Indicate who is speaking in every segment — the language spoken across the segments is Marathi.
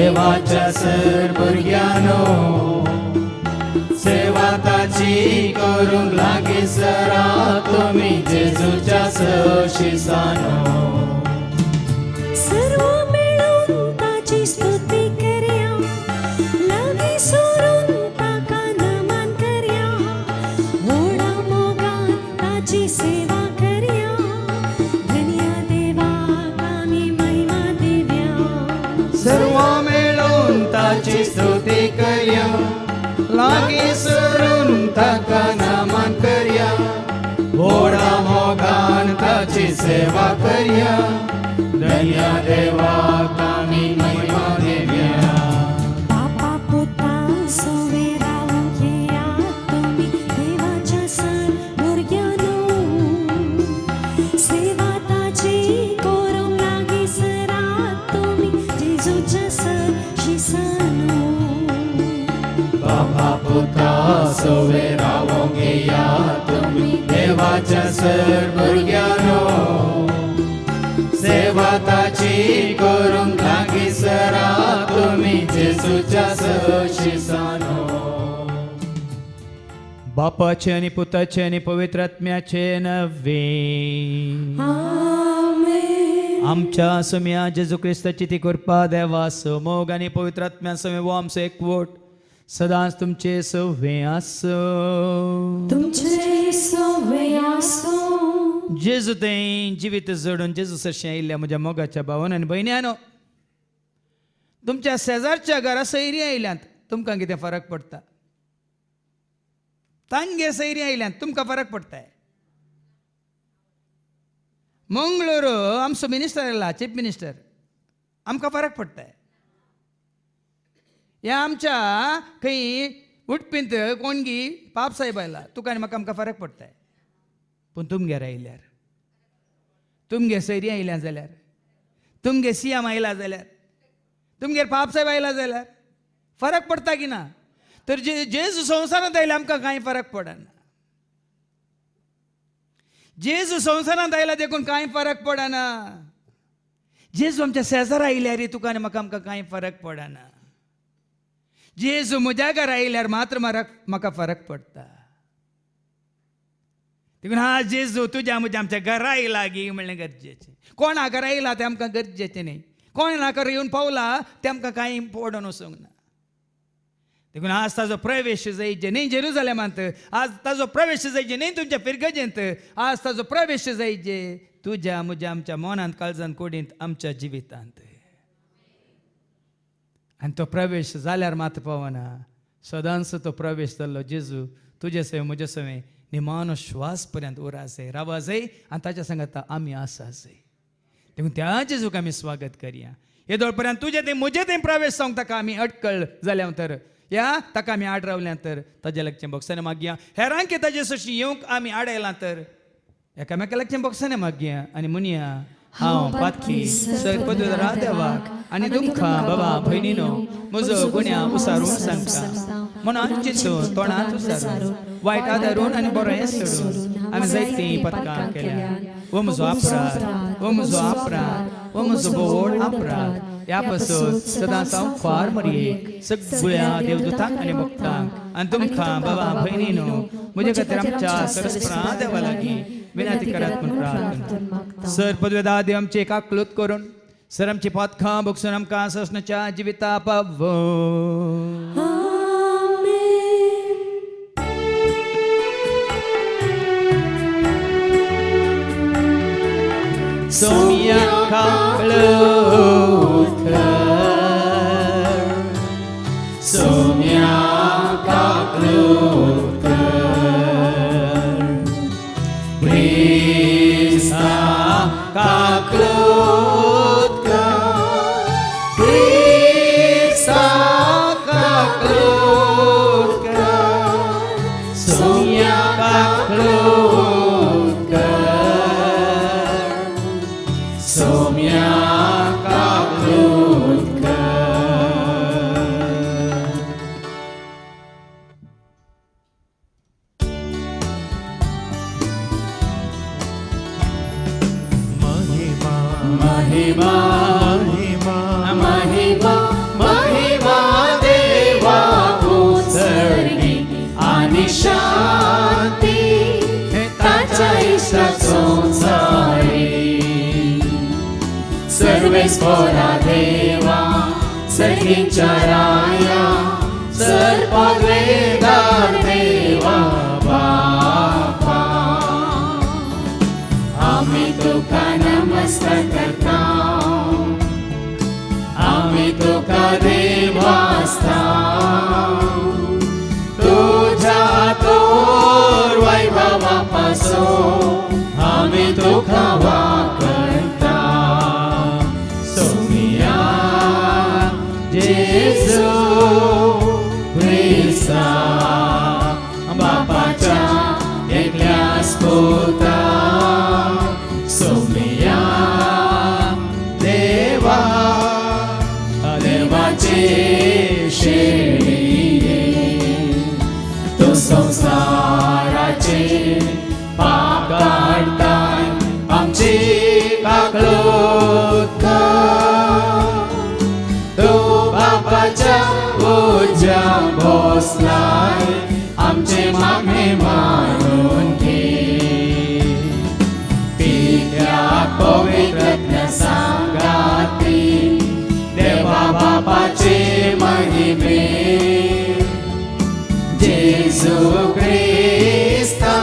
Speaker 1: देवाच्या सर भुरग्यानो सेवा ताची करूंक लागी सरा तुम्ही जेजूच्या शिसानो
Speaker 2: सर्व मिळून ताची स्तुती करया लागी सोडून ताका नमन करया व्हडा मोगान ताची सेवा करया धन्य देवाक आमी महिमा दिव्या
Speaker 1: सर्व मिळून ताची स्तुती करया लागी सोडून ताका नमन करया व्हडा मोगान ताची सेवा करया धन्य देवाक आमी महिमा दिव्या
Speaker 2: बापा पुता सोवे रावूंक येया तुमी देवाच्या सर भुरग्यानो सेवा ताची करूंक लागी सरा तुमी जेजूच्या सर शिसानो
Speaker 1: बापा पुता सोवे रावोंक येया तुमी देवाच्या सर भुरग्यानो सेवा ताची करूंक लागी सरा तुमी जेजूच्या शिसानो बापाचे आणि पुताचे आणि पवित्र आत्म्याचे नवे
Speaker 2: आमेन
Speaker 1: आमच्या सम्या जेजू क्रिस्ताची ती कृपा देवा मोग आणि पवित्र आत्म्या समे वो आमचो एकवट सदांच तुमचे सवे आसो
Speaker 2: तुमचे सोवे आसो
Speaker 1: जेजू तें जिवीत जोडून जेजू सरशें आयिल्ल्या म्हज्या मोगाच्या भावान आनी भयण्यांनो तुमच्या शेजारच्या घरा सैरी आयल्यांत तुमकां कितें फरक पडटा तांगे सैरी आयल्यांत तुमकां फरक पडटा मंगळूर आमचो मिनिस्टर आयला चीफ मिनिस्टर आमकां फरक पडटा ह्या आमच्या खंय उडपींत कोणगी पाप साहेब आयला तुका आनी म्हाका आमकां फरक पडटा पूण तुमगेर आयल्यार तुमगे सैरी आयल्या जाल्यार तुमगे सीएम आयला जाल्यार तुमगेर पाप साहेब आयला जाल्यार फरक पडटा की ना तर जेजू संवसारांत आयला आमकां कांय फरक पडना जेजू संवसारांत आयला देखून कांय फरक पडना जेजू आमच्या शेजारा आयल्यार तुका आनी म्हाका आमकां कांय फरक पडना जेजू म्हज्या घरा आयल्यार मात्र म्हाका फरक पडटा देखून हा जेजू तुज्या म्हज्या आमच्या घरा आयला गी म्हणलें गरजेचें कोणा घरा आयला तें आमकां गरजेचें न्ही कोणा घरा येवन पावला तें आमकां कांय पडून वचूंक ना देखून आज ताजो प्रवेश जायचे न्ही जेरुजालेमांत आज ताजो प्रवेश जायचे न्ही तुमच्या फिरगजेंत आज ताजो प्रवेश जायचे तुज्या म्हज्या आमच्या मनांत काळजांत कुडींत आमच्या जिवितांत आनी तो प्रवेश जाल्यार मात पावना सदांच तो प्रवेश जाल्लो जेजू तुजे सवे म्हजे सवे निमानो श्वास पर्यंत उरा जाय रावा जाय आनी ताच्या सांगाता आमी आसा जाय देखून त्या जेजूक आमी स्वागत करया येदोळ पर्यंत तुजें तें म्हजें तें प्रवेश जावंक ताका आमी अटकळ जाल्या तर या ताका आमी आड रावल्या तर ताजे लागचें बॉक्साने मागया हेरांक ताजे सशी येवंक आमी आड आयलां तर एकामेका लागचें बॉक्साने मागया आनी म्हणया हांव पातकी सर पदवीधरा देवाक आनी तुमकां बाबा भयणीनो म्हजो गुन्या उसारून सांगता मनांत चिंतून तोंडांत उसारून वायट आदारून आनी बरें सोडून आमी जायतीं पथकां केल्या हो म्हजो अपराध हो म्हजो अपराध हो म्हजो व्हड अपराध ह्या पासून सदांच हांव फार मरयेक सगळ्या देवदूतांक आनी भक्तांक आनी तुमकां बाबा भयणीनो म्हजे खातीर आमच्या सरस्वता देवा लागीं विनंती करात म्हूण प्रार्थना सर पदवेदार देव आमची एकाकृत करून सर आमची पथकां बगसून आमकां ससनाच्या जिविता पावो सोम्या काकळूत सोम्या काकळूत क्रिस्ता काकळूत क्रिस्ता काकळूत सोम्या काकळूत सोम्या काकळूत महिमा महिमा महिमा महिमा
Speaker 3: संसारी सर्वेस्परा देवा सर्गींच्या राया सर्पद्वेदार देवा बापा आम्ही तुका नमस्कार करता आम्ही तुका देवास्ता तुझ्या तोर वैभवापासून आम्ही तुका वाकरता सोमिया जेजू ख्रिस्ता बापाच्या एकल्याच पुत्रा सोमिया देवा देवाचे शेळिये तो संसाराचे पाप काढताय आमची काकळूत तो बापाच्या उज्या बसलाय आमचे मागे मारून घे पित्या पवित्र सांगाती देवा बापाचे महिमे जेजू ख्रिस्ता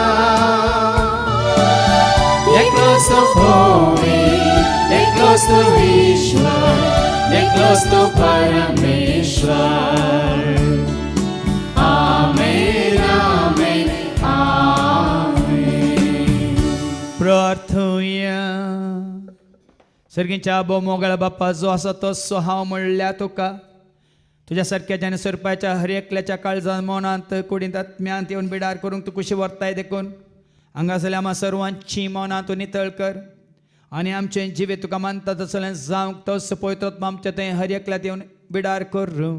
Speaker 3: एकलोच तो होवे एकलोच तो ईश्वर एकलोच तो परमेश्वर आमेन आमेन आमेन
Speaker 1: प्रार्थुया सर्गींच्या आबो मोगळा बाप्पा जो आसा तो हांव म्हणल्या तुका तुझ्या सारख्या ज्याने सरपाच्या हर एकल्याच्या काळजान मौनांत कुडींत आत्म्यांत येवन बिडार करूंक तूं कशी वर्ताय देखून हांगासरल्या आम्हा सर्वांची मौनां तूं नितळ कर आनी आमचें जिवे तुका मानता तसलें जावंक तोच पवित्र आमच्या थंय हर एकल्यात येवन बिडार करूं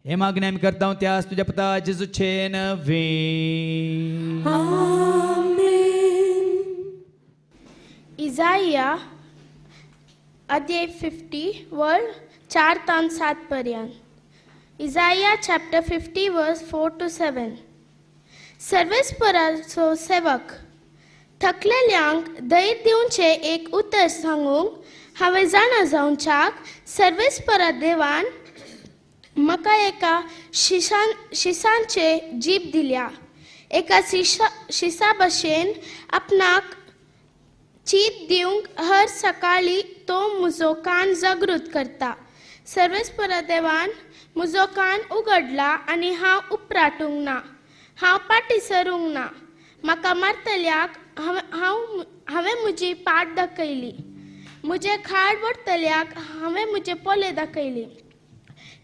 Speaker 1: हे मागणी आमी करता त्यास तुझ्या पुता जेजूचे नवे
Speaker 4: इजाइया अध्याय 50 वर्ड 4 तान 7 पर्यंत इजाइया चॅप्टर 50 वर्स 4 to 7 सर्वेस्पराचो सेवक थकलेल्यांक धैर्य दिवचे एक उतर सांगूंक हांवें जाणा जावच्याक सर्वेस्परा देवान म्हाका एका शिसांचे जीब दिल्या एका शिसा भशेन आपणाक चीत दिवंक हर सकाळी तो म्हजो कान जागृत करता सर्वेस्परा देवान म्हजो कान उगडला आनी हांव उपराटूंक ना हांव पाटी सरूंक ना म्हाका मारतल्याक हांवें म्हजी पाट दाखयली म्हजे खाड वडतल्याक हांवें म्हजे पोले दाखयली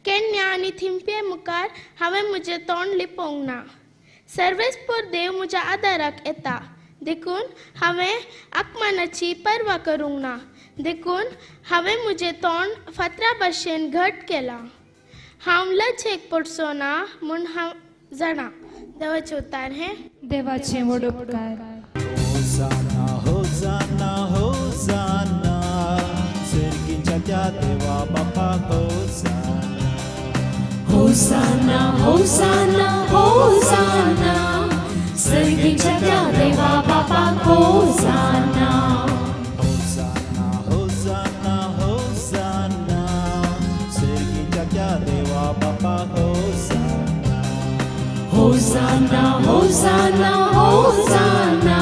Speaker 4: केन्या आनी थिंपे मुखार हांवें म्हजें तोंड लिपोवंक ना सर्वेस्पर देव म्हज्या आदाराक येता देखून हांवें आत्मानाची पर्वा करूंक ना देखून हांवें म्हजें तोंड फातरा भाशेन घट केलां हांव लज्जेक पडचो ना म्हूण हांव जाणा देवाचें उतार हें
Speaker 2: देवाचे व्हड उपकार
Speaker 5: होसाना होसाना होसाना सर्गींच्या त्या देवा बापा होसाना
Speaker 2: होसाना होसाना होसाना सर्गीच्या त्या देवा बापा होसाना
Speaker 5: होसाना होसाना होसाना सर्गींच्या त्या देवा बापा
Speaker 2: होसाना होसाना होसाना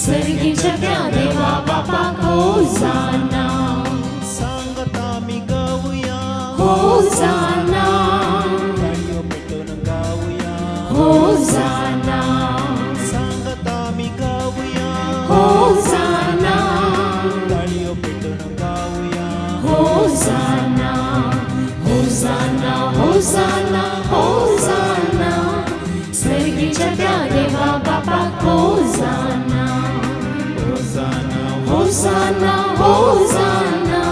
Speaker 2: सर्गीच्या त्या देवा बापा होसाना
Speaker 5: सांगता मी गाऊया
Speaker 2: होसाना
Speaker 5: गाडयो पेटून गाऊया
Speaker 2: होसाना
Speaker 5: सांगता मी गाऊया
Speaker 2: होसाना
Speaker 5: गाडयो पेटून गाऊया
Speaker 2: होसाना होसाना होसाना होसाना सर्गीच्या त्या देवा बापा होसाना
Speaker 5: होसाना
Speaker 2: होसाना होसाना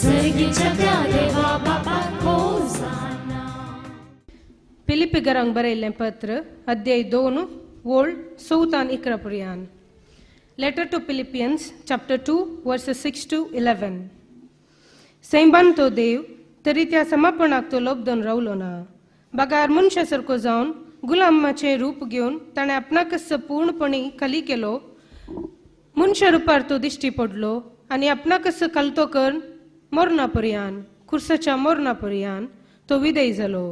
Speaker 2: सर्गीच्या त्या देवा बापा होसाना
Speaker 6: पिलिपिगरांक बरयल्लें पत्र अध्याय 2 वोल्ड 7 आनी 11 पर्यंत letter to Philippians chapter 2 verses 6 to 11 सैबान तो देव तरी त्या समापनाक तो लोबदोन रावलो ना बागार मनशा सारको जावन गुलामाचें रूप घेवन ताणें आपणाक पूर्णपणी खाली केलो मनशा रुपार तो दिश्टी पडलो आनी आपणाकच कलतो करून मरणापर्यंत खुर्साच्या मरणापर्यंत तो विदेय जालो.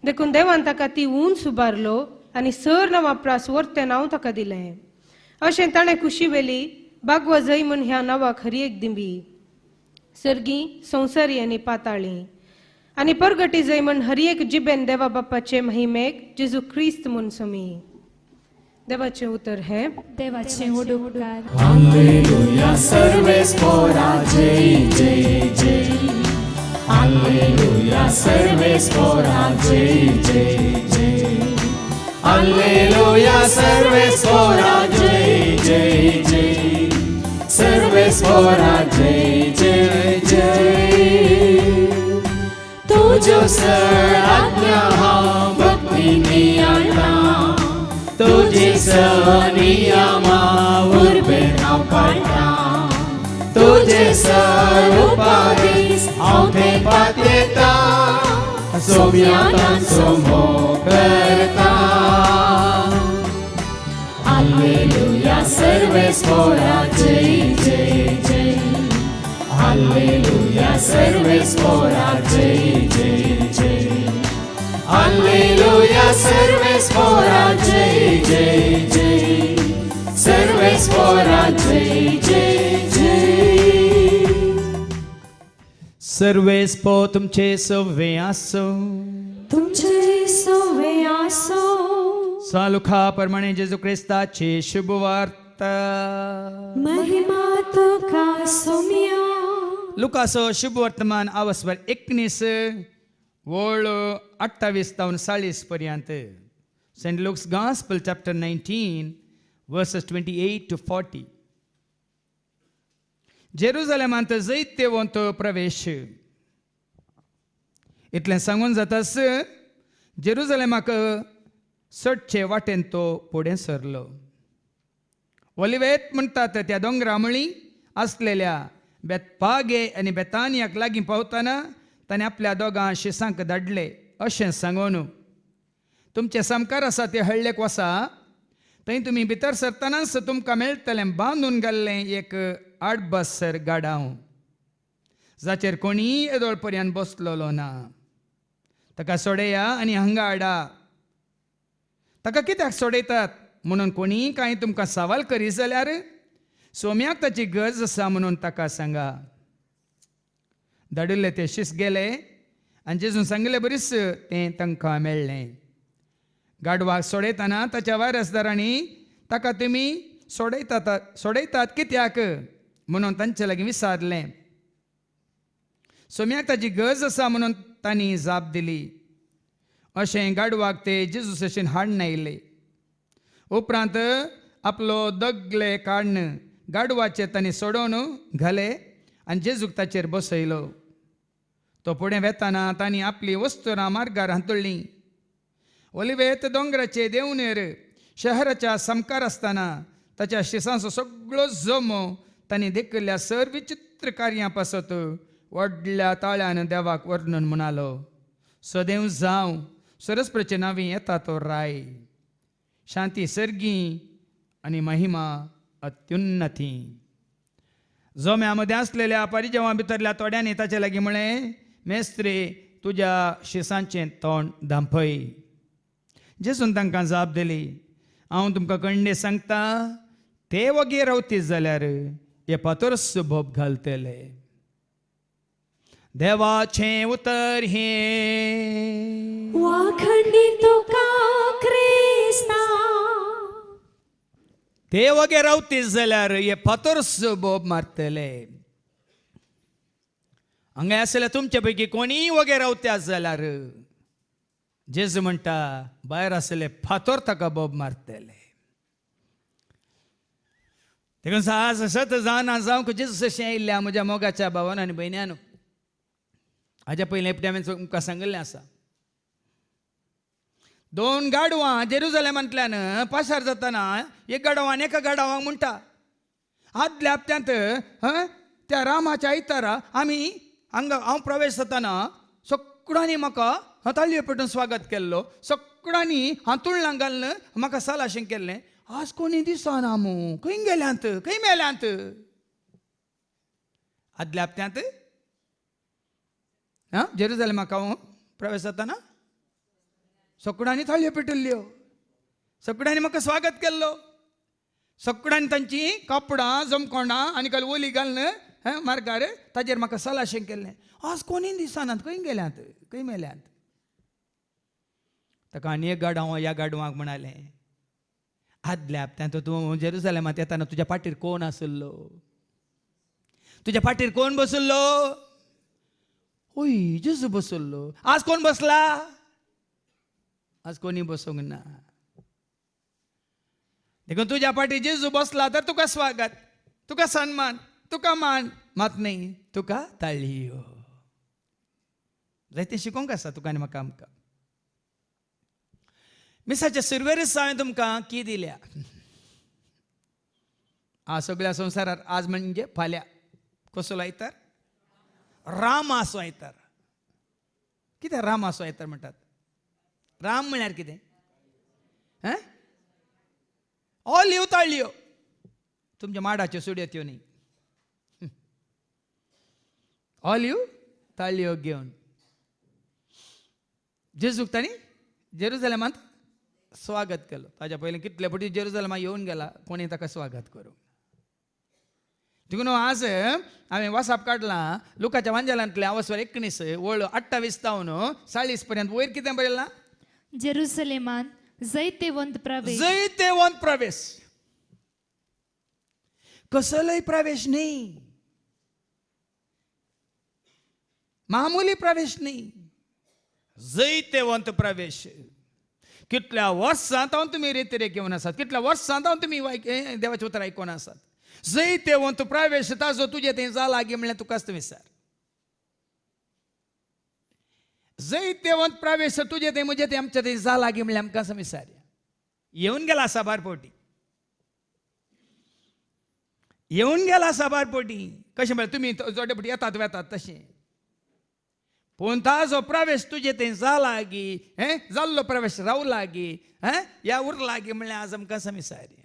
Speaker 6: देखून देवान ताका ती उंच उबारलो आनी सर नांवाप्रास वर्तें नांव ताका दिलें. अशें ताणें खुशी वेली बागवा जय म्हूण ह्या नांवाक हरी एक दिंबी, सर्गी, संवसारी आनी पाताळी, आनी परगटी जय म्हूण हरी एक जिबेन देवा बापाचे महिमेक जेजू ख्रिस्त म्हूण समी. देवाचें उतर हें.
Speaker 2: देवाचे उडुपकार.
Speaker 3: Alleluia, सर्वेस्पोरा जय जय जय. Alleluia, सर्वेस्पोरा जय जय जय. Alleluia, सर्वेस्पोरा जय जय जय. सर्वेस्पोरा जय जय जय. तुझो सर आज्ञा हांव भक्तीनी आयला. तुझे नियमा उर्बेन हांव पाळटा. तुझे उपादेश हांव थंय पातयता. सोम्यातांचो मोग करता. Alleluia, सर्वेस्पोरा जय जय जय. Alleluia, सर्वेस्पोरा जय जय जय. Alleluia, सर्वेस्पोरा जय जय जय. सर्वेस्पोरा जय जय जय.
Speaker 1: सर्वेस्पो तुमचे सव्वे आसो.
Speaker 2: तुमचे सोवे आसो.
Speaker 1: सालुखा प्रमाणे जेजू ख्रिस्ताची शुभवार्ता.
Speaker 2: महिमा तुका सोम्या.
Speaker 1: लुकासो शुभ वर्तमान आवस्वर 19 वळ 28 तावन 40 पर्यंत. Saint Luke's Gospel chapter 19 verses 28 to 40. जेरुजालेमांत जैत्यवंत प्रवेश. इतलें सांगून जातास जेरुजालेमाक सटचे वाटेन तो फुडें सरलो. ओलिवेत म्हणटात त्या दोंगरामळी आसलेल्या बेतपागे आनी बेतानियाक लागीं पावतना ताणें आपल्या दोगां शिसांक धाडले अशें सांगून, तुमचे समकार आसा ते हळ्ळेक वसा. थंय तुमी भितर सरतनाच तुमकां मेळटलें बांदून घाल्लें एक आडबस्सर गाडाव, जाचेर कोणीय येदोळ पर्यंत बसलेलो ना. ताका सोडया आनी हांगा हाडा. ताका कित्याक सोडयतात म्हणून कोणीय कांय तुमकां सवाल करीत जाल्यार सोम्याक ताची गरज आसा म्हणून ताका सांगा. धाडिल्ले ते शिस गेले आनी जेजून सांगलें बरीच तें तांकां मेळ्ळें. गाडवाक सोडयतना ताच्या वारसदारांनी ताका तुमी सोडयतात कित्याक म्हणून तांचे लागीं विचारलें. सोम्याक ताची गरज आसा म्हणून तांणी जाप दिली. अशें गाडवाक ते जेजूसाचेर हाडून आयले. उपरांत आपलो दगले काडून गाडवाचेर तांणी सोडून घाले आनी जेजूक ताचेर बसयलो. तो फुडें वेताना तांणी आपली वस्तुरां मार्गार हांतुळ्ळीं. ओलिवेत दोंगराचे देंवणेर शहराच्या समकार आसतना ताच्या शिसांचो सगळो जमो तांणी देखिल्ल्या सर विचित्र कार्यां पासत व्हडल्या ताळ्यान देवाक वर्णन म्हणालो. सदैव जावं सरस्वतीचे नांवी येता तो राय. शांती सर्गी आनी महिमा अत्युन्नती. जोम्या मध्ये असलेल्या परिजवा भितरल्या तोड्यांनी ताचे लागीं म्हळें, मेस्त्रे तुज्या शिसांचें तोंड धांपय. जेजून तांकां जाप दिली, हांव तुमकां खंडे सांगता, ते वगे रावतीत जाल्यार हे पातोरस भोब घालतले. देवाचें उतर हे.
Speaker 2: वाखणी तुका क्रिस्ता.
Speaker 1: ते वगे रावतीत जाल्यार हे फातोरस बोब मारतले. हांगा आसले तुमचे पैकी कोणीय वगे रावत्यात जाल्यार जेजू म्हणटा भायर आसले फातोर ताका बोब मारतले. देखून साहस सत जावं जावंक जेजू अशें आयिल्ल्या म्हज्या मोगाच्या भावान आनी भयण्यान, हाज्या पयलीं एपटी हांवें तुमकां सांगिल्लें आसा. 2 गाडवां जेरुजालेमांतल्यान पाशार जातना एक गाडवान एका गाडवाक म्हणटा, आदल्या हप्त्यांत त्या रामाच्या आयतारा आमी हांगा हांव प्रवेश जातना सगळ्यांनी म्हाका ताळयो पेटून स्वागत केल्लो, सगळ्यांनी हातुळ्ळां घालून म्हाका सालाशें केल्लें. आज कोणी दिसना मू खंय गेल्यांत खंय मेल्यांत. आदल्या हप्त्यांत जेरुसलेमाक हांव प्रवेश जाताना सगळ्यांनी थाळयो पेटयल्ल्यो, सगळ्यांनी म्हाका स्वागत केल्लो, सगळ्यांनी तांची कापडां जमकोंडां आनी काल ओली घालून मार्गार ताजेर म्हाका सलाशें केल्लें. आज कोणी दिसनात खंय गेल्यांत खंय मेल्यांत. ताका आनी एक गाडव ह्या गाडवाक म्हणालें, आदल्या हप्त्यांत तूं जेरुसलेमांत येताना तुज्या पाठीर कोण आसलो, तुज्या पाठीर कोण बसल्लो. ओय जेजू बसल्लो. आज कोण बसला. आज कोणी बसूंक ना. देखून तुज्या पाठी जेजू बसला तर तुका स्वागत, तुका सन्मान, तुका मान, मात नाही तुका ताळयो. जायतें शिकोवंक आसा तुका आनी म्हाका आमकां. मिसाच्या सुरवेरीस हांवें तुमकां की दिल्या. सगळ्या संवसारात आज म्हणजे फाल्यां कसलो आयतार. राम आसो आयतार. कितें राम आसो आयतार म्हणटात. राम म्हळ्यार कितें. ऑलिव ताळयो तुमच्या माडाच्यो सुड्यो त्यो न्ही. ऑलिव ताळयो घेवन जेजूक तांणी जेरुसलेमांत स्वागत केलो. ताच्या पयलीं कितले फावटी जेरुसलेमांत येवन गेला, कोणी ताका स्वागत करूंक. देखून आज हांवें वासाप काडलां लुकाच्या वांजेलांतले अवस्वर 19 वळ 28 तावन 40 पर्यंत. वयर कितें बरयलां.
Speaker 2: जेरुसलेमांत जैतेवंत प्रवेश.
Speaker 1: जैतेवंत प्रवेश. कसलोय प्रवेश न्ही, मामुली प्रवेश न्ही, जैतेवंत प्रवेश. कितल्या वर्सां तावन तुमी रेतीरेक घेवन आसात, कितल्या वर्सां तावन तुमी देवाचे उतर आयकोन आसात. जैतेवंत प्रवेश ताजो तुजे थंय जाला गे म्हणल्यार तुकाच विचार. जैतेवंत प्रवेश तुजे थंय म्हजे थंय आमच्या थंय जाला गे म्हणल्यार आमकां विचारया. येवन गेला साबार पोटी, येवन गेला साबार पोटी. कशें म्हळ्यार तुमी जोडे पोटी येतात वेतात तशें. पूण ताजो प्रवेश तुजे थंय जाला गी, जाल्लो प्रवेश रावला गी, या उरला गी म्हणल्यार आज आमकां विचारया.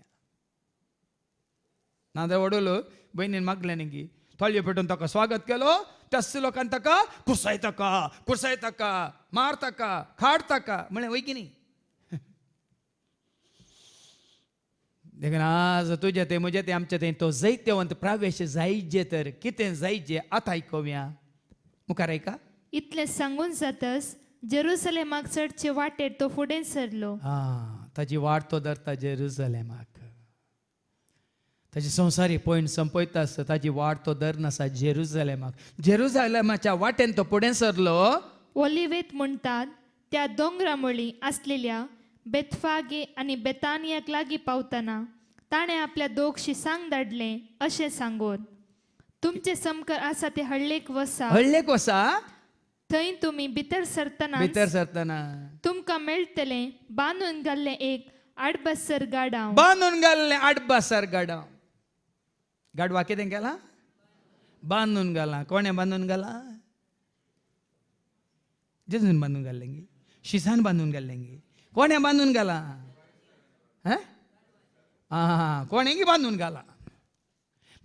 Speaker 1: नाजाल्यार वडलो बहिणीन मागलें न्ही की थाळयो पेटोवन ताका स्वागत केलो. त्या लोकांनी ताका कुसायताका मारताका खाडताका म्हळें वय की न्ही. देखून आज तुजे थंय म्हजे थंय आमचे थंय तो जैतेवंत प्रवेश जायचे तर कितें जायचे आतां आयकोवया. मुखार आयका.
Speaker 2: इतलें सांगून जातच जेरुसलेमाक चडचे वाटेर तो फुडें सरलो.
Speaker 1: ताची वाट तो धरता जेरुसलेमाक. ताची संवसारी पॉयंट संपयता आसता ताची वाट तो धरनासा जेरुसलेमाक. जेरुसलेमाच्या वाटेन तो फुडें सरलो.
Speaker 2: ओलिवेत म्हणटात त्या दोंगरा मळी आसलेल्या बेतफागे आनी बेतानियाक लागीं पावतना ताणें आपल्या दोगशी सांग धाडलें अशें सांगून, तुमचे समकार आसा ते हळ्ळेक वसा.
Speaker 1: हळ्ळेक वसा.
Speaker 2: थंय तुमी भितर सरतना तुमकां मेळटलें बांदून घाल्लें एक आडबस्सर गाडाव.
Speaker 1: बांदून घाल्लें आडबस्सर गाडाव. गाडवा कितें केलां. बांदून घालां. कोणें बांदून घालां. जेजून बांदून घाल्लें गे. शिसान बांदून घाल्लें गे. कोणें बांदून घालां. कोणें गे बांदून घालां.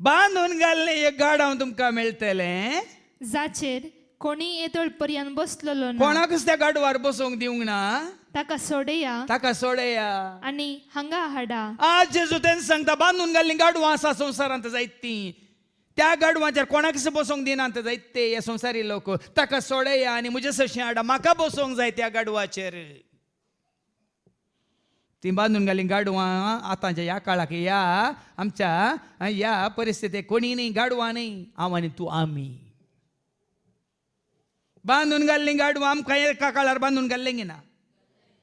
Speaker 1: बांदून घाल्लें एक गाडाव तुमकां मेळटलें
Speaker 2: जाचेर कोणी येदोळ पर्यंत बसलेलो ना.
Speaker 1: कोणाकच त्या गाडवार बसूंक दिवंक ना.
Speaker 2: ताका सोडया आनी हांगा हाडा.
Speaker 1: आज जेजू तें सांगता बांदून घाल्ली गाडवां आसा संवसारांत जायतीं. त्या गाडवांचेर कोणाकच बसूंक दिनात जायते हे संवसारी लोक. ताका सोडया आनी म्हजे सशें हाडा. म्हाका बसूंक जाय त्या गाडवाचेर. ती बांदून घाली गाडवां आतांच्या ह्या काळाक या आमच्या ह्या परिस्थितीक कोणी न्ही, गाडवां न्ही, हांव आनी तूं आमी. बांदून घाल्ली गाडवां आमकां एका काळार बांदून घाल्लें ना.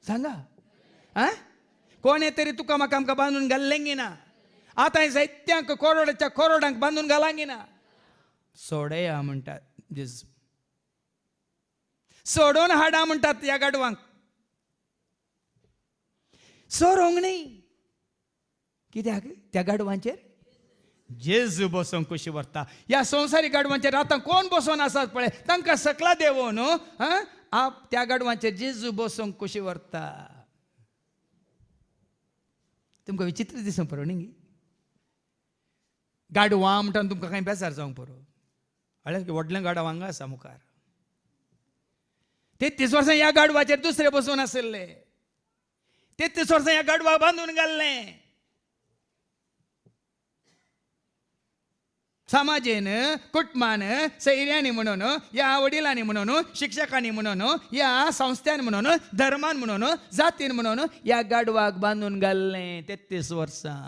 Speaker 1: सांगा. कोणे तरी तुका म्हाका आमकां बांदून घाल्लें ना. आतां जायत्यांक करोडाच्या करोडांक बांदून घालांक ना. सोडया म्हणटात जेजू. सोडून हाडा म्हणटात ह्या गाडवांक. सोरोंक न्ही. कित्याक त्या गाडवांचेर जेजू बसूंक कशी व्हरता. ह्या संवसारी गाडवांचेर आतां कोण बसून आसात पळय तांकां सकला देंवोवन त्या गाडवांचेर जेजू बसूंक कशी व्हरता. तुमकां विचित्र दिसूंक पडो न्ही गाडवां म्हणटा तुमकां कांय बेजार जावंक पडो की व्हडलें गाडव हांगा आसा मुखार 33 वर्सां ह्या गाडवाचेर दुसरे बसून आसले 33 वर्सां ह्या गाडवाक बांदून घाल्लें समाजेन कुटुंबान सैर्यांनी म्हणून या वडिलांनी म्हणून शिक्षकांनी म्हणून या संस्थान म्हणून धर्मान म्हणून जातीन म्हणून या गाडवाक बांदून घाल्लें 33 वर्सां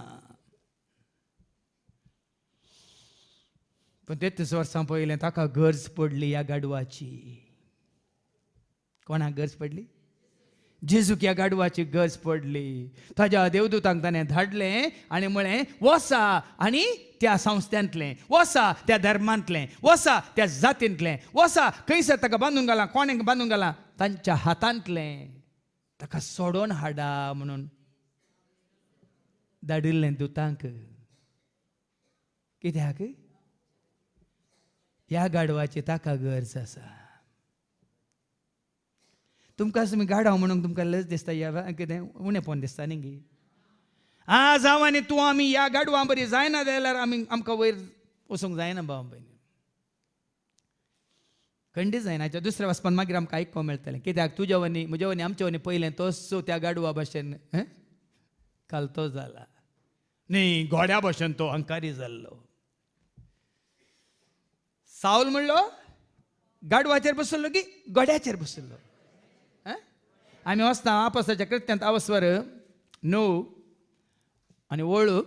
Speaker 1: पण 33 वर्सां पयलें ताका गरज पडली या गाडवाची कोणाक गरज पडली जेजूक या गाडवाची गरज पडली ताज्या देवदूतांक ताणें धाडलें आनी म्हळें वसा आनी त्या संस्थांतलें वसा त्या धर्मांतलें वसा त्या जातींतलें वसा खंयसर ताका बांदून घाला कोणाक बांदून घाला तांच्या हातांतलें ताका सोडोन हाडा म्हणून धाडिल्लें दुतांक कित्याक ह्या गाडवाची ताका गरज आसा तुमकां तुमी गाडव म्हणून तुमकां लज दिसता या कितें उणेपण दिसता न्ही आज हांव आनी तूं आमी ह्या गाडवां बरी जायना जाल्यार आमकां वयर वचूंक जायना भाव भयणी खंडीत जायनाच्या दुसऱ्या वचपान मागीर आमकां आयकोंक मेळटलें कित्याक तुज्या वनी म्हज्या वनी आमच्या वनी पयलें तोच त्या गाडवा भाशेन कालतो जाला न्ही घोड्या भाशेन तो अहंकारी जाल्लो सावल म्हणलो गाडवाचेर बसल्लो की घोड्याचेर बसल्लो आमी वचता आपोस्ताच्या कृत्यांत अवस्वर 9 आनी वळू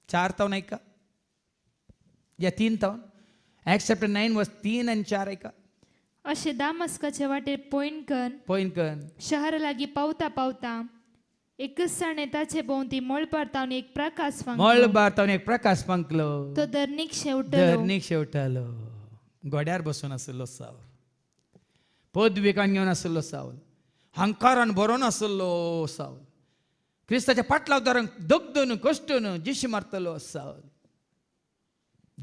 Speaker 1: 4 तावन ऐका या 3 तावन Acts chapter 9 verse 3 आनी 4 ऐका
Speaker 2: अशे दामस्काचे वाटेर
Speaker 1: पॉइंट
Speaker 2: शहरा लागीं पावता पावता एकच साणे ताचे भोंवती मळबार तावन एक प्रकाश पंकलो तो धरणीक
Speaker 1: शेवटालो घोड्यार बसून आसलो सावल पदविकान घेवन आसलो सावल हंकारान बरोवन आसलो सावल क्रिस्ताच्या फाटला धरून दगदून कश्टून जिशी मारतलो सावल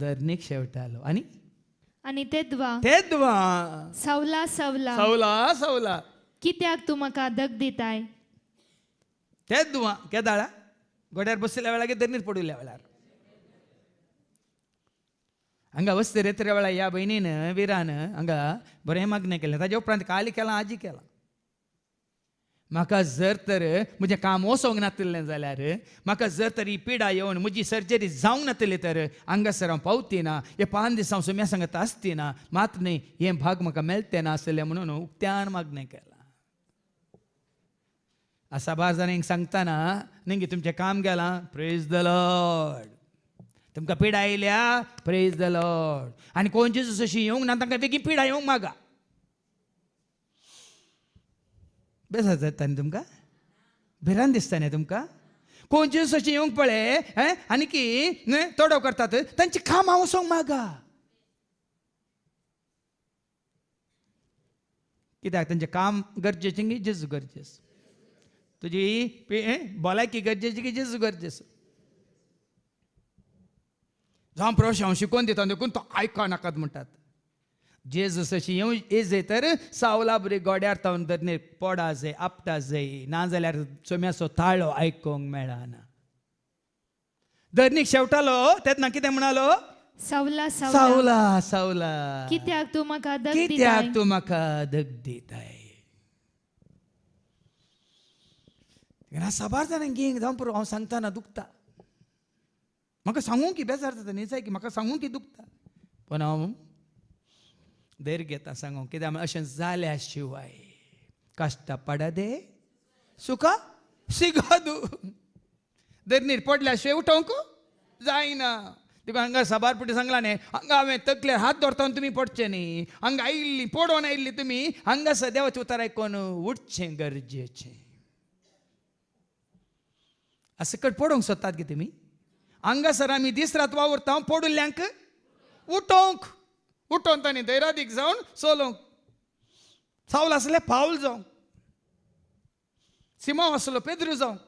Speaker 1: धरणीक शेवटालो
Speaker 2: आनी तेदवा सावला
Speaker 1: सावला
Speaker 2: कित्याक तूं म्हाका दग दिताय
Speaker 1: तेदवा केदाळा घोड्यार बसल्या वेळार धरणीर पडुल्या वेळार हांगा वस्ती रेत्रे वेळा ह्या भयणीन विरान हांगा बरें मागणें केलें ताजे उपरांत काली केलां आजी केलां म्हाका जर तर म्हजें काम वचोंक नासलें जाल्यार म्हाका जर तर ही पिडा येवन म्हजी सर्जरी जावंक नासली तर हांगासर हांव पावती ना हे 5 दिसां हांव सुम्या सांगत आसती ना मात न्ही हें भाग म्हाका मेळटें नासलें म्हणून उक्त्यान मागणें केलां आसा 12 जाणांक सांगतना न्ही तुमचें काम गेलां प्रेज द लॉर्ड तुमकां पिडा येयल्या प्रेज द लॉर्ड आनी कोण जेजूस अशी येवंक ना तांकां बेगीन पिडा येवंक मागा बेजार जाता न्ही तुमकां भिरांत दिसता न्ही तुमकां कोण जेजूस अशी येवंक पळय आनी की तोडव करतात तांची कामां वचोंक मागा कित्याक तांचें काम गरजेचें की जेजू गरजेचो तुजी भलायकी गरजेची की जेजू गरजेचो जावं प्रश्न हांव शिकोवन दिता देखून तो आयको नाकात म्हणटात जेजूस अशी येवं येजय तर सावला बरी गोड्यार तावन धरणीर पडा जाय आपटा जाय नाजाल्यार सोम्याचो ताळो आयकोंक मेळना धरणीक शेवटालो तेन्ना कितें म्हणालो सावला
Speaker 2: कित्याक तूं म्हाका
Speaker 1: दग दिताय साबार जाणांक घेंक जावं पुरो हांव सांगतना दुखता म्हाका सांगूंक की बेजार जाता न्ही जाय की म्हाका सांगूंक की दुखता पूण हांव धैर्य घेता सांगूंक कित्याक अशें जाल्या शिवाय कश्ट पडदे सुखा सिगादू धरणीर पडल्या शिवाय उठोवंक जायना तुका हांगा साबार पुटी सांगला न्ही हांगा हांवें तकलेर हात धरता तुमी पडचे न्ही हांगा आयिल्ली पडोवन आयिल्ली तुमी हांगासर देवाचें उतर आयकोन उठचें गरजेचें असं कट पडोवंक सोदतात की तुमी हांगासर आमी दीस रात वावरता पडुल्ल्यांक उठोवन तांणी धैर्यादीक जावन चलोवंक सावल आसले पावल जावंक सिमांव आसलो पेद्रू जावंक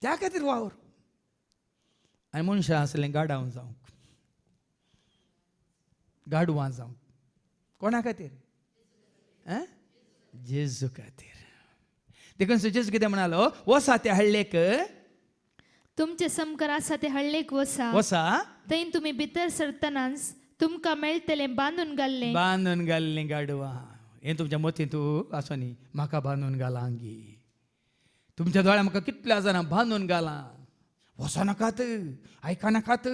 Speaker 1: त्या खातीर वावर आनी मनशां आसलें गाडाव जावंक गाडवां जावंक कोणा खातीर जेजू खातीर देखून जेजू कितें म्हणालो वसा त्या हळ्ळेक
Speaker 2: तुमचे समकार आसा ते हळ्ळेक वसा
Speaker 1: वसा
Speaker 2: थंय तुम्ही भितर सरतनाच तुमकां मेळटले बांदून घाल्ले
Speaker 1: बांदून घाल्ली गाडवां हें तुमच्या मतीन तूं आसो न्ही म्हाका बांदून घाला अंगी तुमच्या दोळ्या म्हाका कितल्या जाणां बांदून घाला वसनाकात आयकनाकात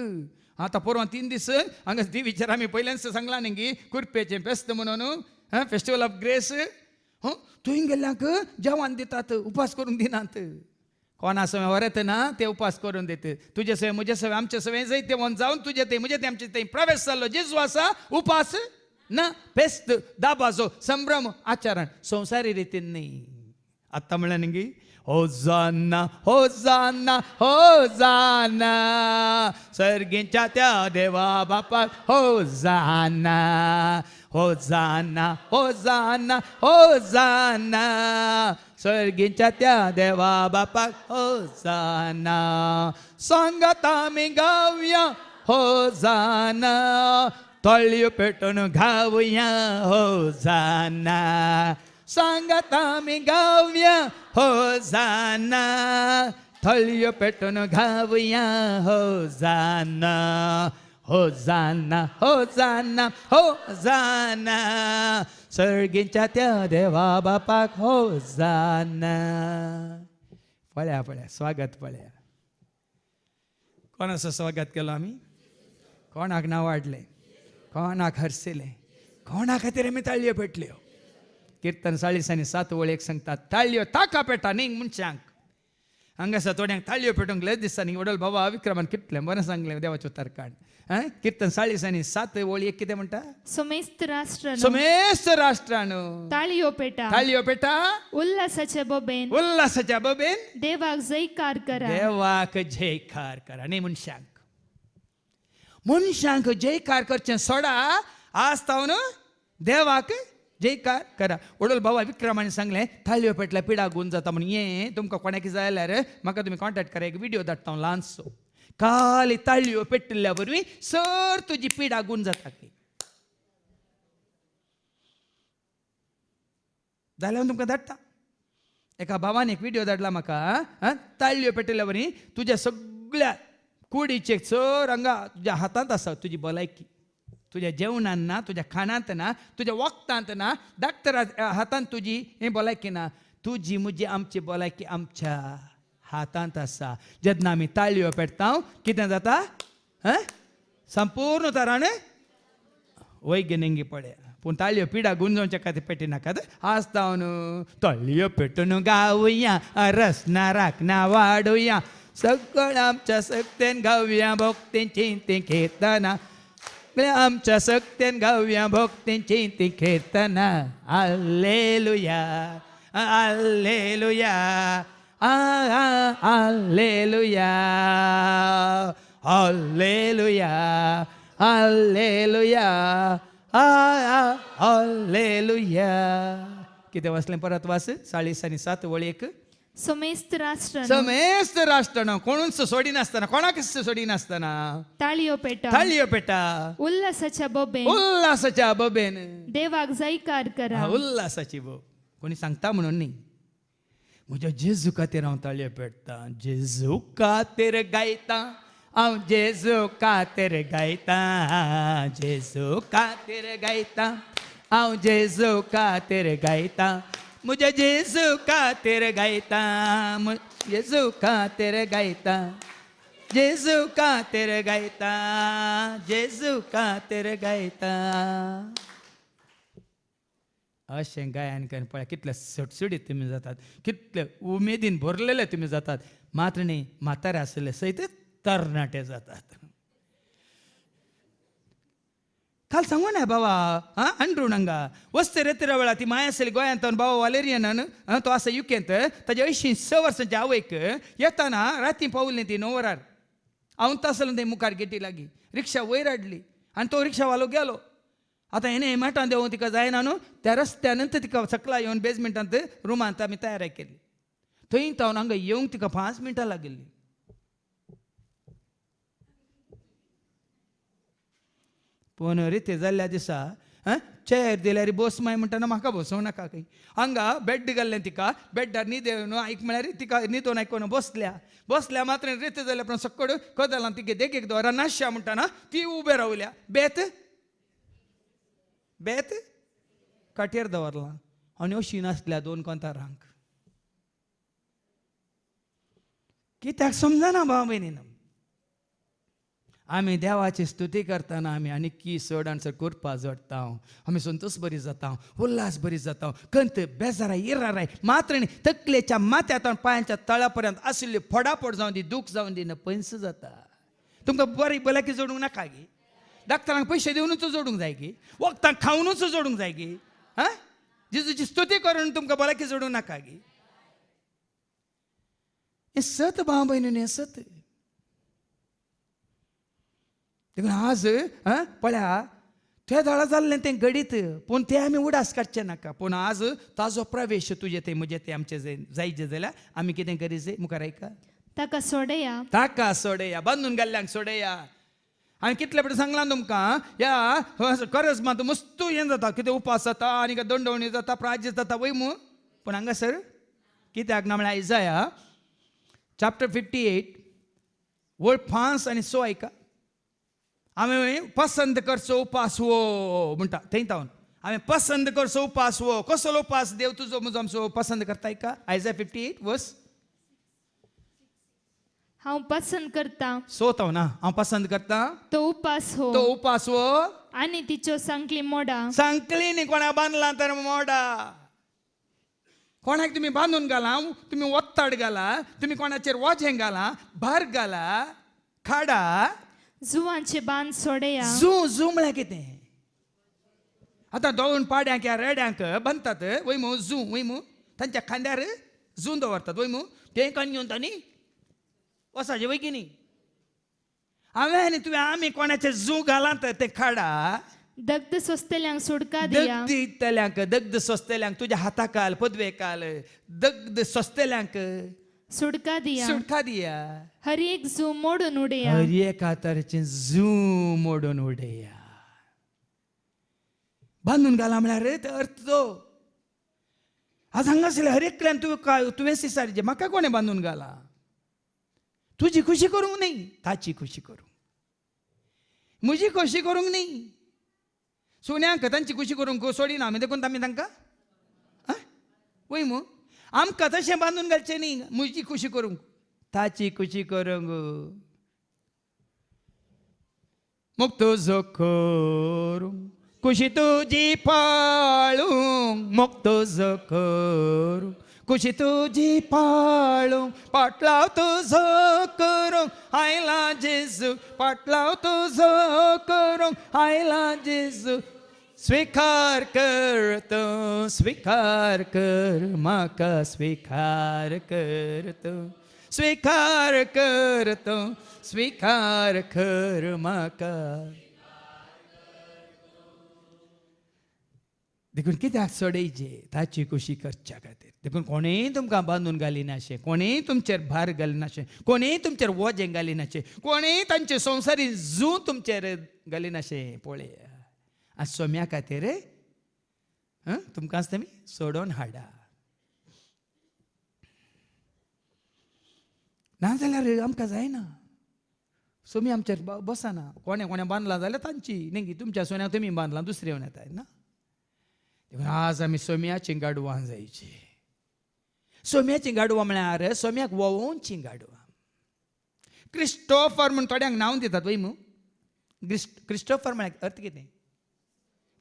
Speaker 1: आतां परवां 3 दीस हांगा ती विचार आमी पयल्याच सांगला न्ही कुरपेचें फेस्त म्हणून फेस्टिवल ऑफ ग्रेस थंय गेल्ल्यांक जेवण दितात उपास करून दिनात कोणा सवय वरत ना ते उपास करून देत तुजे सवय म्हजे सवय आमचे सवय जायते वन जावन तुजे ते म्हजे ते आमचे ते प्रवेश जाल्लो जेजू आसा उपास ना फेस्त दाबाजो संभ्रम आचरण संवसारी रितीन न्ही आत्ता म्हणलें न्ही होजाना होजाना होजाना सर्गींच्या त्या देवा बापाक होजाना होजाना होजाना होजाना सर्गींच्या त्या देवा बापाक होजाना सांगात आमी गावया होजाना तळयो पेटून गावया होजाना सांगात आमी गावया होजाना तळयो पेटून गावया होजाना होजाना होजाना होजाना सर्गींच्या त्या देवा बापाक होजाना पळया पळया स्वागत पळया कोणाचं स्वागत केलो आमी कोणाक नांव वाडलें कोणाक हरसिलें कोणा खातीर आमी ताळयो पेटल्यो कीर्तन 40:7 वळेक सांगतात ताळयो ताका पेटा न्ही मनशांक हांगासर थोड्यांक ताळयो पेटोवंक लय दिसता न्ही वडल बाबा विक्रमान कितलें बरें सांगलें देवाचें उतरकांड कीर्तन 40:7 वळेक कितें म्हणटा
Speaker 2: सोमेस्त राष्ट्र
Speaker 1: सोमेस्त राष्ट्रान
Speaker 2: ताळयो पेटा
Speaker 1: ताळयो पेटा
Speaker 2: उल्हासाचे बोबेन
Speaker 1: उल्हासाच्या बबेन
Speaker 2: देवाक जयकार करा
Speaker 1: देवाक जयकार करा न्ही मनशांक जयकार करचें सोडा आज तावन देवाक जयकार करा वडोल बाबा विक्रमाने सांगलें ताळयो पेटल्या पिडा गुण जाता म्हणून ये तुमकां कोणाक जाय जाल्यार म्हाका तुमी कॉन्टॅक्ट करा एक व्हिडिओ धाडटा हांव ल्हानसो खाली ताळयो पेटल्या वरवीं सर तुजी पिडा गुण जाता की जाल्यार हांव तुमकां धाडटा एका भावान एक व्हिडिओ धाडला म्हाका ताळयो पेटल्या वरवीं तुज्या सगळ्या कुडीचे सर हांगा तुज्या हातांत आसा तुजी भलायकी तुझ्या जेवणान ना तुझ्या खाणांत ना तुझ्या वखदांत ना डाक्टरा हातांत तुजी हें भलायकी ना तुजी म्हजी आमची भलायकी आमच्या हातांत आसा जेन्ना आमी ताळयो पेटता कितें जाता संपूर्ण तरान वैज्ञानीक पळया पूण ताळयो पिडा गुंजोवच्या खातीर पेटिनाकात आसता न्हू ताळयो पेटून गावया रसना राखना वाडोया सगळं आमच्या सक्तेन गावया भक्तीन चिंती कीर्तना आमच्या सक्तेन गावया भक्तींची ती कीर्तना hallelujah hallelujah hallelujah hallelujah hallelujah hallelujah कितें वाचलें परत वाच 40:7 वळेक
Speaker 2: सोमेस्त राष्ट्र
Speaker 1: समेस्त राष्ट्रान कोणूच सोडिनासतना कोणाक सोडिनासतना
Speaker 2: ताळयो पेटा
Speaker 1: ताळयो पेटा
Speaker 2: उल्हासाच्या बोबेन
Speaker 1: उल्हासाच्या बबेन
Speaker 2: देवाक जयकार करा
Speaker 1: उल्हासाची बोब कोणी सांगता म्हणून न्ही म्हज्या जेजू खातीर हांव ताळयो पेटता जेजू खातीर गायता हांव जेजू खातीर गायता जेजू खातीर गायता हांव जेजू खातीर गायता मुझे जेजू खातीर गायता जेजू खातीर गायता जेजू खातीर गायता जेजू खातीर गायता अशें गायन करून पळय कितले सडसडीत तुमी जातात कितले उमेदीन भरलेले तुमी जातात मात्र न्ही म्हातारे आसले सयत तरणाटे जातात काल सांगू ना बाबा अंड्रून हांगा वस्ते रेतीरा वेळा ती माय आसली गोंयांत बाबा वालेरियनान तो आसा युकेंत ताच्या 86 वर्सांच्या आवयक येताना राती पावली ती 9 वरार हांव तासलो थंय मुखार गेटी लागीं रिक्षा वयर हाडली आनी तो रिक्षावालो गेलो आतां हेणें हेमाटान देवूं तिका जायना न्हू त्या रस्त्यानंत तिका सकला येवन बेजमेंटांत रुमांत आमी तयारी केली थंय तावन हांगा येवंक तिका 5 मिनटां लागिल्ली पूण रिती जाल्ल्या दिसा चेअर दिल्यार बस माय म्हणटाना म्हाका बसोवं नाका खंय हांगा बेड घाल्लें तिका बेड्डार न्हिदे न्हू आयक म्हळ्यार तिका न्हिदोन आयकोन बसल्या मात्र रित जाल्या उपरांत सकड कदलां तिगे देगेक दवरा नाशा म्हणटाना ती उबे रावल्या बेत काटेर दवरलां आनी अशी नासल्या 2 कोंतारांक कित्याक समजना भाव भयणीन आमी देवाची स्तुती करतना आमी आनी की चड आनी चड करपा जोडटा आमी संतोश बरी जाता उल्हास बरी जाता कंत बेजाराय इराराय मात्र तकलेच्या माथ्यात पांयांच्या तळा पर्यंत आशिल्ली फोडाफोड जावन दी दूख जावन दी पयस जाता तुमकां बरी भलायकी जोडूंक नाका गे डाक्टरांक पयशे दिवनूच जोडूंक जाय गे वखदांक खावनूच जोडूंक जाय गे हा जेजूची स्तुती करून तुमकां भलायकी जोडूंक नाका गे हें सत भाव भयणीन हें सत देखून आज पळया ते दाळा जाल्लें तें घडीत पूण तें आमी उडास काडचें नाका पूण आज ताजो प्रवेश तुजे ते म्हजे ते आमचे जायचे जाल्यार आमी कितें करीत मुखार आयका
Speaker 2: ताका सोडया
Speaker 1: ताका सोडया बांदून गेल्ल्यांक सोडया हांवें कितले फावटी सांगलां तुमकां ह्या खरंच मात मस्त हें जाता कितें उपास जाता आनी दंडवणी जाता प्रायज जाता वयमू पूण हांगासर कित्याक ना म्हळ्यार आयजाया चॅप्टर 58 वर्ड 5 आनी 6 आयका आमी पसंद करचो उपास वो म्हणटा थंय तावन हांवें पसंद करचो उपास वो कसलो उपास देव तुजो म्हजो आमचो पसंद करता का आयजाया 58 वर्स
Speaker 2: हांव पसंद करता
Speaker 1: सोताव ना हांव पसंद करता
Speaker 2: तो उपास हो
Speaker 1: तो उपास वो
Speaker 2: आनी तिच्यो सांकली मोडा
Speaker 1: सांकली न्ही कोणा बांदला तर मोडा कोणाक तुमी बांदून घाला तुमी वत्ताड घाला तुमी कोणाचेर वजें घाला भार घाला खाडा
Speaker 2: जुवांचे बांद सोडया
Speaker 1: झू म्हळ्यार कितें आतां दोन पाड्यांक ह्या रेड्यांक बांदतात वयमू झू वयमू तांच्या खांद्यार झू दवरतात वयमू तें कन्न घेवन तांणी वसाचे वयकी न्ही हांवें आनी तुवें आमी कोणाचें झू घालात तें खाडा
Speaker 2: दग्ध सोंसतल्यांक सुडका दिया
Speaker 1: दग्ध दितल्यांक दग्ध सोंसतल्यांक तुज्या हाताक घाल पदवेक घाल दग्ध सोंसतल्यांक
Speaker 2: सुडका दिया
Speaker 1: सुटका दिया
Speaker 2: हर एक जू मोडून उडया
Speaker 1: हर एका तरेचें झू मोडून उडया बांदून घाला म्हळ्यार ते अर्थ तो आज हांगासरल्या हर एकल्यान तुवें सिसारचें म्हाका कोणें बांदून घाला तुजी खुशी करूंक न्ही ताची खुशी करूंक म्हजी खुशी करूंक न्ही सोन्यांक तांची खुशी करूंक सोडिना आमी देखून आमी तांकां वय मू आमकां तशें बांदून घालचें न्ही म्हजी खुशी करूंक ताची खुशी करूंक मोग तुजो करूंक खुशी तुजी पाळूंक मोग तुजो करूंक खुशी तुजी पाळूंक पाटलाव तुजो करूंक आयला जेजू पाटलाव तुजो करूंक आयला जेजू स्वीकार कर तूं स्वीकार कर म्हाका स्वीकार कर तूं स्वीकार कर तूं स्वीकार कर म्हाका देखून कित्याक सोडयचे ताची खुशी करच्या खातीर देखून कोणेंय तुमकां बांदून घालिनाशें कोणेंय तुमचेर भार घालिनाशें कोणेंय तुमचेर वजें घालिनाशें कोणेंय तांचे संवसारी जू तुमचेर घालिनाशें पळया आज सोम्या खातीर तुमकां तुमी सोडून हाडा नाजाल्यार आमकां जायना सोमी आमचेर बसना कोणें बांदलां जाल्यार तांची न्ही तुमच्या सोन्याक तुमी बांदलां दुसरे येवन येताय ना आज आमी सोम्याची गाडवां जायची सोम्याची गाडवां म्हळ्यार सोम्याक वोवोवची गाडवां क्रिस्टोफर म्हूण थोड्यांक नांव दितात वय मू क्रिस्टोफर म्हळ्यार अर्थ कितें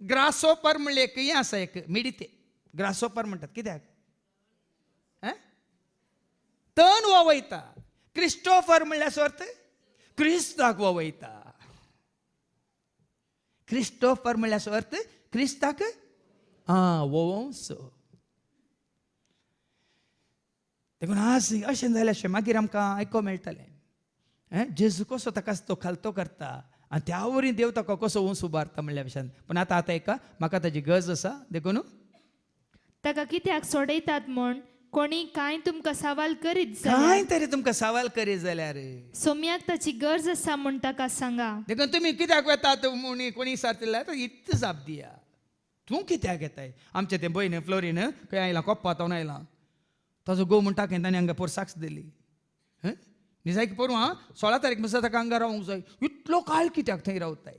Speaker 1: ग्रासोपर म्हणलें एक हें आसा एक मिडिते ग्रासोपर म्हणटात कित्याक तण वोवयता क्रिस्टोफर म्हणल्यार अर्थ क्रिस्ताक वोवयता क्रिस्टोफर म्हणल्यार अर्थ क्रिस्ताक वोवोवचो देखून आज अशें जाल्यार मागीर आमकां आयको मेळटलें जेजू कसो ताका तो खालतो करता आनी त्या वरी देव ताका कसो वंस उबारता म्हणल्या विशयान पूण आतां एका म्हाका ताची गरज आसा देखून
Speaker 2: ताका कित्याक सोडयतात म्हूण कोणी कांय तुमकां सवाल करीत
Speaker 1: कांय
Speaker 2: जाल्यार
Speaker 1: तरी तुमकां सवाल करीत जाल्यार
Speaker 2: सोम्याक ताची गरज आसा म्हूण ताका सांगा
Speaker 1: देखून तुमी कित्याक वेतात म्हूण कोणी सारतले इत्त जाप दिया तूं कित्याक येताय आमचे ते भयण फ्लोरीन खंय आयलां कोप्पा तावन आयलां ताजो घोव म्हण टाकेन ताणें हांगा पोर साक्ष दिली न्ही जाय पोरू आं 16 तारीख दिसा ताका हांगा रावंक जाय इतलो काळ कित्याक थंय रावताय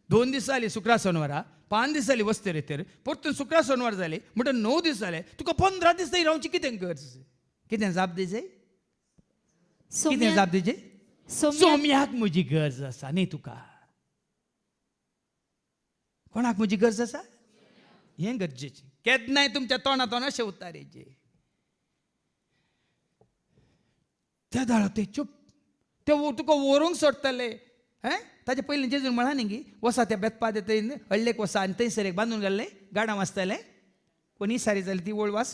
Speaker 1: 2 दीस जाली शुक्रार शेनवारा 5 दीस जाली वस्तेरेतेर परतून शुक्रार शेनवार जाली म्हणटा 9 दीस जाले तुका 15 दीस थंय रावची कितें गरज कितें जाप दिजे कितें जाप दिजे सोम्याक म्हजी गरज आसा न्ही तुका कोणाक म्हजी गरज आसा हें गरजेचें केन्नाय तुमच्या तोंडांतून अशें उतारेचे त्या दाळो ते चूप ते तुका व्हरूंक सोडटले ताचे पयलीं जेजून म्हळा न्ही वसा त्या बेतपादे थंय हळ्ळेक वसा आनी थंयसर एक बांदून घाल्ले गाडां वाजताले कोणी सारी जाली ती वळ वास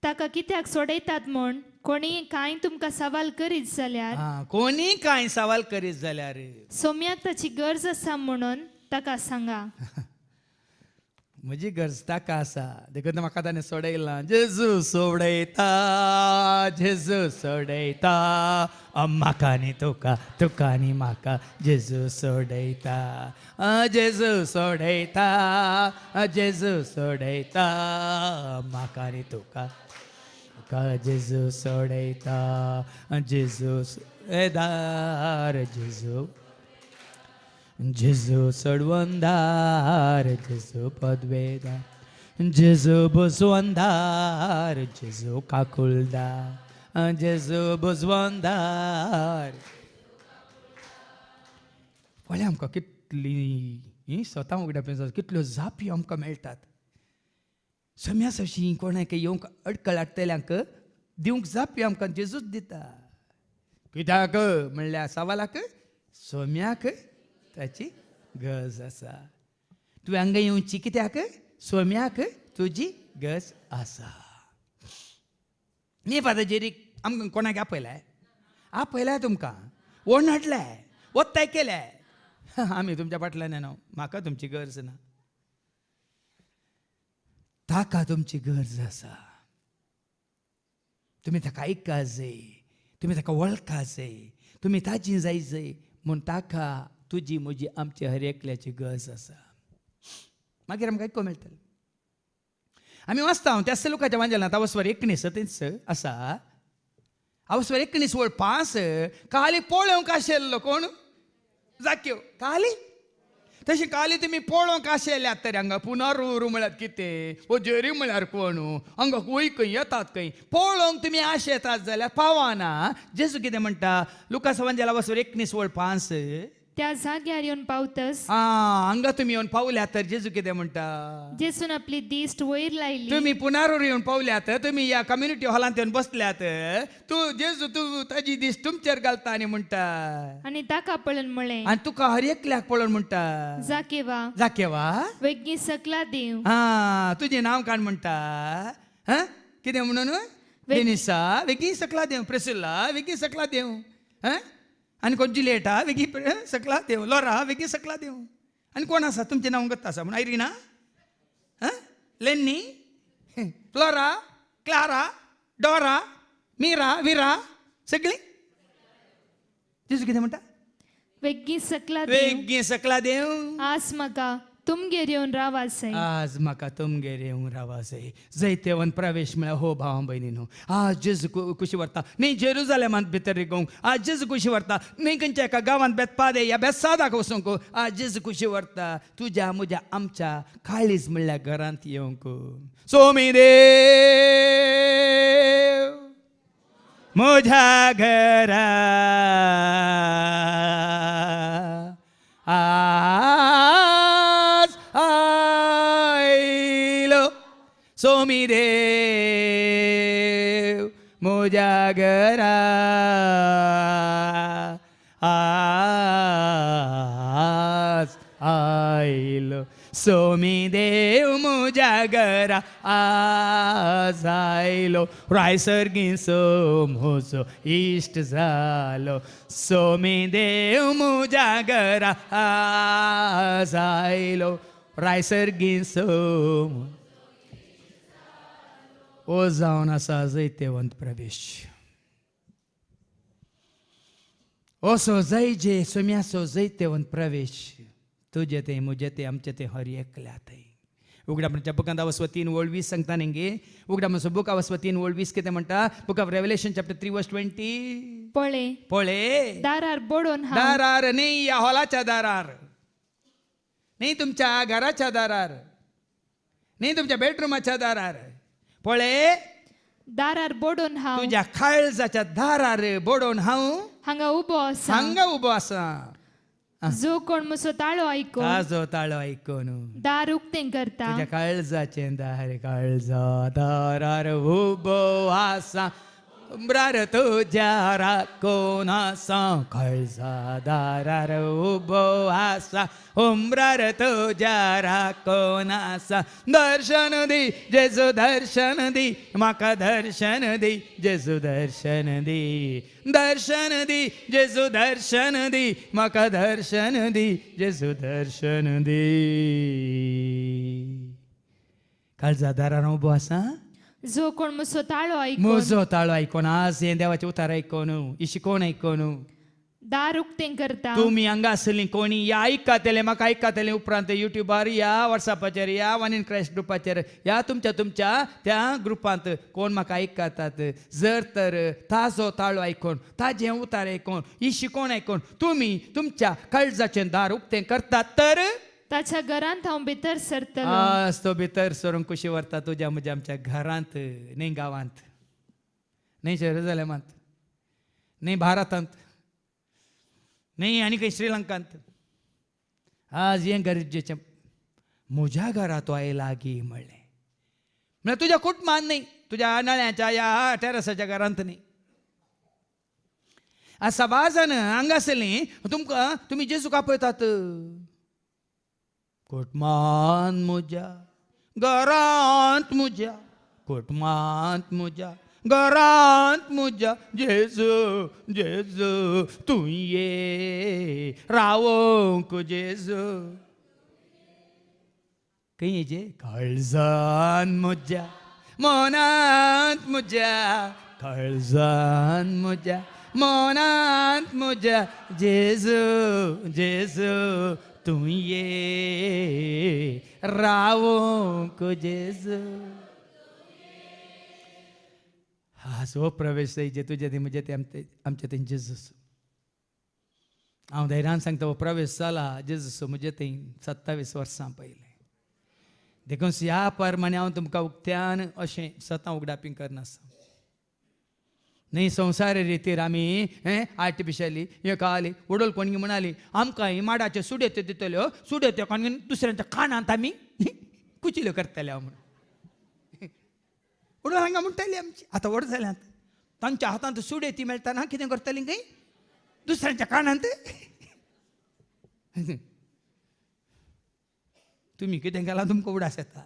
Speaker 2: ताका कित्याक सोडयतात म्हूण कोणी कांय तुमकां सवाल करीत जाल्यार
Speaker 1: कोणी कांय सवाल करीत जाल्यार
Speaker 2: सोम्याक ताची गरज आसा म्हणून ताका सांगा
Speaker 1: म्हजी गरज ताका आसा देखून म्हाका ताणें सोडयलां जेजू सोडयता म्हाका आनी तुका तुका आनी म्हाका जेजू सोडयता जेजू सोडयता म्हाका आनी तुका तुका जेजू सोडयता जेजू दार जेजू सोडवंदार जेजू पदवेदार जेजू बुजवंदार जेजू काकुलदार जेजू बुजवंदार पळय आमकां कितली ही स्वता उगड्या कितल्यो जापी आमकां मेळटात सम्यास अशी कोणाक येवंक अडकळ हाडटल्यांक दिवंक जापी आमकां जेजूच दिता कित्याक म्हणल्यार सवालाक सोम्याक ताची गरज आसा तूं हांगा येवची कित्याक सोम्याक तुजी गरज आसा न्ही फादरजेरीक आमकां कोणाक आपयलाय तुमकां ओण हाडलाय वत्ताय केल्याय आमी तुमच्या फाटल्यान येना म्हाका तुमची गरज ना ताका तुमची गरज आसा तुमी ताका आयका जाय तुमी ताका वळखा जाय तुमी ताची जाय जाय म्हूण ताका तुजी म्हजी आमची हर एकल्याची गरज आसा मागीर आमकां आयको मेळटलें आमी वाचता हांव त्या लोकांच्या वांजेलांत अवस्वर 19 आसा अवस्वर 19 वळ 5 काली पळोवंक आशिल्लो कोण जाक्यो काली तशी काली तुमी पळोवंक आशिल्ल्यात तर हांगा पुनरू म्हळ्यार कितें वो जेरी म्हळ्यार कोण हांगा वय खंय येतात खंय पळोवंक तुमी आशेतात जाल्यार पावना जेजू कितें म्हणटा लुकास वांजेला अवस्वर 19 वळ 5
Speaker 2: त्या जाग्यार येवन पावतस
Speaker 1: हांगा तुमी येवन पावल्यात तर जेजू कितें म्हणटा
Speaker 2: जेजून आपली दिश्ट वयर लायली
Speaker 1: तुमी पुनरू येवन पावल्यात तुमी ह्या कम्युनिटी हॉलांत येवन बसल्यात तूं ताजी दिश्ट तुमचेर घालता आनी म्हणटा
Speaker 2: आनी ताका पळोवन म्हळें
Speaker 1: आनी तुका हर एकल्याक पळोवन म्हणटा जाकेवा
Speaker 2: वेगी सकला देव
Speaker 1: तुजें नांव काण म्हणटा कितें म्हणून डेनिसा वेगी सकला देव प्रिसिल्ला वेगी सकला देव आनी कोण जुलिएटा वेगी सकला देव लोरा वेगी सकला देव आनी कोण आसा तुमचें नांव गत्ता आसा म्हण आयरिना लेन्नी फ्लोरा क्लारा डोरा मीरा विरा सगळीं जेजू कितें म्हणटा
Speaker 2: वेगी सकला
Speaker 1: देव
Speaker 2: आज म्हाका तुमगेर येवन रावा जाय
Speaker 1: आज म्हाका तुमगेर येवंक रावा जाय जैतेवन प्रवेश म्हळ्यार हो भावां भयणीनो आज जेजू कुशी व्हरता न्ही जेरुजालेमांत भितर रिकोंक आज जेजू कुशी व्हरता न्ही खंयच्या एका गांवांत बेतपादे या बेतसादाक वचूंक आज जेजू कुशी व्हरता तुज्या म्हज्या आमच्या काळीज म्हणल्यार घरांत येवंक सोमी देव म्हज्या घरा सोमी देव म्हज्या घरा आज आयलो सोमी देव म्हज्या घरा आज आयलो रायसर्गीचो म्हजो इश्ट जालो सोमी देव म्हज्या घरा आज आयलो रायसर्गीचो ओ जावन आसा जैतेवंत प्रवेश असो जैजे सोम्याचो जैतेवंत प्रवेश तुझे ते मुझे ते आमचे ते हर एकल्यात उगडापणाच्या बुकांत वस्व 3 ओळ 20 सांगता न्ही उगडापणाचो बुक वस्व 3 ओळ 20 कितें म्हणटा बुक ऑफ रेव्हलेशन चॅप्टर 3 वर्स 20 पळे
Speaker 2: दारार बोडोन हांव
Speaker 1: दारार नाही या हॉलाच्या दारार नाही तुमच्या घराच्या दारार नाही तुमच्या बेडरूमाच्या दारार पळे
Speaker 2: दारार बोडोन हांव
Speaker 1: तुझ्या काळजाच्या दारार बोडोन हांव
Speaker 2: हांगा उबो आसा
Speaker 1: हांगा उबो आसा
Speaker 2: जो कोण म्हजो ताळो आयको
Speaker 1: ताजो ताळो आयकून
Speaker 2: दार उक्तें करता
Speaker 1: तुझ्या काळजाचे दार काळजा दारार उबो आसा उमरार तुझ्या राखून आसा काळजा दारार उबो आसा उमरार तुझ्या राखून आसा दर्शन दी जेजू दर्शन दी म्हाका दर्शन दी जेजू दर्शन दी दर्शन दी जेजू दर्शन दी म्हाका दर्शन दी जेजू दर्शन दी काळजा दारार उबो आसा
Speaker 2: जो कोण म्हजो ताळो आयको
Speaker 1: म्हजो ताळो आयकोन आज हे देवाचे उतार आयकोन इशिकोण आयकोन
Speaker 2: दार उक्तें करता
Speaker 1: तुम्ही हांगा आसली कोणी या आयकतले म्हाका आयकतले उपरांत युट्यूबार या व्हॉट्सॅपाचेर या वन इन क्रायस्ट ग्रुपाचेर या तुमच्या त्या ग्रुपांत कोण म्हाका आयकतात जर तर ताजो ताळो आयकोन ताजें उतार आयकोन ही शिकोण आयकोन तुमी तुमच्या काळजाचें दार उक्तें करतात तर
Speaker 2: ताच्या घरांत हांव भितर सरतलो
Speaker 1: आज तो भितर सरूंक कशी व्हरता तुज्या म्हज्या आमच्या घरांत न्ही गांवांत न्ही जेरुसलेमांत न्ही भारतांत न्ही आनी खंय श्रीलंकांत आज हें गरजेचें म्हज्या घरा तो आयला गी म्हणलें म्हळ्यार तुज्या कुटुंबांत न्ही तुज्या नळ्याच्या या टेरसाच्या घरांत न्ही आज सभा जाण हांगा आसलीं तुमकां तुमी जेजूक आपयतात कुटुंबांत म्हज्या घरांत म्हज्या कुटुंबांत म्हज्या घरांत म्हज्या जेजू जेजू तूं ये रावोंक जेजू खंय येजे काळजान म्हज्या मनांत म्हज्या काळजान म्हज्या मनांत म्हज्या जेजू जेजू तूं ये रावोंक जेजू आज हो प्रवेश जे तुझे ते म्हणजे ते आमचे ते जेजूस हांव धैर्यान सांगता हो प्रवेश जाला जेजूस म्हणजे ते 27 वर्सां पयले देखून ह्या प्रमाणे हांव तुमकां उक्त्यान अशें सतां उगडापी करनासता न्ही संवसारी रितीर आमी आर्टिफिशली हे कळाली उडोल कोणी म्हणाली आमकां माडाच्यो सुड्यो दितल्यो सुड्यो कोण दुसऱ्यांच्या कानांत आमी कुचिल्यो करतले हांव म्हणून उडोल हांगा म्हणटाली आमची आतां व्हड जाल्यात तांच्या हातांत सुड्यो ती मेळटाना कितें करतलीं खंय दुसऱ्यांच्या कानांत तुमी कितें केलां तुमकां उडास येता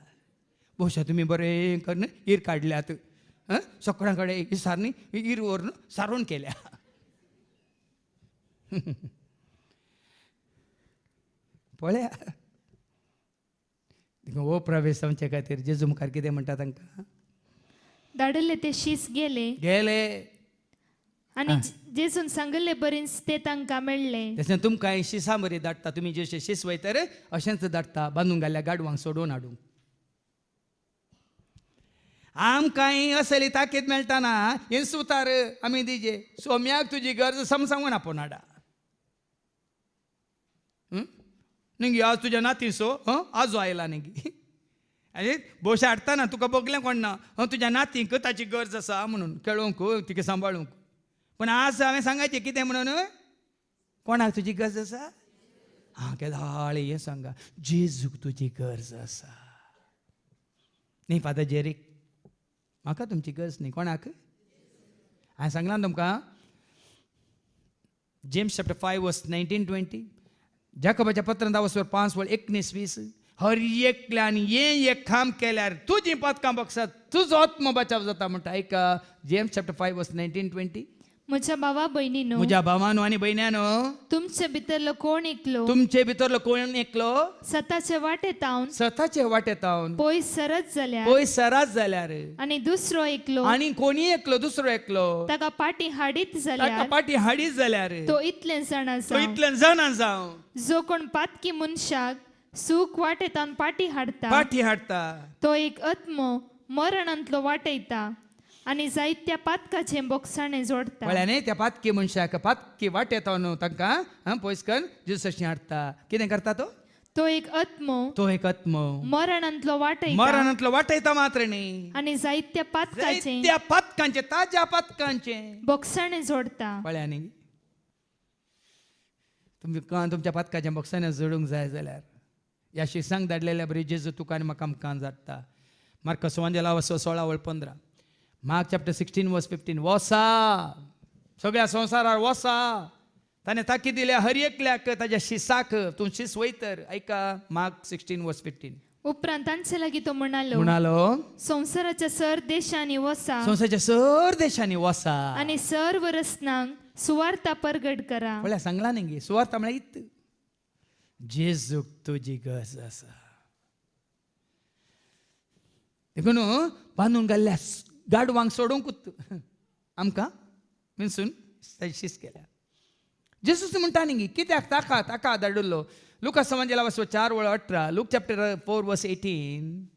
Speaker 1: भोवशा तुमी बरें करून ईर काडल्यात सकाळां कडेन विसारनी ईर व्हरून सारून केल्या पळया हो प्रवेश आमचे खातीर जेजू मुखार कितें म्हणटा तांकां
Speaker 2: धाडिल्ले ते शीस गेले
Speaker 1: गेले
Speaker 2: आनी जेजून सांगिल्ले बरींच ते तांकां मेळ्ळे
Speaker 1: तशें तुमकां शिसां बरी धाडटा तुमी जशें शीस वयतर अशेंच धाडटा बांदून घाल्ल्या गाडवांक सोडून हाडूंक आमकांय असली ताकीद मेळटाना हें सुतार आमी दिजे सोम्याक तुजी गरज समसावून आपोवन हाडा न्ही आज तुज्या नाती सो आजो आयला न्ही आनी बोशा हाडटाना तुका बगलें कोण ना तुज्या नातींक ताची गरज आसा म्हणून खेळोवंक तिका सांबाळूंक पूण आज हांवें सांगायचें कितें म्हणून कोणाक तुजी गरज आसा हां केदां हाळे हें सांगा जेजूक तुजी गरज आसा न्ही फादर जेरीक म्हाका तुमची गरज न्ही कोणाक हांवें सांगलां तुमकां जेम्स चॅप्टर 5 वर्स 19-20 जाकोबाच्या पत्रांत 5:19-20 हर एकल्यान हें एक काम केल्यार तुजीं पदकां बक्षात तुजो आत्म बचाव जाता म्हणटा ऐका जेम्स चॅप्टर 5 वर्स 19-20
Speaker 2: म्हज्या भावा भयणीनो,
Speaker 1: म्हज्या भावानो आनी भयण्यानो,
Speaker 2: तुमचे भितरलो कोण एकलो
Speaker 1: तुमचे भितरलो कोण एकलो
Speaker 2: स्वताचे वाटेत हावन
Speaker 1: स्वताचे वाटेतावन
Speaker 2: पयस सरत जाल्यार
Speaker 1: पयस सरास जाल्यार
Speaker 2: आनी दुसरो एकलो
Speaker 1: आनी कोणी एकलो दुसरो एकलो
Speaker 2: ताका पाटी हाडीत
Speaker 1: ताका
Speaker 2: जाल्यार
Speaker 1: पाटी हाडीत जाल्यार
Speaker 2: तो इतले जाणा
Speaker 1: तो
Speaker 2: जावं.
Speaker 1: इतल्यान जाणा जावं
Speaker 2: जो कोण पातकी मनशाक सूख वाटेतान पाटी हाडता
Speaker 1: पाठी हाडता
Speaker 2: तो एक आत्मो मरणांतलो वाटयता आनी जायत्या पातकाचे बोगसाणे जोडता.
Speaker 1: म्हळ्यार त्या पातकी मनशाक पातकी वाटेता न्हू तांकां पयस करून जेजूसाची हाडता. कितें करता
Speaker 2: तो एक आत्मो
Speaker 1: तो एक आत्मो
Speaker 2: मरणांतलो वाटयता
Speaker 1: मरणांतलो वाटयता मात्र न्ही,
Speaker 2: आनी जायत्या पातकाचे
Speaker 1: त्या पातकांचे ताज्या पातकांचे
Speaker 2: बोगसाणे जोडता.
Speaker 1: कळ्ळें न्ही. तुमच्या पातकाच्या बॉक्सांनी जोडूंक जाय जाल्यार ह्या शिसांक धाडलेल्या बरी जेजू तुका आनी म्हाका आमकां जाता. मार्क 16:15 मार्क चॅप्टर 16:15 वोसा सगळ्या संवसारार वोसा ताणें ताकी दिल्या हर एकल्याक ताज्या शिसाक तूं शिस वयतर. ऐका मार्क 16:15
Speaker 2: उपरांत तांचे लागीं तो म्हणालो,
Speaker 1: म्हणालो
Speaker 2: संवसाराच्या सर देशांनी वसा
Speaker 1: संवसाराच्या सर देशांनी वोसा
Speaker 2: आनी सर्व रस्त्यांक सुवार्ता परगट करा.
Speaker 1: म्हळ्यार सांगला न्ही सुवार्ता म्हळ्यार इत जेजूक तुजी गरज आसा. देखून बांदून घाल्ल्या गाडवांक सोडूंकूच आमकां मिन्सून शिस्त केल्या. जेजूस म्हणटा न्ही कित्याक ताका ताका धाडिल्लो. लूक 4:18 लूक चॅप्टर 4:18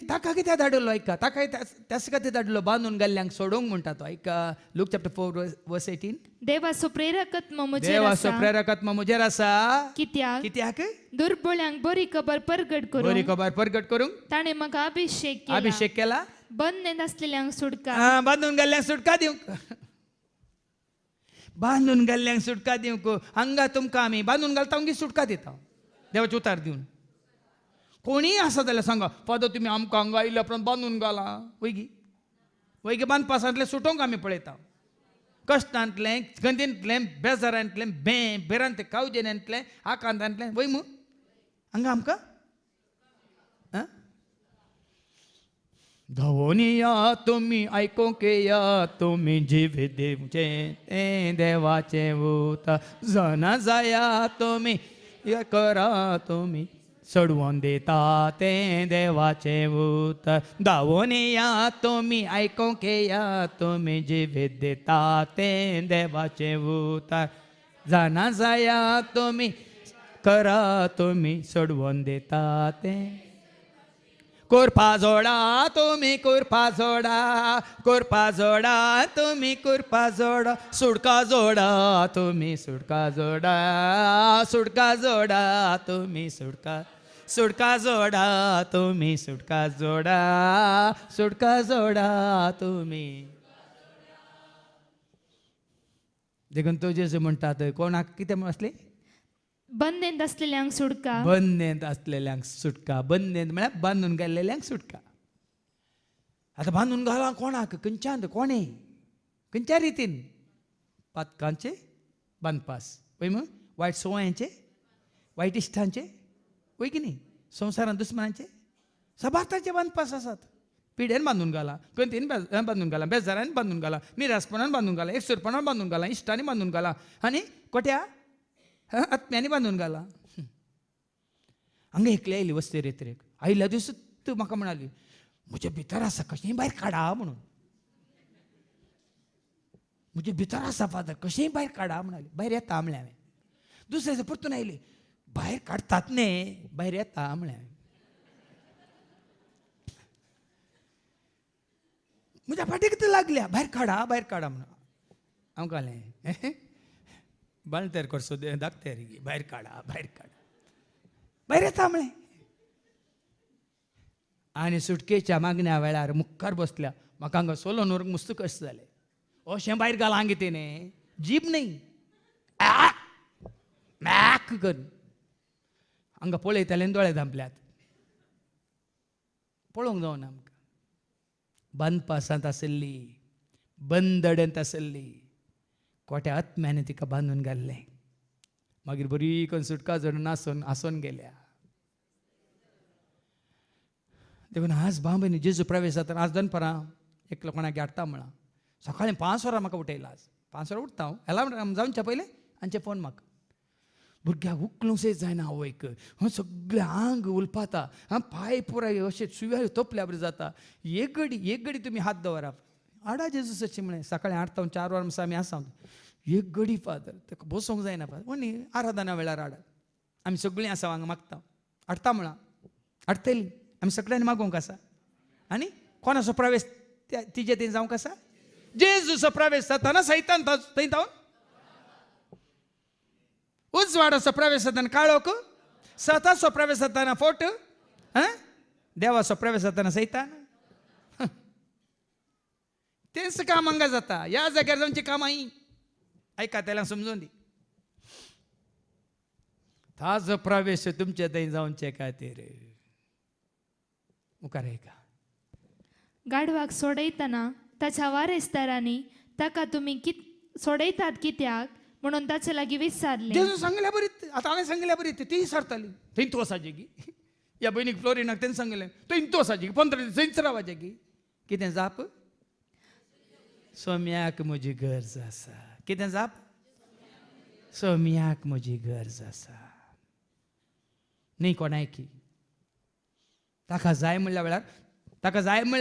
Speaker 1: ताका कित्याक धाडिल्लो. ऐका ताका त्याच खातीर धाडिल्लो बांदून घाल्ल्यांक सोडूंक म्हणटा तो. ऐका लूक चॅप्टर 4:18
Speaker 2: देवाचो प्रेरकत्म म्हजेर
Speaker 1: देवाचो
Speaker 2: आसा,
Speaker 1: प्रेरकत्म म्हजेर आसा. कित्याक
Speaker 2: दुर्बळ्यांक बरी खबर परगट
Speaker 1: बरी
Speaker 2: करून
Speaker 1: खबर परगट करूंक
Speaker 2: ताणें म्हाका अभिषेक केला.
Speaker 1: अभिषेक केला.
Speaker 2: बंद आसलेल्यांक सुटका,
Speaker 1: बांदून घाल्ल्यांक सुटका दिवंक बांदून घाल्ल्यांक सुटका दिवंक हांगा तुमकां आमी बांदून घालता आमगे सुटका दिता देवाचे उतार दिवन. कोणीय आसा जाल्यार सांगा फादर तुमी आमकां हांगा आयिल्ल्या उपरांत बांदून घाला. वयगी बांदपासांतले सुटोवंक आमी पळयता. कश्टांतलें गंदींतलें बेजारांतलें बेरांतलें कावजेऱ्यांतलें आकांतांतलें वय मू हांगा आमकां धांवून या तुमी आयकूंक या तुमी जिवी दिवचें तें देवाचें उतर. जाणा जाया तुमी करा तुमी सोडवून दिता तें देवाचें उतर. धांवून या तुमी आयकूंक या तुमी जिवीत दिता तें देवाचें उतर. जाणा जाया तुमी करा तुमी सोडवून दिता तें. कुरपा जोडा तुमी कुरपा जोडा कुरपा जोडा तुमी कुरपा जोडा. सुडका जोडा तुमी सुडका जोडा सुडका जोडा तुमी सुडका सुडका जोडा तुमी सुडका जोडा सुडका जोडा तुमी. देखून तो जेजू म्हणटात कोणाक कितें आसलें
Speaker 2: बंदेंत आसलेल्यांक सुटका,
Speaker 1: बंदेंत आसलेल्यांक सुटका. बंदेंत म्हळ्यार बांदून घाल्लेल्यांक सुटका. आतां बांदून घाला कोणाक खंयच्यान कोणें खंयच्या रितीन पातकांचे बांदपास पळय मग वायट सवयांचे वायट इश्टांचे वय की न्ही संवसारांत दुस्मनांचे सबाताचे बांदपास आसात. पिड्यान बांदून घाला गंतीन बांदून घाला बेजारान बांदून घाला निरासपणान बांदून घाला एकसुरपणान बांदून घाला इश्टांनी बांदून घाला आनी कोट्या आत्म्यांनी बांदून घाला. हांगा एकले आयली वस्ती रेत्रेक आयल्या दिवस तूं म्हाका म्हणाली म्हजे भितर आसा कशेंय भायर काडा म्हणून. म्हजे भितर आसा फादर कशेंय भायर काडा म्हणाली. भायर येता म्हळें हांवें. दुसरे दिसा परतून आयली भायर काडटात न्ही भायर येता म्हळें हांवें. म्हज्या फाटीक कितें लागल्या भायर काडा म्हणून. हांव घालें बाळ तयार करचो धाकटे रे भायर काडा भायर येता म्हळें. आनी सुटकेच्या मागण्या वेळार मुखार बसल्या म्हाका हांगा सोलो नोरूंक मस्त कशें जालें. अशें भायर घाला हांगा कितें न्ही जीब न्ही मॅक करून हांगा पळयताले दोळे धांपल्यात. पळोवंक जावना आमकां. बांदपासांत आसली बंदडेंत आसली कोट्या आत्म्याने तिका बांदून घाल्लें. मागीर बरी करून सुटका जोडून आसोन गेल्या. देखून आज बांबनी जेजू प्रवेश जाता आज दनपरां एकलो कोणाक हाडटा म्हळा सकाळी 5 वरां म्हाका उठयला आज 5 वरां उठता हांव अलार्म जावच्या पयलें आमचे फोन म्हाका भुरग्याक उखलूंकच जायना आवयक सगळें आंग उलपाता पांय पुराय अशें सुव्या तोपल्या बरें जाता एक घडी तुमी हात दवरात आडा जेजूस अशें म्हळें सकाळीं 8 ते 4 वरां आमी आसा एक घडी फादर ताका बसोंक जायना फादर म्हणी आराधना वेळार हाडात आमी सगळीं आसा हांगा मागता हाडटा म्हणा हाडटलीं आमी सगळ्यांनी मागोवंक आसा आनी कोणाचो प्रवेश तिजे थंय जावंक आसा जेजूचो प्रवेश जाताना सैतान थंय जावन उजवाडाचो प्रवेश जाताना काळोख सताचो प्रवेश जाताना फोट देवाचो प्रवेश जाताना सैतान तेच काम हांगा जाता ह्या जाग्यार जावची कामां ही ऐका त्याला समजून दी ताजो प्रवेश तुमचे थंय जावचे खातीर मुखार ऐका
Speaker 2: गाडवाक सोडयतना ताच्या वारेस्तारांनी ताका तुमी सोडयतात कित्याक म्हणून ताचे लागीं विचारले
Speaker 1: जेजू सांगल्या बरी आतां हांवें सांगल्या बरी ती विचारताली थंय तूं वसा जेगी ह्या भयणीक फ्लोरिनाक तेणें सांगलें थंय तूं वसा जेगी 15 दीस थंयच रावा जेगी कितें जाप सोम्याक म्हजी गरज आसा कितें जाप सोम्याक म्हजी गरज आसा न्ही कोणायकी ताका जाय म्हणल्या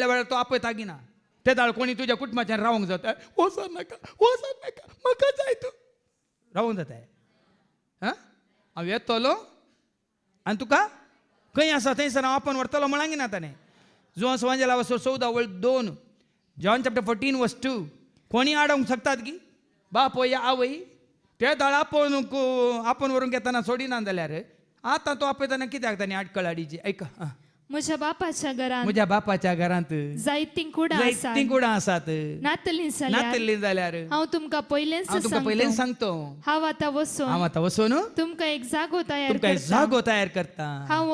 Speaker 1: वेळार तो आपय तागिना ते दाळ कोणी तुज्या कुटुंबाच्यान रावंक जाता वसा नाका म्हाका जाय तूं रावूंक जाता हांव येतलो आनी तुका खंय आसा थंयसर हांव आपण व्हरतलो म्हणांगी ना ताणें जुवां सुवांजेला वचो 14:2 जॉन चॅप्टर 14:2 कोणी आडोवंक शकतात की बाप या आवय ते दाळ आपण व्हरून घेतना सोडिना जाल्यार आतां तो आपयतना कित्याक ताणें आडकळ हाडिची ऐका
Speaker 2: म्हज्या बापाच्या घरांत
Speaker 1: म्हज्या बापाच्या घरांत
Speaker 2: जायतीं कुडां आसात
Speaker 1: जायतीं कुडां आसात
Speaker 2: नातलीं
Speaker 1: जाल्यार
Speaker 2: हांव तुमकां पयलेंच
Speaker 1: पयलें सांगतो
Speaker 2: हांव आतां
Speaker 1: वचून
Speaker 2: तुमकां एक जागो तयार
Speaker 1: तुमकां
Speaker 2: करता
Speaker 1: जागो तयार करता
Speaker 2: हांव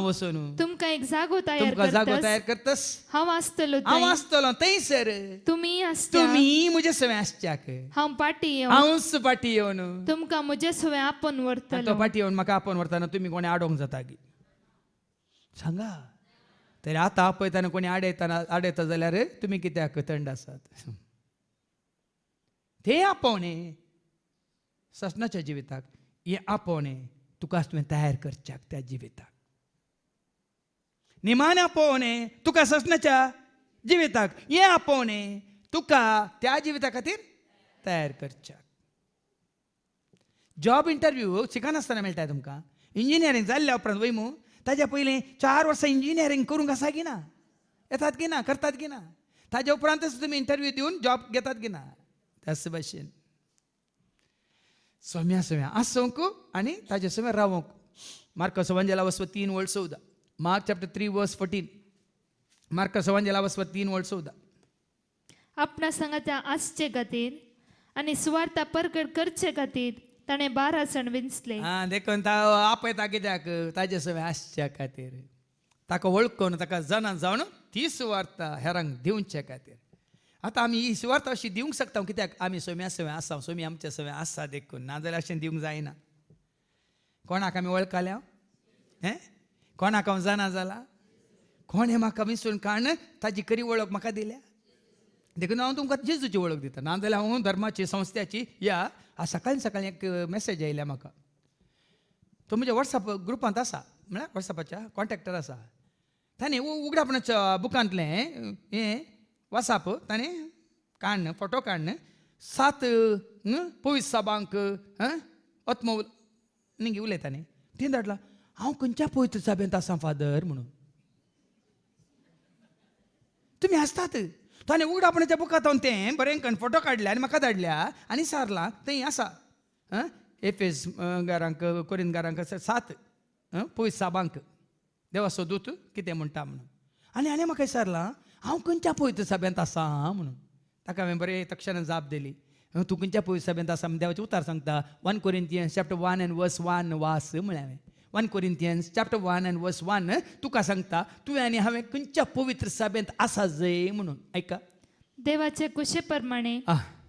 Speaker 2: वचून तुमकां एक जागो तयार
Speaker 1: करतस
Speaker 2: हांव आसतलो
Speaker 1: हांव आसतलो थंयसर
Speaker 2: तुमी आसता
Speaker 1: तुमी म्हजे सवय आसच्याक
Speaker 2: हांव पाटी येवन
Speaker 1: हांवच पाटी येवन
Speaker 2: तुमकां म्हजे सवय आपण व्हरतलो
Speaker 1: तो पाटी येवन म्हाका आपण व्हरताना तुमी कोणी आडोवंक जाता की सांगा तरी आतां आपयतना कोणी आडयता जाल्यार तुमी कित्याक थंड आसात ते आपोवणे ससनाच्या जिविताक हे आपोवणे तुका तुवें तयार करच्याक त्या जिविताक निमाणे आपोवणे तुका ससनाच्या जिविताक हे आपोवणे तुका त्या जिविता खातीर तयार करच्याक जॉब इंटरव्यू शिकनासतना मेळटा तुमकां इंजिनियरींग जाल्ल्या उपरांत वयमू ताज्या पयलीं 4 वर्सां इंजिनियरींग करूंक आसा की ना येतात की ना करतात की ना ताज्या उपरांतच तुमी इंटरव्यू दिवन जॉब घेतात की ना त्याच भाशेन सोम्या आसूंक आनी ताजे सोम्या रावूंक मार्कस एवांजेला वचप 3:14 मार्क चॅप्टर 3:14 मार्कस एवांजेला वचप 3:14
Speaker 2: आपणा सांगात्या आसचे खातीर आनी सुवार्ता परगट करचे खातीर ताणें 12 जण विंचले
Speaker 1: देखून आपयता कित्याक ताजे सवय आसच्या खातीर ताका वळखून ताका जाणां जावन ती सुवार्ता हेरांक दिवचे खातीर आतां आमी ही सुवार्ता अशी दिवंक शकता कित्याक आमी सोम्या सवय आसा सोमी आमच्या सवय आसा देखून नाजाल्यार अशें दिवंक जायना कोणाक आमी वळखल्या कोणाक हांव जाणा जाला कोणें म्हाका विसरून काण ताजी खरी वळख म्हाका दिल्या देखून हांव तुमकां जेजूची वळख दिता नाजाल्यार हांव धर्माची संस्थाची या सकाळी एक मॅसेज आयल्या म्हाका तो म्हज्या वॉट्सॅप ग्रुपांत आसा म्हळ्यार वॉट्सॅपाच्या कॉन्टॅक्टर आसा ताणें उगडापणाच्या बुकांतलें हें वॉट्सॅप ताणें काडन फोटो काडन 7 पवित्र सभांक आत्म न्ही उलयतानी ती धाडला हांव खंयच्या पवित्र सभेंत आसा फादर म्हणून तुमी आसतात ताणें उगडापणाच्या बुकांत तें बरें करून फोटो काडल्या आनी म्हाका धाडल्या आनी सारला थंय आसा एफेस घरांक कोरिंथांक 7 पवित्र सभांक देवाचो दूत कितें म्हणटा म्हणून आनी म्हाका विचारलां हांव खंयच्या पवित्र सभेंत आसा म्हणून ताका हांवें बरें तक्षणान जाप दिली तूं खंयच्या पवित्र सभेंत आसा म्हण देवाचें उतार सांगता 1 Corinthians chapter 1:1 वास म्हळें हांवें 1 Corinthians chapter 1:1 तुका सांगता तुवें आनी हांवें खंयच्या पवित्र सभेंत आसा जय म्हणून ऐका
Speaker 2: देवाचे कुशे प्रमाणे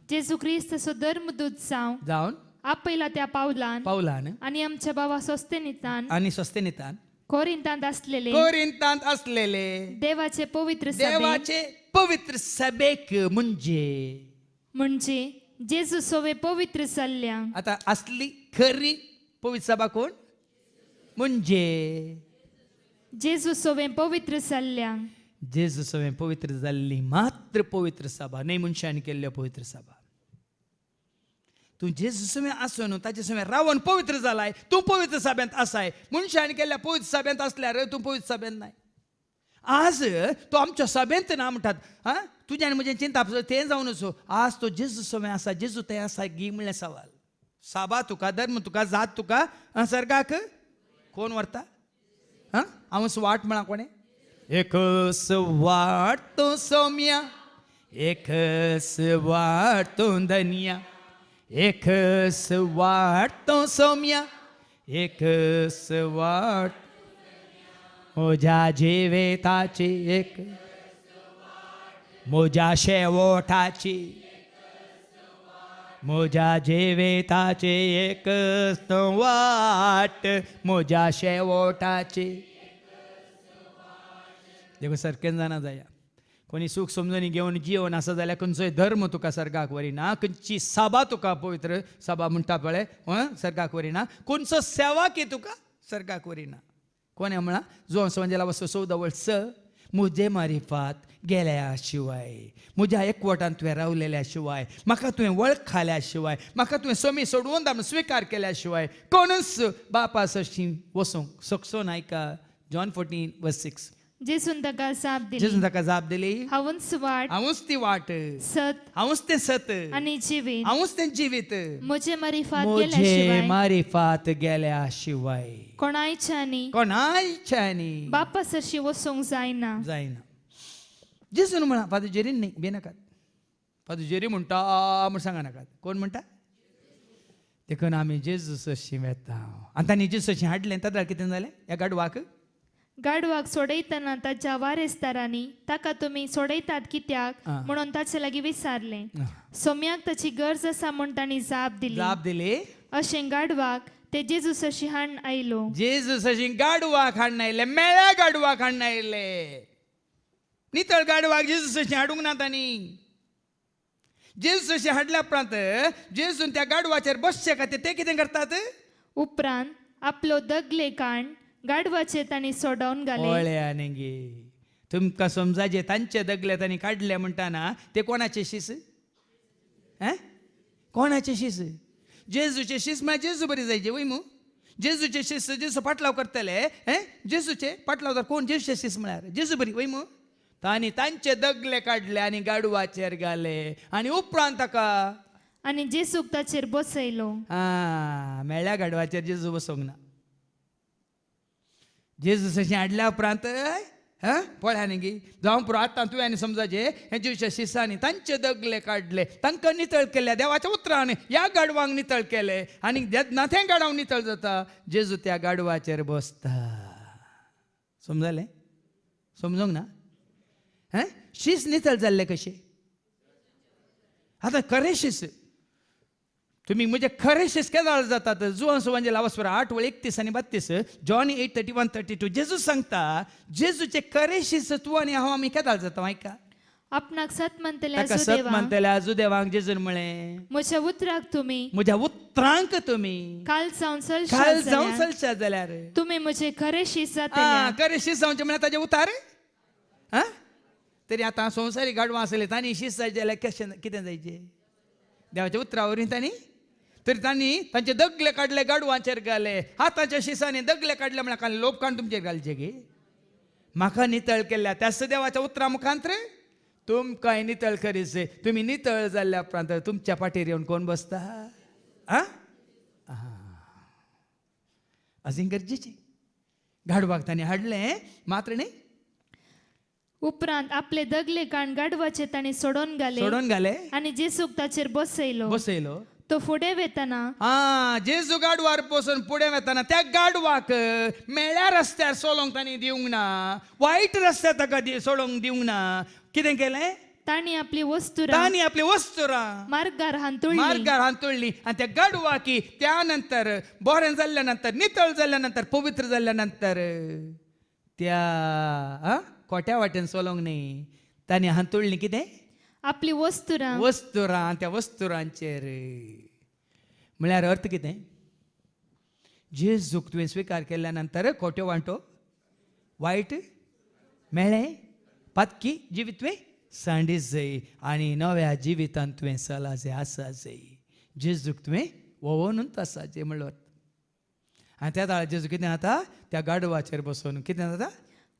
Speaker 2: जेजू क्रिस्ताचो धर्मदूत जावन आपयला त्या पावलान
Speaker 1: पावलान
Speaker 2: आनी आमच्या बाबा सोस्तेनितान कोरिंतांत असलेले
Speaker 1: कोरिंतांत असलेले
Speaker 2: देवाचे पवित्र सभे
Speaker 1: देवाचे पवित्र सभेक
Speaker 2: म्हणजे जेजू सोवे पवित्र सल्ल्यांक
Speaker 1: आता असली खरी पवित्र सभा कोण म्हणजे
Speaker 2: जेजू सोवे पवित्र सल्ल्यांक
Speaker 1: जेजू सवे पवित्र जाल्ली मात्र पवित्र सभा नाही मनशांनी केल्ल्या पवित्र सभा तू जेजू सवे आसून ताचे सवे रावण पवित्र जालाय तू पवित्र सभेंत आसाय मनशांनी केल्ल्या पवित्र सभेंत असल्यार तू पवित्र सभेंत नाही आज तो आमच्या सभेंत ना म्हणटात हा तुज्यान म्हजें चिंता तें जावन असो आज तो जेजू सवे आसा जेजू थंय आसा गी म्हणलें सवाल साबा तुका धर्म तुका जात तुका सर्गाक कोण व्हरता हा हांव वाट म्हणा कोणे एकच वाट तो सौम्या एकच वाट तो धनिया एकच वाट तो सौम्या एकच वाट म्हज्या जिविताची एक म्हज्या शेवटाची म्हज्या जिविताची एकच वाट म्हज्या शेवटाची देखो सारकें जाणा जाया कोणी सूख समजून घेवन जिवन आसा जाल्यार खंयचोय धर्म तुका सर्गाक वरिना खंयची सभा तुका पवित्र सभा म्हणटा पळय सर्गाक वरिना खंयचो सेवाकी तुका सर्गाक वरिना कोणे म्हणा जो संजेला वस्तू 14 वर्स म्हजे मारिफात गेल्या शिवाय म्हज्या एकवटान तुवें रावलेल्या शिवाय म्हाका तुवें वळखल्या शिवाय म्हाका तुवें समी सोडवून धाडून स्विकार केल्या शिवाय कोणूच बापा सशी वसूंक शकचो नायका जॉन 14:6
Speaker 2: जेसून ताका साप दिली
Speaker 1: जेजून ताका जाप दिली
Speaker 2: हांवूच वाट
Speaker 1: हांवूच ती वाट
Speaker 2: सत
Speaker 1: हांवूच तें सत
Speaker 2: आनी जिवीत
Speaker 1: हांवूच तें जिवीत
Speaker 2: म्हजे मारिफात
Speaker 1: म्हजे
Speaker 2: गेल्याशिवाय
Speaker 1: मारिफात गेल्या शिवाय
Speaker 2: कोणायच्यानी
Speaker 1: कोणायच्यानी
Speaker 2: बापा सरशी वसूंक जायना
Speaker 1: जायना जेजून म्हणा पादुजेरीन न्ही बेनाकात पादुजेरी म्हणटा म्हण सांगा नाकात कोण म्हणटा देखून आमी जेजू सशी वेता आनी तांणी जेजू सशी हाडलें ताका कितें जालें ह्या गाडवाक
Speaker 2: गाडवाक सोडयतना ताच्या वारेस्तारांनी ताका तुमी सोडयतात कित्याक म्हणून ताचे लागीं विचारलें सोम्याक ताची गरज आसा म्हूण तांणी जाप दिली
Speaker 1: जाप दिली
Speaker 2: अशें गाडवाक ते जेजू सशी हाडून आयलो
Speaker 1: जेजू सशी गाडवाक हाडून आयले मेळ्या गाडवाक हाडून आयले नितळ गाडवाक जेजू सशी हाडूंक ना तांणी जेजू सशी हाडल्या उपरांत जेजून त्या गाडवाचेर बसचे खातीर ते कितें करतात
Speaker 2: उपरांत आपलो दगले काण गाडवाचे तांणी सोडोवन घाले
Speaker 1: ओळ्या नेंगे तुमकां समजाजे तांचे दगले तांणी काडले म्हणटाना ते कोणाचे शीस कोणाचे शीस जेजूचे शीस म्हळ्यार जेजू बरी जायचे वय मू जेजूचे शीस जेजू पाटलाव करतले जेजूचे पाटलाव कोण जेजूचे शीस म्हळ्यार जेजू बरी वय मू तांणी तांचे दगले काडले आनी गाडवाचेर घाले आनी उपरांत ताका
Speaker 2: आनी जेजूक ताचेर बसयलो
Speaker 1: मेळ्या गाडवाचेर जेजू बसोंक ना जेजू सशी हाडल्या उपरांत पळया न्ही गी जावं पुरो आतां तुवें आनी समजाजे हे जेजूच्या शिसांनी तांचे दगले काडले तांकां नितळ केले देवाच्या उतरान ह्या गाडवांक नितळ केले आनी ना तें गाडव नितळ जाता जेजू त्या गाडवाचेर बसता समजलें समजूंक ना शीस नितळ जाल्ले कशे आतां खरें शीस तुम्ही म्हणजे खरे शीस केदाळ जातात जुवान सुवांजेला वस्वर 8:31 आणि 32 जॉन 8:31-32 जेजू सांगता जेजूचे खरे शीस तूं आनी हांव आमी केदाळ जाता ऐका
Speaker 2: आपणाक सत म्हणटल्या
Speaker 1: ताका सत म्हणटल्या जुदेवांक जेजून म्हळें
Speaker 2: म्हज्या उतराक तुमी
Speaker 1: म्हज्या उतरांक तुमी
Speaker 2: काल जावन
Speaker 1: चलशा जाल्यार
Speaker 2: तुमी म्हजे खरे शीस जातले
Speaker 1: खरे शीस जावचे म्हळ्यार ताजे उतार तरी आतां संवसारीक गाडवां आसले तांणी शीस जाय जाल्यार कशें कितें जायचें देवाच्या उतरावरी तांणी तरी तांणी तांचे दगले काडले गाडवांचेर घाले हाताच्या शिसांनी दगले काडले म्हळ्यार लोभ काण तुमचेर घालचे गे म्हाका नितळ केल्या त्याच देवाच्या उतरा मुखांतर तुमकांय नितळ करीस तुमी नितळ जाल्ल्या उपरांत तुमच्या पाठीर येवन कोण बसता अशी गरजेची गाडवाक तांणी हाडलें मात्र न्ही
Speaker 2: उपरांत आपले दगले काण गाडवाचे तांणी सोडोवन घाले आनी जेजूक ताचेर बसयलो तो फुडें वेतना
Speaker 1: जेजू गाडवार बसून फुडें वेताना त्या गाडवाक मेळ्या रस्त्यार सोलोंक तांणी दिवंक ना वायट रस्त्यार ताका सोडोंक दिवंक ना कितें केलें
Speaker 2: ताणी आपली वस्तुरा
Speaker 1: ताणी आपली वस्तुरा
Speaker 2: मार्गार हांतुळली
Speaker 1: मार्गार हांतुळली आणि त्या गाडवा की त्यानंतर बोरें जाल्ल्यानंतर नितळ जाल्ल्यानंतर पवित्र जाल्ल्यानंतर त्या कोट्या वाटेन सोलोंक न्ही ताणी हांतुळली कितें
Speaker 2: आपली वस्तुरा
Speaker 1: वस्तुरां त्या वस्तुरांचेर म्हळ्यार अर्थ कितें जेजूक तुवें स्विकार केल्या नंतर खोट्यो वांटो वायट मेळ्ळें पातकी जिवीत तुवें सांडीत जाय आनी नव्या जिवितांत तुवें चलाचें आसा जाय जेजूक तुवें वोवनूच आसाचें म्हणलो आनी त्या वेळार जेजू कितें जाता त्या गाडवाचेर बसून कितें जाता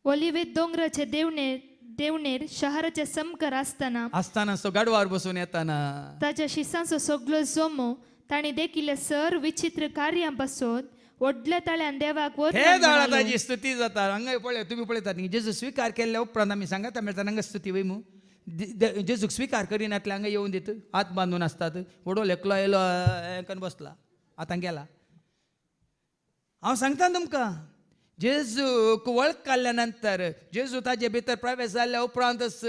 Speaker 2: ओलिवेत दोंगराचे देवणेर शहराचे समकार आसतना
Speaker 1: तो गाडवार बसून येताना
Speaker 2: ताच्या शिसांचो सगळो जोमो ताणी देखिल्ल्या सर विचित्र कार्यां पासून व्हडल्या ताळ्यान देवाक
Speaker 1: हे दाळा
Speaker 2: वरदान
Speaker 1: ताची स्तुती जाता हांगा पळय तुमी पळयतात न्ही जेजू स्विकार केल्ल्या उपरांत आमी सांगाता मेळटा हांगा स्तुती वय मू जेजूक स्विकार करिनातले हांगा येवन दित हात बांदून आसतात वडोल एकलो येयलो करून बसला आतां गेला हांव सांगता तुमकां जेजूक वळख काडल्या नंतर जेजू ताजे भितर प्रवेश जाल्ल्या उपरांतच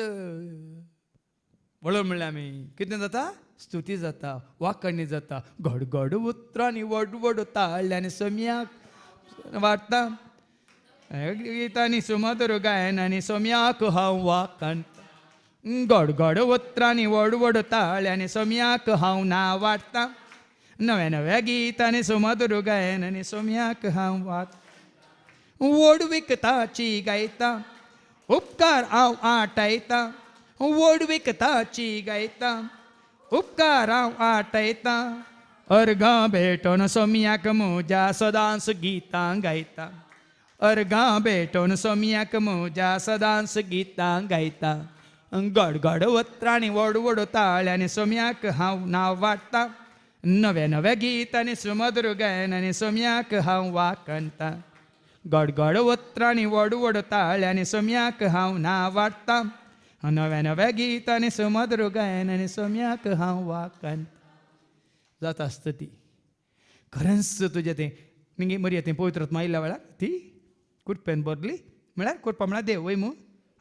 Speaker 1: वळून म्हणलें आमी कितें जाता स्तुती जाता वाकणी जाता घड घड उतरांनी व्हड व्हड ताळ्यांनी सोम्याक वाडटा गितांनी सुमधुर गायनांनी सोम्याक हांव वाकणटा घड घड उतरांनी व्हड व्हड ताळ्यांनी सोम्याक हांव नांव वाडटा नव्या नव्या गितांनी सुमधुर गायनांनी सोम्याक हांव वाक वडवीक ताची गायता उपकार हांव आटयता वडवीक ताची गायता उपकार हांव आटयता अर्गां भेटोन सोम्याक म्हज्या सदांच गितां गायता अर्गां भेटोन सोम्याक म्हज्या सदांच गितां गायता घड घड वत्रांनी व्हड व्हड ताळ्यांनी सोम्याक हांव नांव वाडटा नव्या नव्या गितांनी सुमधुर गायनांनी सोम्याक हांव वाकणटा घड घड वत्रांनी व्हड व्हड ताळ्यांनी सोम्याक हांव नांव वाडटा नव्या नव्या गितांनी सुमधुर गायनांनी सोम्याक हांव वाकणटा जाता आसता ती खरेंच तुजें तें निंगे मरी तें पवित्रत्मा आयिल्ल्या वेळार ती कुरपेन बरली म्हळ्यार करपा म्हळ्यार देव वय मू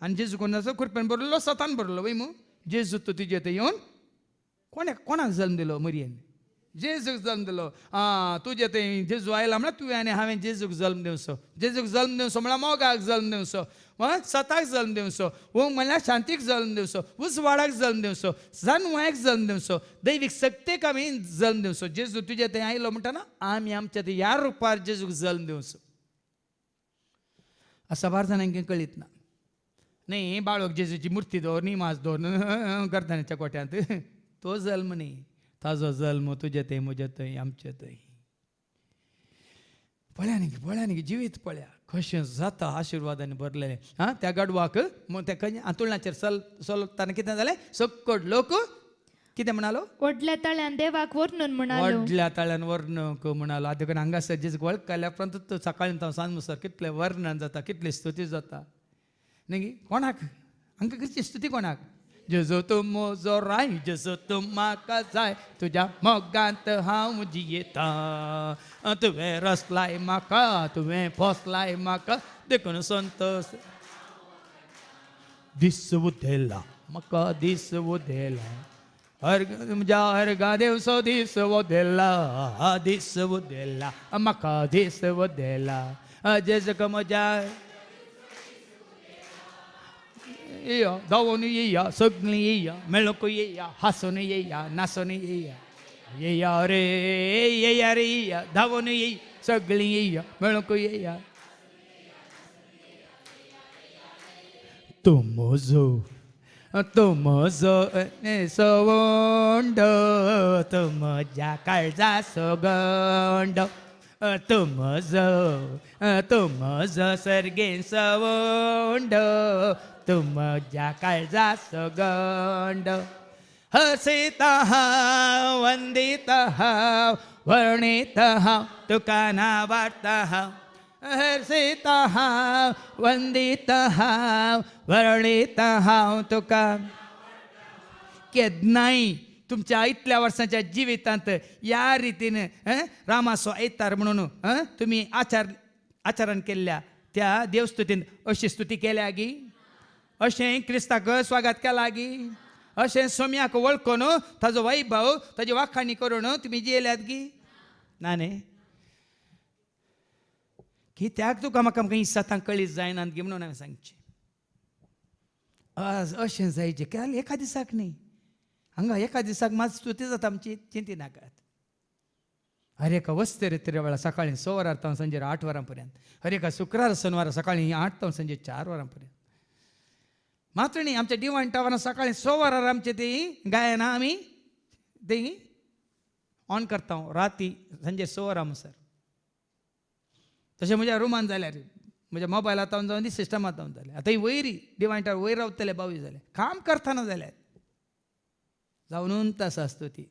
Speaker 1: आनी जेजू कोण आसा कुरपेन बरलो सतान बरलो वय मू जेजू तो तुजे थंय येवन कोणाक जल्म दिलो मरयेन जेजूक जल्म दिलो तुजे थंय जेजू आयला म्हळ्यार तुवें आनी हांवें जेजूक जल्म दिवचो जेजूक जल्म दिवचो म्हळ्यार मोगाक जल्म दिवचो सताक जल्म दिवचो वंग म्हळ्यार शांतीक जल्म दिवचो उजवाडाक जल्म दिवचो जानवायक जल्म दिवचो दैवीक सत्तेक आमी जल्म दिवचो जेजू तुजे थंय आयलो म्हणटाना आमी आमच्या थंय ह्या रुपार जेजूक जल्म दिवचो असा बार जाणांक कळीत ना न्ही बाळोक जेजूची मुर्ती दवर निमाज दवर गर्दनाच्या कोट्यांत तो जल्म न्ही ताजो जल्म तुजे थंय म्हजे थंय आमचे थंय पळया न्ही जिवीत पळया कशें जाता आशिर्वादान भरलेलें त्या गडवाक त्या हांतुळणाचेर चलताना कितें जालें सकट लोक कितें म्हणालो
Speaker 2: व्हडल्या ताळ्यान देवाक वर्णन म्हणालो
Speaker 1: व्हडल्या ताळ्यान वर्णक म्हणालो आतां कडेन हांगासर जेजूक वळख काडल्या उपरांत सकाळीं तो सांज मुसर कितलें वर्णन जाता कितली स्तुती जाता न्ही कोणाक हांकां कशी स्तुती कोणाक जेजू तूं म्हजो राय जेजू तूं म्हाका जाय तुज्या मोगांत हांव जियेता तुवें रचलाय म्हाका तुवें पोसलाय म्हाका देखून संतोश दीस उदेला म्हाका दीस उदेला म्हज्या अर्गा देवचो दीस उदेला म्हाका दीस उदेला जेजूक म्हज्या येया धांवून येया सगळीं येया मेळूंक येया हांसून येया नाचून येया येया रे येया धांवून येया सगळीं येया मेळूंक येया तूं म्हजो सवंड तूं म्हज्या काळजाचो गंड तूं म्हजो सर्गेन सवंड तूं म्हज्या काळजाचो गंड हसयता हांव वंदिता हांव वर्णिता हांव तुका नावाडटा हांव हसयता हांव वंदिता हांव वर्णिता हांव तुका केन्नाय तुमच्या इतल्या वर्सांच्या जिवितांत ह्या रितीन रामाचो अवतार म्हणून तुमी आचरण केल्ल्या त्या देवस्तुतीन अशी स्तुती केल्या गी अशें क्रिस्ताक स्वागत केला गी अशें सोम्याक वळखून ताजो वैभव ताजी वाखाणी करून तुमी जियेल्यात गी ना न्ही कित्याक तुका म्हाका खंय सतां कळीत जायना गी म्हणून हांवें सांगचें आज अशें जायचें काल एका दिसाक न्ही हांगा एका दिसाक मात स्तुती जाता आमची चिंती नाकात हर एका वस्ते तेरे वेळा सकाळीं 6 वरां सावन संजे 8 वरां पर्यंत हर एका शुक्रार शनिवार सकाळीं 8 सावन संजे 4 वरां पर्यंत मात्र न्ही आमच्या डिवायन टावरान सकाळीं 6 वरार आमचें ती गायनां आमी ती ऑन करता राती संजे 6 वरां म्हणसर तशें म्हज्या रुमान जाल्यार म्हज्या मोबायलांत जावन दी सिस्टमांत जालें आतां ही वयरी डिवायन टावर वयर रावतले 22 जाले काम करतना जाल्यार जावन तास आसता ती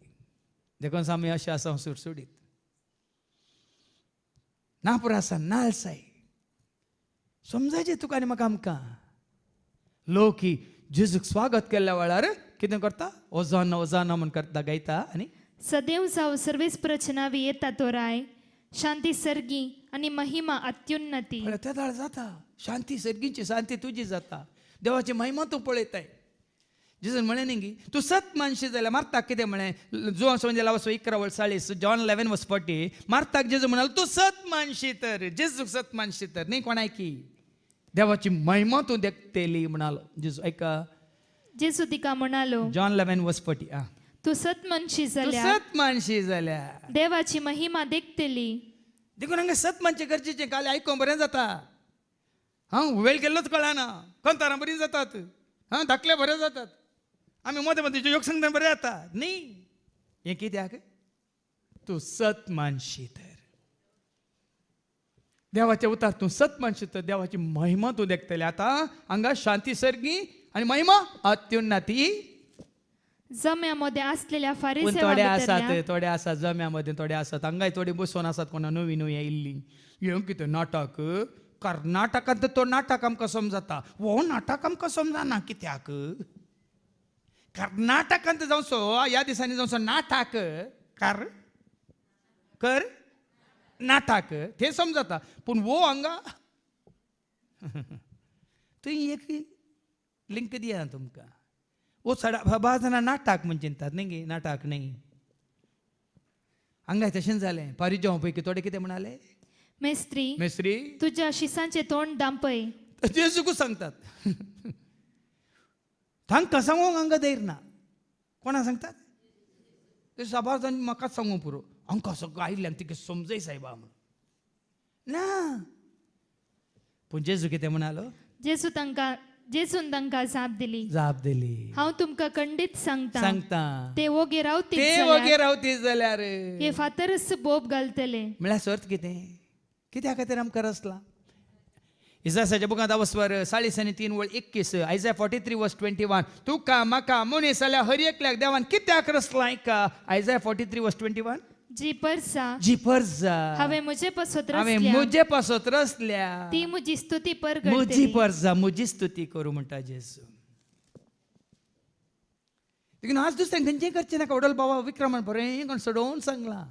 Speaker 1: देखून आमी अशें आसा सुटसुडीत नापुर आसा नालसाय समजायचें तुका आनी म्हाका आमकां लोक ही जेजूक स्वागत केल्ल्या वेळार कितें करता ओजाना ओजाना म्हण करता गायता आनी
Speaker 2: सदैव जावं सर्वेस्पराचे नावे येता तो राय शांती सर्गी आणि महिमा अत्युन्नती
Speaker 1: त्या दाळ जाता शांती सर्गींची शांती तुजी जाता देवाची महिमा तूं पळयताय जेजून म्हणे न्ही तूं सत मानशी जाल्यार मारताक कितें म्हळें जो म्हणजे लावसो 11:40 जॉन 11:40 मारताक जेजू म्हणालो तूं सत मानशी तर जेजूक सत मानशी तर न्ही कोणाय की देवाची महिमा तूं देखतेली म्हणालो जेजू ऐका
Speaker 2: जेजू तिका म्हणालो
Speaker 1: जॉन 11:40
Speaker 2: तू सत मनशी
Speaker 1: तूं
Speaker 2: जाल्या
Speaker 1: सत मानशी जाल्यार
Speaker 2: देवाची महिमा देखतेली
Speaker 1: देखून हांगा सत मानचें गरजेचें काल आयकूंक बरें जाता वेळ गेल्लोच कळना कंतारां बरीं जातात धाकले बरे जातात आमी मदें मदें योग सांगतना बरें जाता न्ही हें कित्याक तूं सत मानशी तर देवाचे उतार तूं सत मानशी तर देवाची महिमा तूं देखतले आतां हांगा शांती सर्गी आनी महिमा अत्युन्नती
Speaker 2: जम्यामध्ये असलेल्या
Speaker 1: पूण थोडे आसात
Speaker 2: फारिसेवां
Speaker 1: थोडे आसात जम्यामध्ये थोडे आसात हांगाय थोडी बसून आसात कोणा नवी नवी इल्ली हें कितें नाटक कर्नाटकांत तो नाटक आमकां समजता हो नाटक आमकां समजना कित्याक कर्नाटकांत जावचो ह्या दिसांनी जावचो नाटक कर नाटक ते समजता पूण वो हांगा थंय एक लिंक दिया तुमकां वो बाज जाणां नाटक म्हण चिंतात न्ही नाटक न्ही हांगा तशें जालें पारिजांव पैकी थोडे कितें म्हणाले
Speaker 2: मेस्त्री तुझ्या शिसांचे तोंड दांपय
Speaker 1: जेजूक सांगतात तांकां सांगूंक हांगा धैर्य ना कोणाक सांगतात ते साबार जाण म्हाकाच सांगूंक पुरो हांकां सगळं आयिल्ल्यांक तिका समजय सायबा म्हण ना पूण जेजू कितें म्हणालो
Speaker 2: जेजून तांकां जाप दिली हांव तुमकां खंडीत सांगता ते वोगे
Speaker 1: रावती जाल्यार
Speaker 2: हे फातरच बोब घालतले
Speaker 1: म्हळ्यार सर्त कित्या खातीर आमकां रसला इसायाच्या बुकांत अवस्वर 3:21 आयझाया 43:21 तुका म्हाका मनीस जाल्यार हर एकल्याक देवान कित्याक रसला का आयझाया 43:21
Speaker 2: जी परसा हांवें
Speaker 1: म्हजे पासत रसल्या
Speaker 2: ती म्हजी स्तुती
Speaker 1: म्हजी परसा म्हजी स्तुती करूं म्हणटा जेजू देखून आज दुसऱ्यांक खंयचें करचें नाका वडल बाबा विक्रमण बरें कोण सोडोवन सांगलां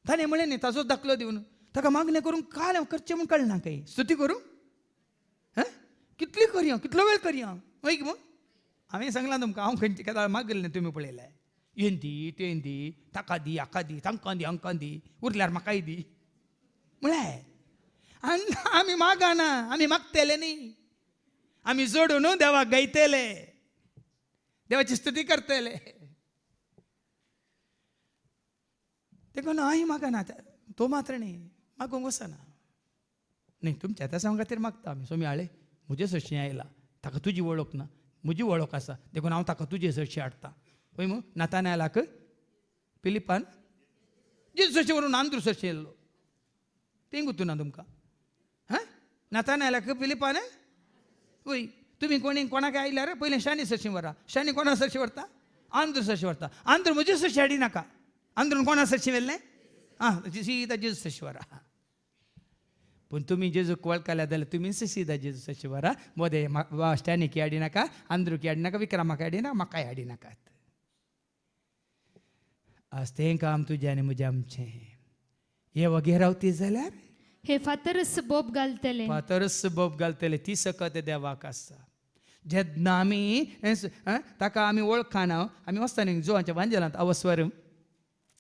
Speaker 1: ताणें म्हळें न्ही ताजो दाखलो दिवन ताका मागणें करून काल हांव करचें म्हूण कळना खंय स्तुती करूं कितली करया कितलो वेळ करया वैक मग हांवें सांगलां तुमकां हांव खंयचे केदाळ मागले तुमी पळयलाय येन दी तेन दी ताका दी हाका दी तांकां दी हांकां दी उरल्यार म्हाकाय दी म्हळ्यार आमी मागना आमी मागतले न्ही आमी जोडून देवाक गायतले देवाची स्तुती करतले देखून हांव मागना तो मात्र न्ही मागूंक वचना न्ही तुमच्या त्या सांग खातीर मागता आमी सोम्याळे म्हजे सशी आयला ताका तुजी वळख ना म्हजी वळख आसा देखून हांव ताका तुजे सशी हाडटा पळय मग नातानायलाक फिलिपान जेजू सशी व्हरून आंध्र सशी येयल्लो तें गुतूना तुमकां नातानायलाक फिलिपान वय तुमी कोणाक आयल्यार पयलें शानी सशी व्हरा शानी कोणा सशी व्हरता आंध्र सशी व्हरता आंध्र म्हजी सशी हाडी नाका आंध्रून कोणा सशी व्हेल्लें सीदा जेजू सशी व्हरा पूण तुमी जेजूक वळखल्या जाल्यार तुमी सीदा जेजू सशी व्हरा मोदे स्टॅनिकी हाडी नाका आंध्रुकी हाडी नाका विक्रमाक हाडी नाका म्हाकाय हाडी नाकात आज तें काम तुजें आनी म्हजें आमचें हे वगे रावती जाल्यार
Speaker 2: हे फातरस बोब घालतले
Speaker 1: फातरस बोब घालतले ती सकत देवाक आसा जेन्ना आमी ताका आमी वळखाना आमी वस्तानी जोवांच्या वांजेलांत अवस्वर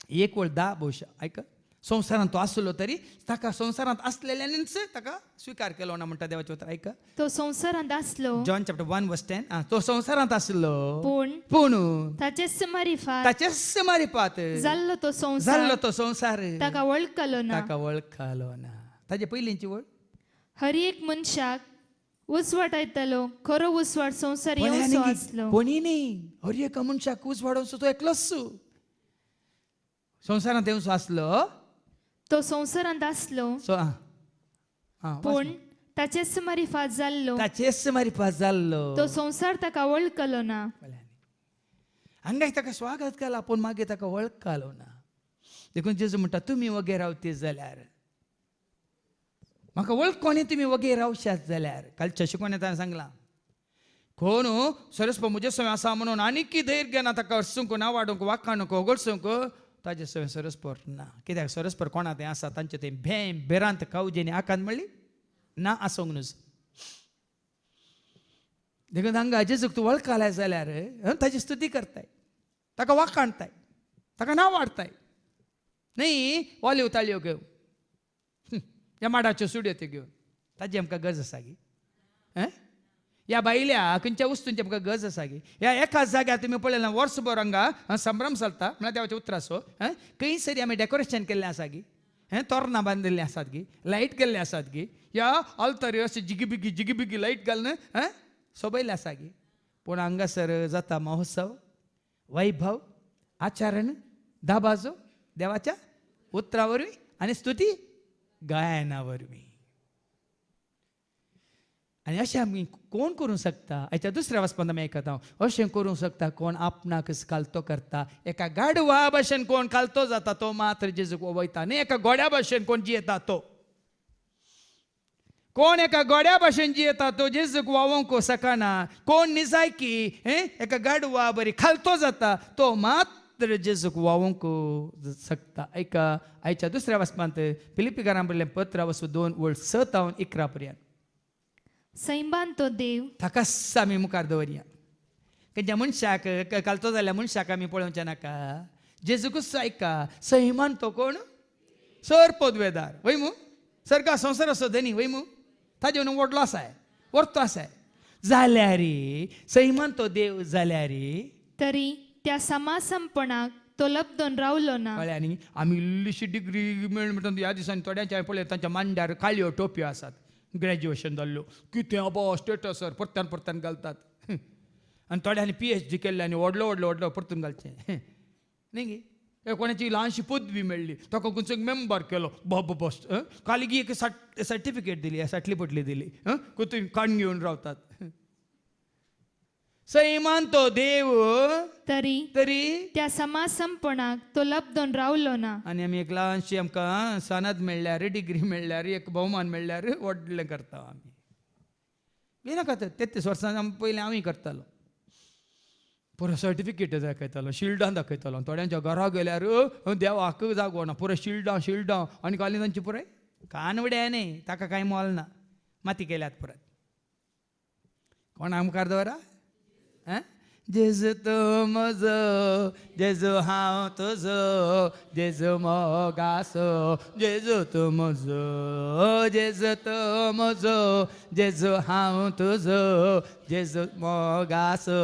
Speaker 1: एक वळ 10 भोवशा आयका संवसारांत तो आसलो तरी ताका संवसारांत असलेल्यानीच ताका स्विकार केलो ना म्हणटा देवाचें उतर आयका
Speaker 2: तो संवसारांत आसलो
Speaker 1: जॉन चॅप्टर 1:10 तो संवसारांत आसलो
Speaker 2: पूण
Speaker 1: पूण
Speaker 2: ताचे समारिफात
Speaker 1: ताचेच मारिपात
Speaker 2: जाल्लो तो संसार
Speaker 1: जाल्लो तो संवसार
Speaker 2: ताका वळखलो ना.
Speaker 1: ताका वळखलो ना. ताजे पयलींची वळ
Speaker 2: हर एक मनशाक उसवाट येतलो खरो उसवाट संसार येवचो आसलो.
Speaker 1: कोणी न्ही हर एका मनशाक उजवाडोवचो तो एकलोच संवसारांत येवचो आसलो
Speaker 2: तो संवसारांत आसलो पूण ताचेच मारिफात जाल्लो
Speaker 1: ताचेच मारिपात जाल्लो
Speaker 2: तो संसार ताका वळखलो ना.
Speaker 1: हांगाय ताका स्वागत केला पूण मागीर ताका वळखलो ना. देखून जेजू म्हणटा तुमी वगे रावते जाल्यार म्हाका वळखोनी तुमी वगे रावशात जाल्यार कालच्या शिकवण्यात हांवें सांगलां कोण सरस्प म्हजे सवय आसा म्हणून आनीक धैर्य घेना ताका हरसूंक ना वाडूंक वाखाणूक ओगडसूंक ताजे सवय सरस्पर ना. कित्याक सरस्पर कोणा तें आसा तांचे तें भें बेरांत कावजेनी आकांत म्हणली ना आसूंक न्हू. देखून हांगा जेजूक तूं वळखलाय जाल्यार ताची स्तुती करताय ताका वाखाणताय ताका नांव वाडताय न्ही ओल्यो ताळयो घेवन ह्या माडाच्यो सुडयो त्यो घेवन ताजी आमकां गरज आसा गी. ह्या बायल्या खंयच्या वस्तूंची आमकां गरज आसा गी. ह्या एकाच जाग्यार तुमी पळयलें वर्सभर हांगा संभ्रम चलता म्हळ्यार देवाचें उतर आसो खंय सरी आमी डेकोरेशन केल्लें आसा गी. तोरणां बांदिल्लीं आसात गी लायट केल्ले आसात गी ह्या अल्तऱ्यो अशें जिगीबिगी लायट घालून सोबयल्ले आसा गी. पूण हांगासर जाता महोत्सव वैभव आचरण दाबाजो देवाच्या उतरा वरवीं आनी स्तुती गायना वरवीं. आनी अशें आमी कोण करूंक शकता. हाच्या दुसऱ्या वचपांत आमी आयकता अशें करूंक शकता कोण आपणाकच कालतो करता. एका गाडवा भाशेन कोण कालतो जाता तो मात्र जेजूक वयता न्ही एका गोड्या भाशेन कोण जियेता तो कोण एका गोड्या भाशेन जियेता तो जेजूक वावोंक सकना. कोण निजायकी एका गाडवा बरी खालतो जाता तो मात्र जेजूक वावोंक शकता. ऐका आयच्या दुसऱ्या वचपांत फिलिपिकारां बरयल्लें पत्र वचूं 2:6-11 पर्यंत
Speaker 2: सैमान तो देव
Speaker 1: ताकाच आमी मुखार दवरया. खंयच्या मनशाक कालतो जाल्यार मनशाक आमी पळोवचें नाका जेजूकच ऐका. सैमान तो कोण सर पदवेदार वय मू सर्गा संवसार असो धनी वय मू ताजे व्हडलो आसाय वर्तो आसाय जाल्यार सैमान तो देव जाल्यार
Speaker 2: तरी त्या समासमपणाक तो लबदोन रावलो ना.
Speaker 1: कळ्ळें न्ही. आमी इल्लीशी डिग्री मेळ म्हणटा ह्या दिसांनी थोड्यांचे हांवें पळयलें तांच्या मांड्यार काळयो टोपयो आसात ग्रॅज्युएशन जाल्ल्यो कितें अबो स्टेटसर परत्यान घालतात. आनी थोड्यांनी PhD केल्ले आनी व्हडलो परतून घालचें न्ही गे. कोणाची ल्हानशी पदवी मेळ्ळी ताका खंयचो मेंबर केलो बस कालिगी एक सर्टिफिकेट दिली साटली पटली दिली खंय काण घेवन रावतात. सैमान तो देव तरी
Speaker 2: त्या समासमपणाक तो लबदोन रावलो ना.
Speaker 1: आनी आमी एक ल्हानशी आमकां सनद मेळ्ळ्यार डिग्री मेळ्ळ्यार एक भोवमान मेळ्ळ्यार व्हडलें करता आमी. नाका 33 वर्सां पयलीं हांवूय करतालो पुरो सर्टिफिकेट दाखयतालो शिल्डां दाखयतालो. थोड्यांच्या घरा गेल्यार देवाक जागो ना पुरो शिल्डां आनी काली तांची पुराय कानवड्या न्ही ताका कांय मोल ना माती केल्यात परत. कोणाक मुखार दवरा जेजू तो म्हजो जेजू हांव तुजो जेजू मोगासो जेजू तूं म्हजो जेजू तो म्हजो जेजू हांव तुजो जेजू मोगासो.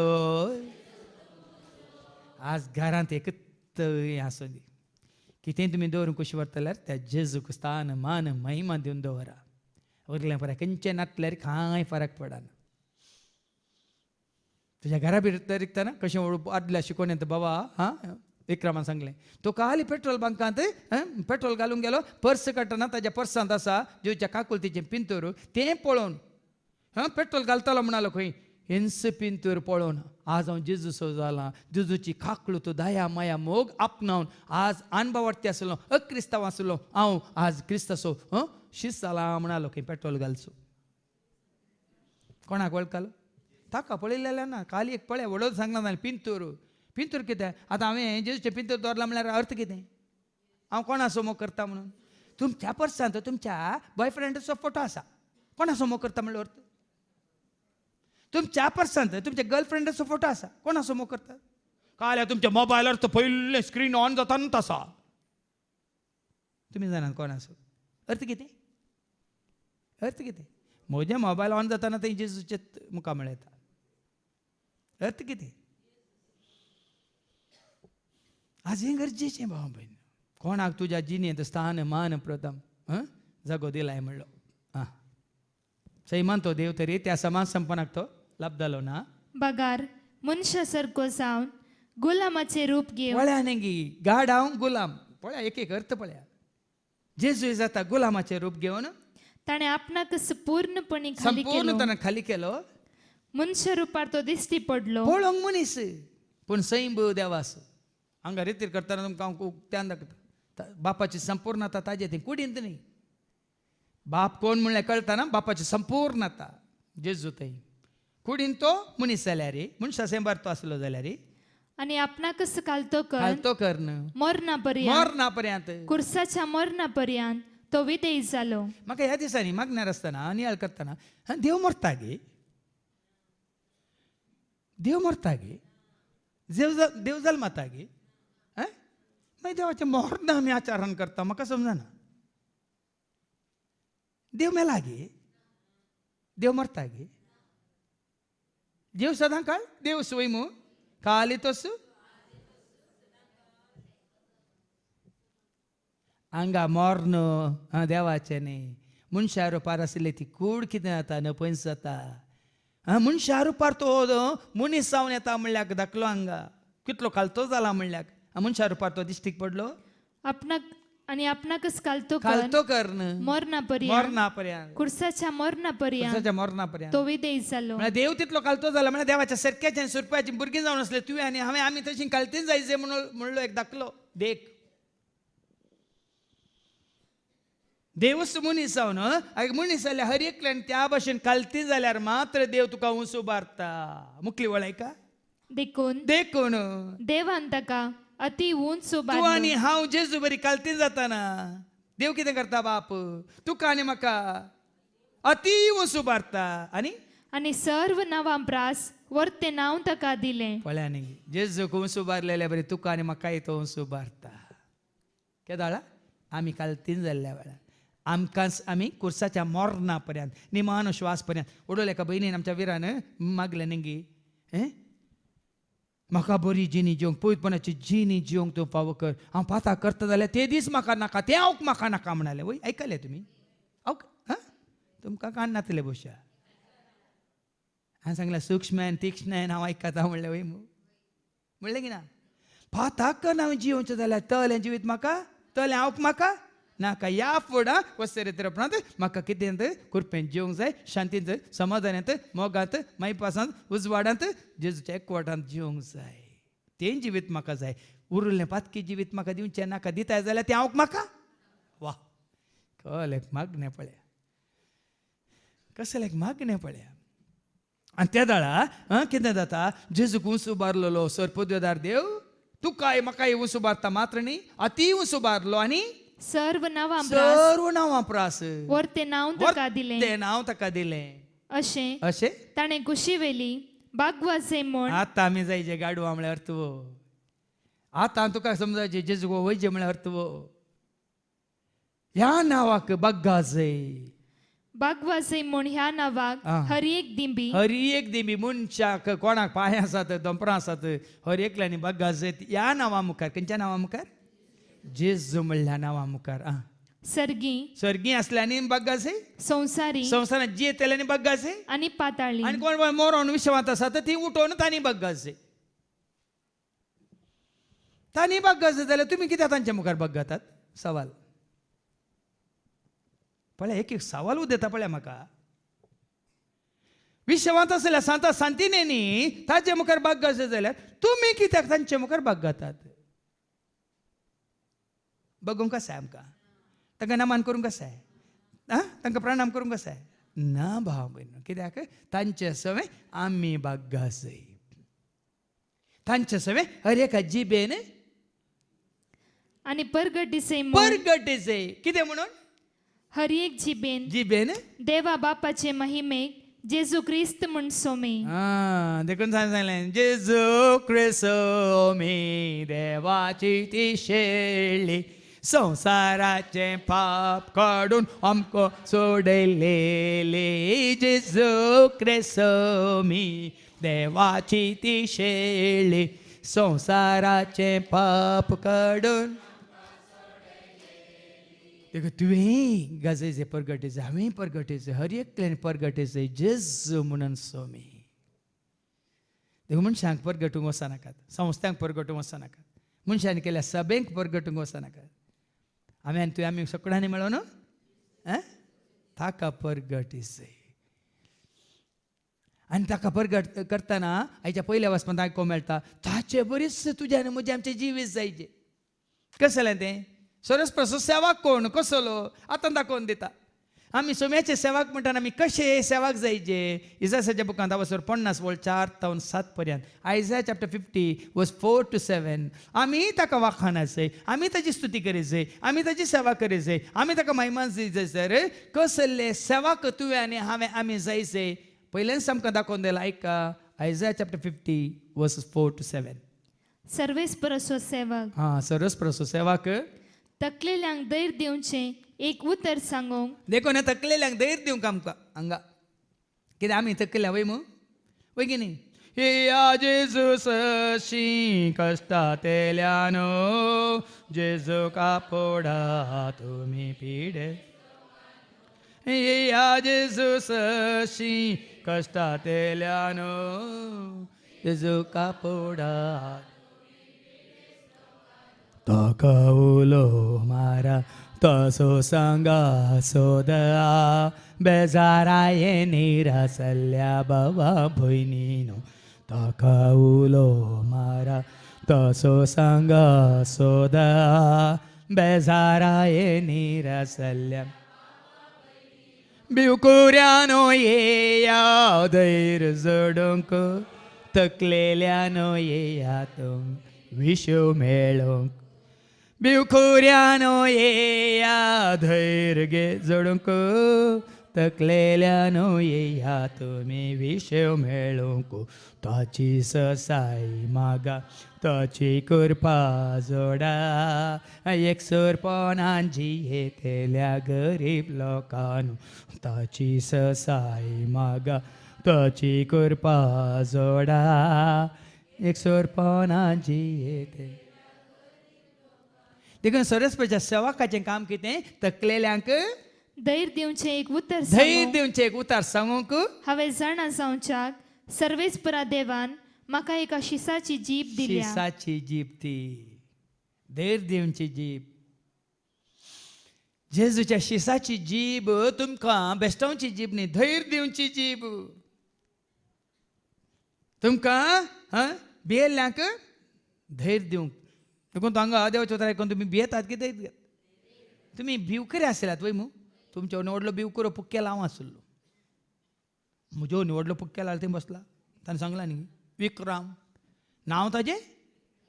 Speaker 1: आज घरांत एकच हें आसूं दी कितें तुमी दवरूंक कशें व्हरतल्यार त्या जेजूक स्थान मान महिमा दिवन दवरा. उरलें फरक खंयचें नातल्यार कांय फरक पडना. तुज्या घरा भितर रिकतना कशें आदल्या शिकोवण्यात बाबा विक्रमान सांगलें तो काली पेट्रोल बंकांत पेट्रोल घालूंक गेलो पर्स काडटना ताज्या पर्सांत आसा जेवच्या काकुलतीचें पिंतूर तें पळोवन पेट्रोल घालतालो म्हणलो खंय हेंच पिंतूर पळोवन आज हांव जेजूसो जालां. जेजूची काकळू तो दया माया मोग आपणावन आज अनभावार्थी आसलो अक्रिस्तांव आसलो हांव आज क्रिस्तासो शिस्त जालां म्हणलो खंय पेट्रोल घालचो. कोणाक वळखलो ताका पळयलेल्या ना काली एक पळय व्हडलो सांगला ना पिंतूर कितें आतां हांवें जेजूचें पिंतूर दवरला म्हळ्यार अर्थ कितें हांव कोणाचो मोग करता म्हणून. तुमच्या पर्सांत तुमच्या बॉयफ्रेंडाचो फोटो आसा कोणाचो मोग करता म्हणल्यार अर्थ. तुमच्या पर्संत तुमच्या गर्लफ्रेंडाचो फोटो आसा कोणा समोर करतात काय तुमच्या मोबायलार तो पयले स्क्रीन ऑन जाता न्हू तसा तुम्ही जाणात कोण असो अर्थ कितें म्हजे मोबायल ऑन जाताना थंय जेजूचे मुखामळ येता अर्थ कितें आज हें गरजेचें भाव भयण कोणाक तुज्या जिणेंत स्थान मान प्रथम जागो दिलाय म्हणलो आं सैमान तो देव तरी त्या समाज संपन्नाक तो लाभ जालो ना
Speaker 2: बगार मनशा सारको जावन गुलामाचे रूप घेवन
Speaker 1: पळया नेगी गाड हांव गुलाम पळया एक अर्थ पळया जेजू जाता गुलामाचे रूप घेवन
Speaker 2: ताणें आपणाक पूर्णपणी खाली केलो
Speaker 1: संपूर्ण खाली केलो
Speaker 2: मनशा रुपार तो दिश्टी पडलो
Speaker 1: पळोवंक मनीस पूण सैम देवास हांगा रितीर करतना तुमकां हांव उक्त्यान दाखयता बापाची संपूर्णता ताजे थंय कुडींत न्ही बाप कोण म्हणलें कळटा ना बापाची संपूर्णता जेजू थंय कुडीन तो मनीस जाल्यार मनशा सेंबार तो आसलो जाल्यार
Speaker 2: आणि आपणाकच घालतो कर
Speaker 1: हालतो कर न्हू
Speaker 2: मरणापर्यंत
Speaker 1: मरना पर्यंत
Speaker 2: कुर्साच्या मरणापर्यंत तो विधेय जालो
Speaker 1: म्हाका ह्या दिसांनी मागण्यार आसतना नियाळ करतना देव मरता गे देव जल्माता गे मागीर देवाचें मरण आमी आचरण करता म्हाका समजना देव मेला गे देव मरता गे देव सदां काळ देव स्वयं खाली तोस हांगा मरण देवाचें न्ही मनशा रुपार आसली ती कूड कितें जाता नपयस जाता मनशा रुपार तो मनीस जावन येता म्हणल्यार धाकलो हांगा कितलो खालतो जाला म्हणल्यार मनशा रुपार तो दिश्टीक पडलो
Speaker 2: आपणाकच घालतो
Speaker 1: खालतो कर न्हू
Speaker 2: मरणापर्यंत
Speaker 1: मरणापर्यंत
Speaker 2: कुर्साच्या मरणापर्यंत
Speaker 1: कुर्साच्या मरणापर्यंत
Speaker 2: तो विधेय जालो
Speaker 1: म्हळ्यार देव तितलो कालतो जाला म्हळ्यार देवाच्या सरक्याच्या सुरप्याची भुरगीं जावन आसले तुवें आनी हांवें आमी तशीं कालतीन जायचे म्हणलो एक दाखलो देख देवच मनीस जावन मनीस जाल्यार हर एकल्यान त्या भाशेन कालती जाल्यार मात्र देव तुका उंच उबारता मुखली वळायका
Speaker 2: देखून
Speaker 1: देखून
Speaker 2: देवान ताका अति उंच
Speaker 1: तूं
Speaker 2: उबारलो
Speaker 1: आनी हांव जेजू बरी कालतीन जाताना देव कितें करता बाप तुका आनी म्हाका अति उंच उबारता
Speaker 2: आनी सर्व नांवां प्रास वर्ते नांव ताका दिलें
Speaker 1: पळया न्ही जेजूक उंच उबारलेल्या बरी तुका आनी म्हाकाय तो उंच उबारता केदाळा आमी कालतीन जाल्ल्या वेळार आमी कुर्साच्या मरणा पर्यंत निमान श्वास पर्यंत उडोवले एका भयणीन आमच्या विरान मागले नेंगी म्हाका बरी जिणी जिवंक पवित्रपणाची जिणी जिवंक तूं फावो कर हांव पाता करता जाल्यार ते दीस म्हाका नाका ते हांव म्हाका नाका म्हणाले वय आयकले तुमी तुमकां कान नातले बोशा हांवें सांगलें सूक्ष्म तीक्ष्ण हांव आयकता म्हणलें वय म्हणलें की ना पाता कर हांवें जिवोवचें जाल्यार तलें जिवीत म्हाका तलें हांव म्हाका नाका या फुडां वस्तरेतरपणांत म्हाका कितेंत कुरपेंत जिवंक जाय शांतींत समाधानांत मोगांत मायपासांत उजवाडांत जेजूच्या एकवटांत जिवंक जाय तें जिवीत म्हाका जाय उरिल्लें पातकी जिवीत म्हाका दिवचें नाका दिताय जाल्यार तें हांव म्हाका वा कसलें मागणें पळया कसलें मागणें पळया आनी त्या दाळा कितें जाता जेजूक उंच उबारलेलो सर्पोद्योदार देव तुकाय म्हाकाय उंच उबारता मात्र न्ही अति उंच उबारलो आनी
Speaker 2: सर्व नांवां
Speaker 1: प्रास
Speaker 2: वर्ते नांव ताका दिलें
Speaker 1: ते नांव ताका दिलें
Speaker 2: अशें ताणें कुशीवेली बागवाजे म्हण
Speaker 1: आतां आमी जायचे गाडवा म्हळ्यार अर्थवो आतां तुका समजायचे जेजू वयचे म्हळ्यार अर्थवो ह्या नांवाक
Speaker 2: बागवाजे म्हण ह्या नांवाक हर एक दिंबी
Speaker 1: मनशाक कोणाक पांय आसात दोंपरां आसात हर एकल्यानी बागाजे ह्या नांवा मुखार खंयच्या नांवा मुखार जेजू म्हणल्या नांवा मुखार सर्गी असल्यानी बागाजे संवसारांत जी येतल्यानी बागाजे
Speaker 2: आनी पाताळी
Speaker 1: आनी कोण मरोन विश्वांत आसात ती उठोवन तांणी बागाजे जाल्यार तुमी कित्याक तांच्या मुखार बागातात सवाल पळय एक सवाल उदेता पळय म्हाका विश्वांत आसल्या सांता सांतिनेनी ताचे मुखार बागाजे जाल्यार तुमी कित्याक तांचे मुखार बागातात बघूंक कसा आहे आमकां तांकां नमान करूंक कसा आहे तांकां प्रणाम करूंक कसा आहे ना भाव भयण कित्याक तांचे सवे आमी बागाजे तांचे सवे हर एका जिबेन
Speaker 2: आनी परगटीचे
Speaker 1: कितें म्हणून
Speaker 2: हर एक जिबेन
Speaker 1: जिबेन
Speaker 2: देवा बापाचे महिमेक जेजू क्रिस्त म्हण सोमी
Speaker 1: देखून सांगलें जेजू ख्रिस्तो मी देवाची ती शेळी संसाराचे पाप काढून आमको सोडलेली जेजू ख्रिस्तो मी देवाची ती शेळी संसाराचे पाप काढून देखो तुवें गाजेचे परगटेचे हांवें परगटेचे हर एकल्यान परगटेचे जेजू म्हणून सोमी देखो मनशांक परगटूंक वचनाकात संस्थांक परगटूंक वचनाकात मनशांनी केल्या सभेक परगटूंक वचनाकात आमी आनी तुवें आमी सगळ्यांनी मेळोन ताका परगटीचे आनी ताका परगट करतना हाच्या पयल्या वचपांत आयकोंक मेळटा ताचे बरेच तुज्या आनी म्हजे आमचे जिवीत जायचे कशें जालें तें सरस्वती सेवाक कोण कसलो आतां दाखोवन दिता आमी सोम्याचे सेवाक म्हणटाना आमी कशे सेवाक जायचे इसायाच्या बुकांत हांगासर 50:4-7 पर्यंत आयझाया चॅप्टर 50:4-7 आमी ताका वाखाणाचे आमी ताची स्तुती करीचे आमी ताची सेवा करीचे आमी ताका महिमान दिवचे रे कसले सेवाक तुवें आनी हांवें आमी जायचे पयलेंच आमकां दाखोवन दिला ऐका आयझाया चॅप्टर 50:4-7
Speaker 2: सर्वेस्परसो सेवक
Speaker 1: सरस्वती सेवाक
Speaker 2: तकलेल्यांक दैर दिवचें एक उतर सांगूंक
Speaker 1: देखून तकलेल्यांक धैर्य दिवंक आमकां हांगा कित्याक आमी तकल्या वय मू वय की न्ही हे जेजू सशी कश्टांतल्यानो जेजू कापोडा तुमी पिडे हे जेजू सशी कश्टांतल्यानो जेजू कापोडा ताका उलो मारा तसो सांगा सोदा बेजाराये निरासल्या बाबा भयणीनो ताका उलो मारा तसो सांगा सोदा बेजाराये निरासल्या बिवकुऱ्यानो येया धैर्य जोडूंक तकलेल्यानो येया तुम विशो मेळोंक बिवकुऱ्यानो येया धैर्य गे जोडूंक तकलेल्यानो येया तुमी विशो मेळोंक ताची ससाई मागा ताची कृपा जोडा एकसुरपणान जियेतेल्या गरीब लोकांनो ताची ससाई मागा ताची कृपा जोडा एकसुरपणान जियेते देखून सरस्वतीच्या सेवकाचें काम कितें तकलेल्यांक
Speaker 2: दैर दिवचें एक उतर
Speaker 1: धैर्य
Speaker 2: सांगूंक
Speaker 1: दिवचें एक उतार सांगूंक
Speaker 2: हांवें जाणा जावच्याक सर्वेस्परा देवान म्हाका एका शिसाची जीब दिल्या
Speaker 1: शिसाची जीब ती धैर्य दिवची जीब जेजूच्या शिसाची जीब तुमकां बेस्टोवची जीब न्ही धैर्य दिवची जीब तुमकां भियेल्ल्यांक धैर्य दिवंक देखून तो हांगा देवाचें उतर आयकून तुमी भियेतात कितें तुमी भिवकरे आसल्यात वय मू तुमच्या व्हडलो भिवकुरो पुक्केला हांव आसलो म्हजो व्हडलो पुक्केला थंय बसला ताणें सांगला न्ही विक्रम नांव ताजें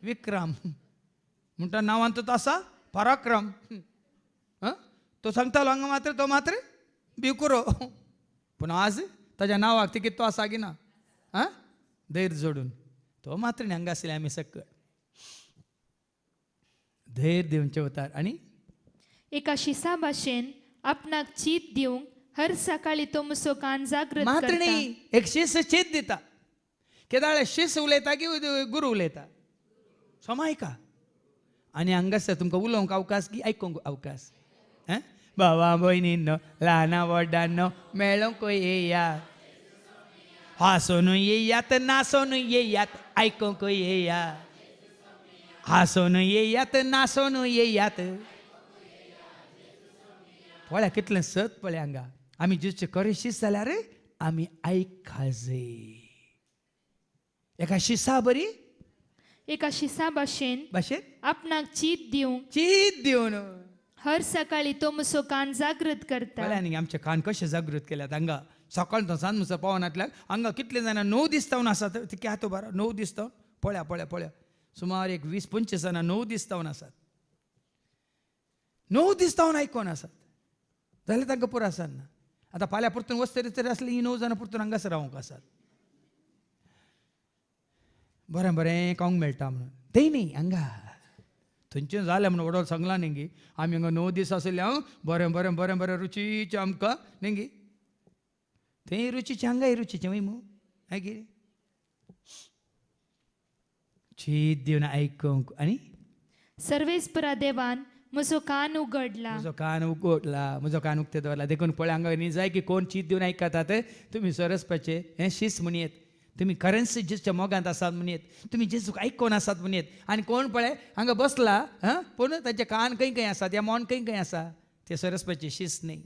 Speaker 1: विक्रम म्हणटा नांवान तो आसा पराक्रम तो सांगतालो हांगा मात्र तो मात्र भिवकुरो पूण आज ताज्या नांवाक तिकीत तो आसा की ना धैर्य जोडून तो मात्र न्ही हांगा आसले आमी सकयल धैर्य दिवचें उतार आनी
Speaker 2: एका शिसा भाशेन आपणाक चीत दिवंक हर सकाळी तो मुसो कान जागृत
Speaker 1: मात्र
Speaker 2: करता
Speaker 1: न्ही एक शिस चीत दिता केदाळे शिस उलयता की गुरू उलयता समायका आनी हांगासर तुमकां उलोवंक अवकाश की आयकूंक अवकाश बाबा भयणींनो ल्हाना व्हड्डांनो मेळोंक येयात हांसून येयात नासून येयात आयकूंक येयात हांसून येयात नासून येयात पळया कितलें सत पळय हांगा आमी जेचे खरें शिस जाल्यार आमी आयकाजे एका शिसा बरी
Speaker 2: एका शिसा भाशेन
Speaker 1: भाशेन
Speaker 2: आपणाक चीत दिवंक
Speaker 1: चीत दिवन
Speaker 2: हर सकाळी तो मुसो कान जागृत करता
Speaker 1: पळया न्ही आमचे कान कशे जागृत केल्यात हांगा सकाळ तो सांज मुसो पावनातल्याक हांगा कितले जाणां 9 दिसतावन आसात ते क्या तो बारा 9 दिसतावन पळया पळया पळया सुमार एक 20-25 जाणां 9 दिसतावन आसात 9 दिसतावन आयकोन आसात जाल्यार तांकां पुरो आसना आतां फाल्यां परतून वस्तरी तरी असली ही 9 जाणां परतून हांगासर रावंक आसात. बरें बरें खावंक मेळटा म्हणून तेय न्ही हांगा थंयच्यान जालें म्हणून वडोल सांगला न्ही आमी हांगा 9 दीस आसले हांव बरें बरें बरें बरें रुचीचें आमकां न्ही थंय रुचीचें हांगाय रुचीचें वय मू हाय कितें शीत दिवन आयकूंक आनी
Speaker 2: सर्वेस्परा देवान म्हजो कान उगडला.
Speaker 1: म्हजो कान उगडला म्हजो कान उक्ते दवरला देखून पळय हांगा न्ही जाय की कोण चीत दिवन आयकतात तुमी सरस्पाचे हें शीस म्हणयेत तुमी खरेंच जेच्या मोगांत आसात म्हणयेत तुमी जेजूक आयकोन आसात म्हणयेत आनी कोण पळय हांगा बसला पूण ताचे कान खंय खंय आसात या मोन खंय खंय आसा ते सरस्पाचे शीस न्ही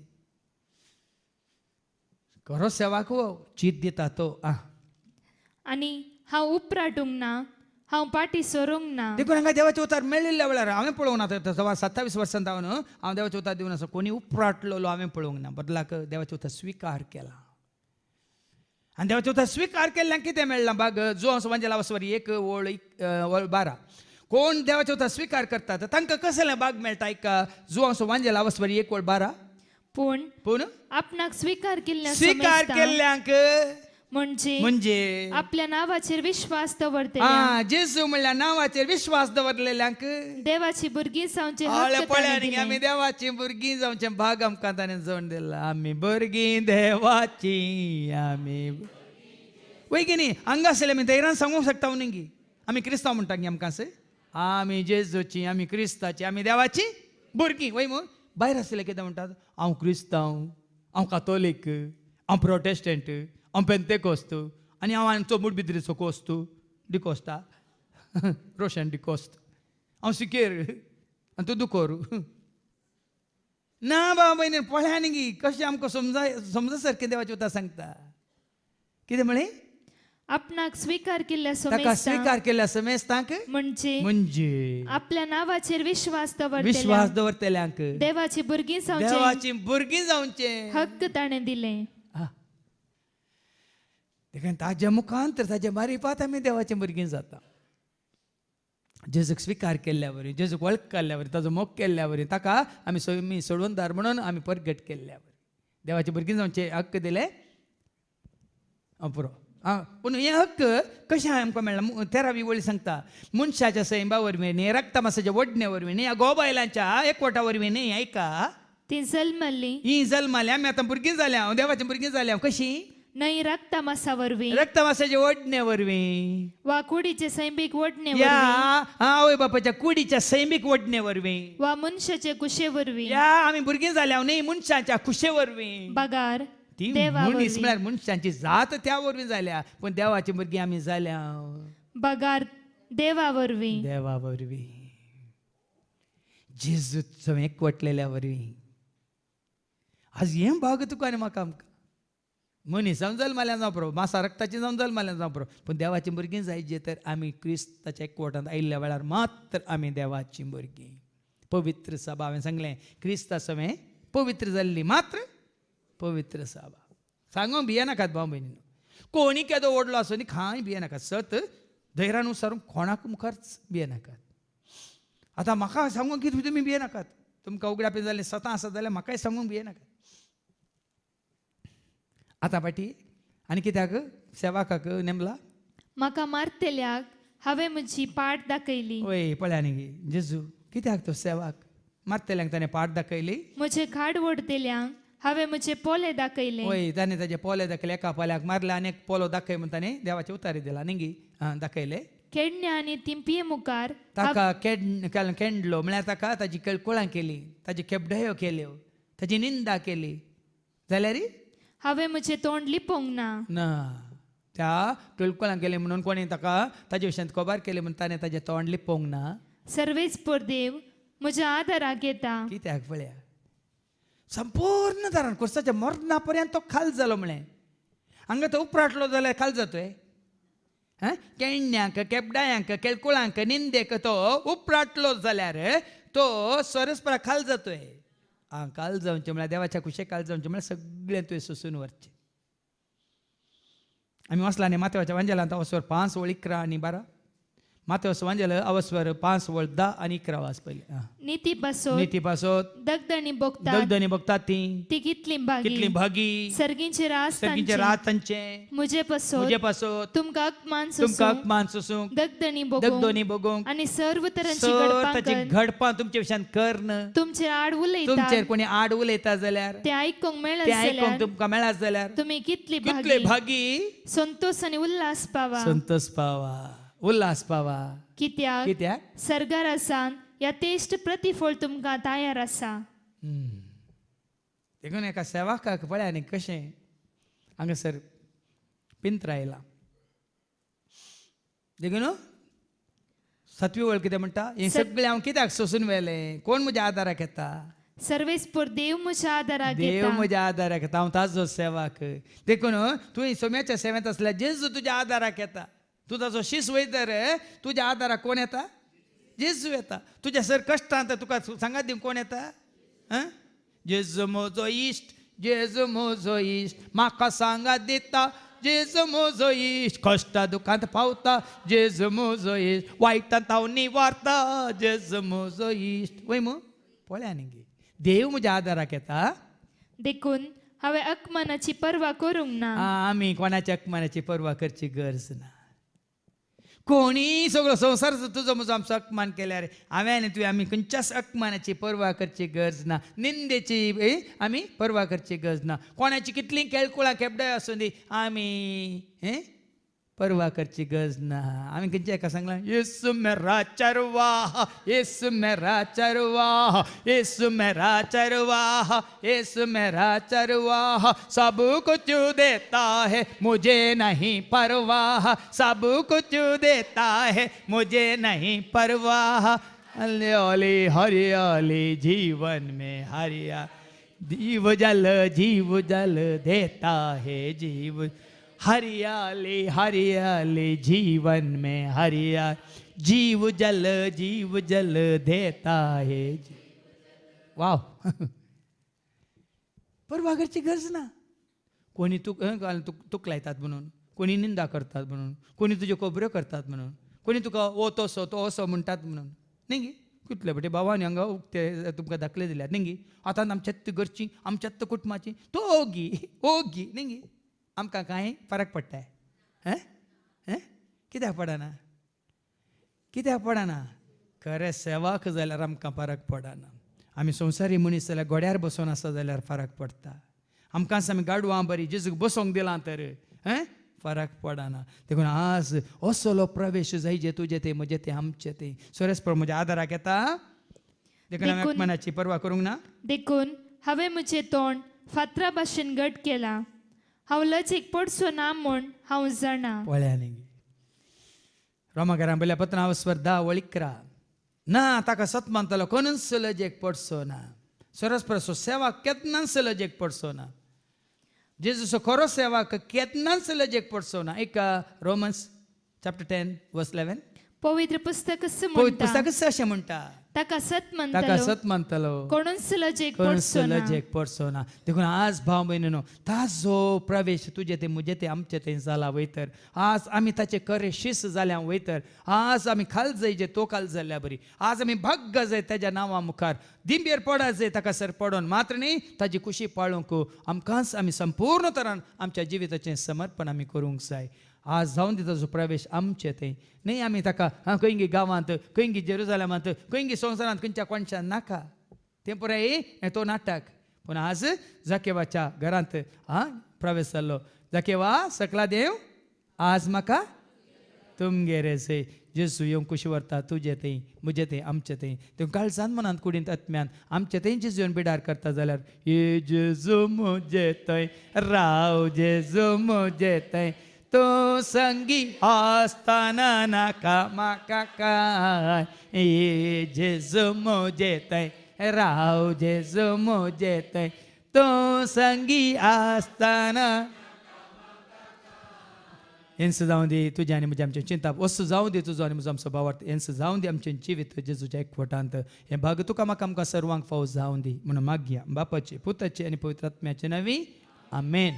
Speaker 1: खरो सेवाक चीत दिता तो
Speaker 2: आनी हांव उपराटूंक ना हांव पाटी सोरूंक ना.
Speaker 1: देखून हांगा देवाचे उतार मेळिल्ल्या वेळार हांवें पळोवंक ना 27 वर्सांत हांव देवाचे उतार दिवन आसा कोणी उपराटलो हांवें पळोवंक ना बदलाक देवाचे उतार स्विकार केला आनी देवाचे उतार स्विकार केल्ल्यान कितें मेळ्ळां बाग जो वांजेला वसवरी 1 ओळ 12 कोण देवाचे उतार स्विकार करतात तांकां कसलें बाग मेळटा एका जो वांजेला वसवरी 1 ओळ 12
Speaker 2: पूण आपणाक स्वीकार
Speaker 1: स्विकार केल्ल्यांक
Speaker 2: म्हणजे आपल्या नावाचेर विश्वास दवरतल्या
Speaker 1: जेजू म्हणल्या नावाचेर विश्वास दवरलेल्यांक
Speaker 2: देवाची भुरगीं जावचे
Speaker 1: आमी देवाची भुरगीं जावचे भाग आमकां ताणें जोड दिला आमी भुरगीं देवाची आमी वय की न्ही हांगा आसले आमी धैर्यान सांगूंक शकता न्ही आमी क्रिस्तांव म्हणटा न्ही आमकां आमी जेजूची आमी क्रिस्ताची आमी देवाची भुरगीं वय मग भायर आसले कितें म्हणटात हांव क्रिस्तांव हांव कातोलीक हांव प्रोटेस्टंट हांव पेंतेकोस्त आनी हांव आमचो मुडबिद्रीचो कोस्त डिकोस्ता रोशन डिकोस्त हांव सिकेर आनी तूं दुकोर ना बाबा भयणी पळया न्ही कशें आमकां समजा सारकें देवाचें उतार सांगता कितें म्हळें
Speaker 2: आपणाक स्वीकार केल्ल्या
Speaker 1: ताका स्विकार केल्ल्या समेस्तांक
Speaker 2: म्हणजे आपल्या नावाचेर विश्वास
Speaker 1: दवरतल्यांक
Speaker 2: देवाची
Speaker 1: भुरगीं जावचे
Speaker 2: हक्क ताणें दिले.
Speaker 1: देखून ताज्या मुखांतर ताज्या मारिफात आमी देवाचें भुरगीं जाता जेजूक स्विकार केल्ल्या वरी जेजूक वळख केल्ल्या वरी ताजो मोग केल्ल्या वरी ताका आमी सोडवणदार म्हणून आमी परगट केल्ल्या वरी देवाची भुरगीं जावचे हक्क दिले पुरो पूण हे हक्क कशें आमकां मेळ्ळा 13वी वळी सांगता मनशाच्या सैंबा वरवीं न्ही रक्तमासाच्या वडण्या वरवीं न्ही गोबायलांच्या एकवटा वरवीं न्ही ऐका
Speaker 2: ती जल्मली
Speaker 1: ही जल्माली आमी आतां भुरगीं जाल्या हांव देवाचीं भुरगीं जाल्या कशीं
Speaker 2: नाही रक्तमासा वरवीं
Speaker 1: रक्तमासाच्या वडण्या वरवीं
Speaker 2: वा कुडीचे सैमीक वडणे
Speaker 1: या आवय बापाच्या कुडीच्या सैमीक वडणे वरवीं
Speaker 2: वा मनशाचे कुशे वरवीं
Speaker 1: या आमी भुरगीं जाल्या न्ही मनशाच्या कुशे वरवीं
Speaker 2: बगार
Speaker 1: ती मनीस म्हळ्यार मनशांची जात त्या वरवीं जाल्या पूण देवाची भुरगीं आमी जाल्या
Speaker 2: बगार देवा वरवीं
Speaker 1: जेजूचो एकवटलेल्या वरवीं आज हें भाग तुका आनी म्हाका आमकां मनीसांव जल्माल्यान जावं पुरो मासा रक्ताची जावन जल्माल्यान जावं पुरो पूण देवाची भुरगीं जायची तर आमी क्रिस्ताच्या एकवटांत आयिल्ल्या वेळार मात्र आमी देवाची भुरगीं पवित्र सभा हांवें सांगलें क्रिस्ता समें पवित्र जाल्ली मात्र पवित्र सभा सांगूंक भियेनाकात भाव भयणीनो कोणी केदो ओडलो आसूं न्ही खंय भियेनाकात सत धैर्यानुसार कोणाक मुखारच भियेनाकात आतां म्हाका सांगूंक कितें तुमी भियेनाकात तुमकां उगड्यापी जालें सतां आसत जाल्यार म्हाकाय सांगूंक भियेनाकात आतां पाटी आनी कित्याक सेवाकाक नेमला
Speaker 2: म्हाका मारतेल्याक हांवें म्हजी पाट दाखयली
Speaker 1: वय पळया न्ही जेजू कित्याक तो सेवाक मारतेल्यांक ताणें पाट दाखयली
Speaker 2: म्हजे खाड ओडतेल्यांक हांवें म्हजे पोले दाखयले
Speaker 1: वय ताणें ताजे पोले दाखयले एका पोल्याक मारले आनी एक पोलो दाखय म्हण ताणें देवाचे उतारी दिला न्ही दाखयले
Speaker 2: केडण्या आनी तिंपये मुखार
Speaker 1: ताका केंडलो म्हळ्यार ताका ताजी केळकुळां केली ताजी केपडयो केल्यो ताजी निंदा केली जाल्यार
Speaker 2: हांवें म्हजें तोंड लिपोवंक
Speaker 1: ना त्या केळकुळां केली म्हणून कोणी ताका ताजे विशयांत खबर केली म्हणून ताणें ताजें तोंड लिपोवंक ना
Speaker 2: सर्वेस्पर देव म्हज्या आदाराक येता
Speaker 1: कित्याक पळया संपूर्ण दारान कुर्साच्या मरणा पर्यंत तो खाल जालो म्हळें हांगा तो उपराटलो जाल्यार खाल जातोय केण्ण्यांक केपडायांक केळकुळांक निंदेक तो उपराटलो जाल्यार तो सरस्परा खाल जातोय काल जावचें म्हळ्यार देवाच्या कुशे काल जावचें म्हळ्यार सगळें तुवें सोंसून व्हरचें आमी वचला न्ही माथेवाच्या वांजेलांत वचोर 5 ओळ 11 आनी 12 माथेवस वांजेलं अवस्वर 5 वळ 10 आणि 11 वाज पहिले
Speaker 2: नीती बसोत
Speaker 1: नीती पासोत
Speaker 2: दगदणी बोगतात
Speaker 1: दगदणी बघतात ती
Speaker 2: ती कितली
Speaker 1: कितली
Speaker 2: भागी
Speaker 1: भागी
Speaker 2: सर्गींचे रास
Speaker 1: सर्गींचे
Speaker 2: तांचे.
Speaker 1: रात तांचे
Speaker 2: मुझे पसोत
Speaker 1: मुजे पासोत
Speaker 2: तुमका अपमान
Speaker 1: तुमका
Speaker 2: सुसूंक
Speaker 1: अपमान सुसूंक
Speaker 2: दगदणी बोगूंक
Speaker 1: दगदोनी बघूंक
Speaker 2: आणि सर्व तऱ्यांची
Speaker 1: स्वताची
Speaker 2: गडपांकन
Speaker 1: घडपां तुमच्या विशयान करणं
Speaker 2: तुमचे आड
Speaker 1: तुमचेर
Speaker 2: उलयतात
Speaker 1: कोणी आड उलयता जाल्यार
Speaker 2: ते आयकूंक मेळत
Speaker 1: ते आयकूंक
Speaker 2: जाल्यार
Speaker 1: तुमकां मेळत जाल्यार
Speaker 2: तुम्ही कितली
Speaker 1: कितले
Speaker 2: भागी
Speaker 1: भागी
Speaker 2: संतोष आणि उल्हास पावा
Speaker 1: संतोष पावा उल्हास पावा
Speaker 2: कित्याक
Speaker 1: कित्याक
Speaker 2: सरगार आसान या तेष्ट प्रतिफळ तुमकां तयार आसा
Speaker 1: देखून एका सेवाकाक पळया न्ही कशें हांगासर पिंत्र आयला देखून 7वी वळ कितें म्हणटा हें सगळें हांव कित्याक सोसून व्हेलें कोण म्हज्या आदाराक येता
Speaker 2: सर्वेस्पोर देव म्हज्या आदाराक
Speaker 1: देव
Speaker 2: येता
Speaker 1: म्हज्या आदाराक येता हांव ताजो सेवाक देखून तुवें सोम्याच्या सेवेंत आसल्यार जेजू तुज्या आदाराक येता तूं ताजो शीस वयतर तुज्या आदाराक कोण येता जेजू येता तुज्या सर कश्टांत तुका सांगात दिवंक कोण येता जेजू म्हजो इश्ट जेजू म्हजो इश्ट म्हाका सांगात दिता जेजू म्हजो इश्ट कश्टा दुखांत पावता जेजू म्हजो इश्ट वायटांत हांव निवारता जेजू म्हजो इश्ट वय मू पळया न्ही गे देव म्हज्या आदाराक येता
Speaker 2: देखून हांवें अकमानाची पर्वा करूंक ना
Speaker 1: आमी कोणाच्या अकमानाची पर्वा करची गरज ना कोणी सगळो संवसार तुजो म्हजो आमचो अपमान केल्यार हांवें आनी तुवें आमी खंयच्याच अपमानाची पर्वा करची गरज ना निंदेची आमी पर्वा करची गरज ना कोणाची कितलीं केळकुळां केपडाय आसूं दी आमी पर्वा करची गरज ना आमी खंयच्या एका सांगलां येसू मेरा चरवाहा येसू मेरा चरवाहा येसू मेरा चरवाहा येसू मेरा चरवाहा सब कुछ देता है मुझे नहीं परवाह सब कुछ देता है मुझे नहीं परवाह हरियाली हरियाली जीवन में हरिया जीव जल देता है जीव हरियाली हरियाली जीवन में हरिया जीव जल देता है वाव परवा करची गरज ना कोणी तुक लायतात म्हणून कोणी निंदा करतात म्हणून कोणी तुज्यो कोबऱ्यो करतात म्हणून कोणी तुका ओ तसो तो असो म्हणटात म्हणून न्ही कितले बटे बाबांनी हांगा उक्ते तुमकां दाखले दिल्यात न्ही आतां आमच्यात घरची आमच्यात कुटुंबाची तो ओगी न्ही आमकां कांय फरक पडटा कित्याक पडना खरें सेवाक जाल्यार आमकां फरक पडना आमी संवसारी मनीस जाल्यार गोड्यार बसून आसा जाल्यार फरक पडटा आमकांच आमी गाडवां बरी जेजूक बसोंक दिलां तर फरक पडना देखून आज असलो प्रवेश जाय जे तुजे ते म्हजे ते आमचे ते सरस्पर म्हज्या आदाराक येता देखून हांवें अपमानाची पर्वा करूंक ना
Speaker 2: देखून हांवें म्हजें तोंड फातरा भाशेन घट केलां हांव लजेक पडचो ना म्हूण हांव जाणा
Speaker 1: पळया न्ही रोमाकारां बयल्या पत्रां स्वर 10 वळ 11 ना ताका सत मानतलो कोणूच लजेक पडचो ना सरस्पर सेवा केन्नाच लजेक पडचो ना जेजूचो खरो सेवाक केन्नाच लजेक पडचो ना एक रोमन्स चॅप्टर 10 वर्स 11
Speaker 2: पवित्र पुस्तक
Speaker 1: पवित्र पुस्तक अशें म्हणटा
Speaker 2: ताका सत
Speaker 1: ताका
Speaker 2: म्हणटलो
Speaker 1: सत मानतलो
Speaker 2: कोणूच लजेक
Speaker 1: कोणूच
Speaker 2: पडचो ना
Speaker 1: लजेक पडचो ना देखून आज भाव भयणीनो ताजो प्रवेश तुजे ते म्हजे ते आमचे ते जाला वयतर आज आमी ताचे खरे शीस जाल्या वयतर आज आमी खाल जाय जे तो खाल जाल्या बरी आज आमी भग्ग जाय ताज्या नांवा मुखार दिंबेर पडा जाय ताका सर पडोन मात्र न्ही ताजी खुशी पाळूंक आमकांच आमी संपूर्ण तरान आमच्या जिविताचें समर्पण आमी करूंक जाय आज जावन दी ताजो प्रवेश आमचे ते न्ही आमी ताका खंयगी गांवांत खंयगी जेरुजालेमांत खंयगी संवसारांत खंयच्या कोणशान नाका तें पुराय हें तो नाटक पूण आज जाकेवाच्या घरांत प्रवेश जाल्लो जाकेवा सकला देव आज म्हाका तुमगेर जाय जेजू येवंक कुशी व्हरता तुजें तें म्हजें तें आमचें तें तें काळजान मनांत कुडींत आत्म्यान आमचें तें जेजू येवन बिडार करता जाल्यार ये जेजू म्हजें थंय राव जेजू म्हजें थंय तो संगी आसतना नाका म्हाका काय ये जेजू म्हजें थंय राव जेजू म्हजें थंय तो संगी आसतना हेंच जावं दी तुजें आनी म्हजें आमचें चिंता वस्तू जावं दी तुजो आनी म्हजो आमचो भावार्थ हेंच जावं दी आमचें जिवीत जेजूच्या एकवटांत हें भाग तुका म्हाका आमकां सर्वांक फावो जावं दी म्हणून मागया बापाची पुताची आनी पवित्र आत्म्याचे नवी आमेन.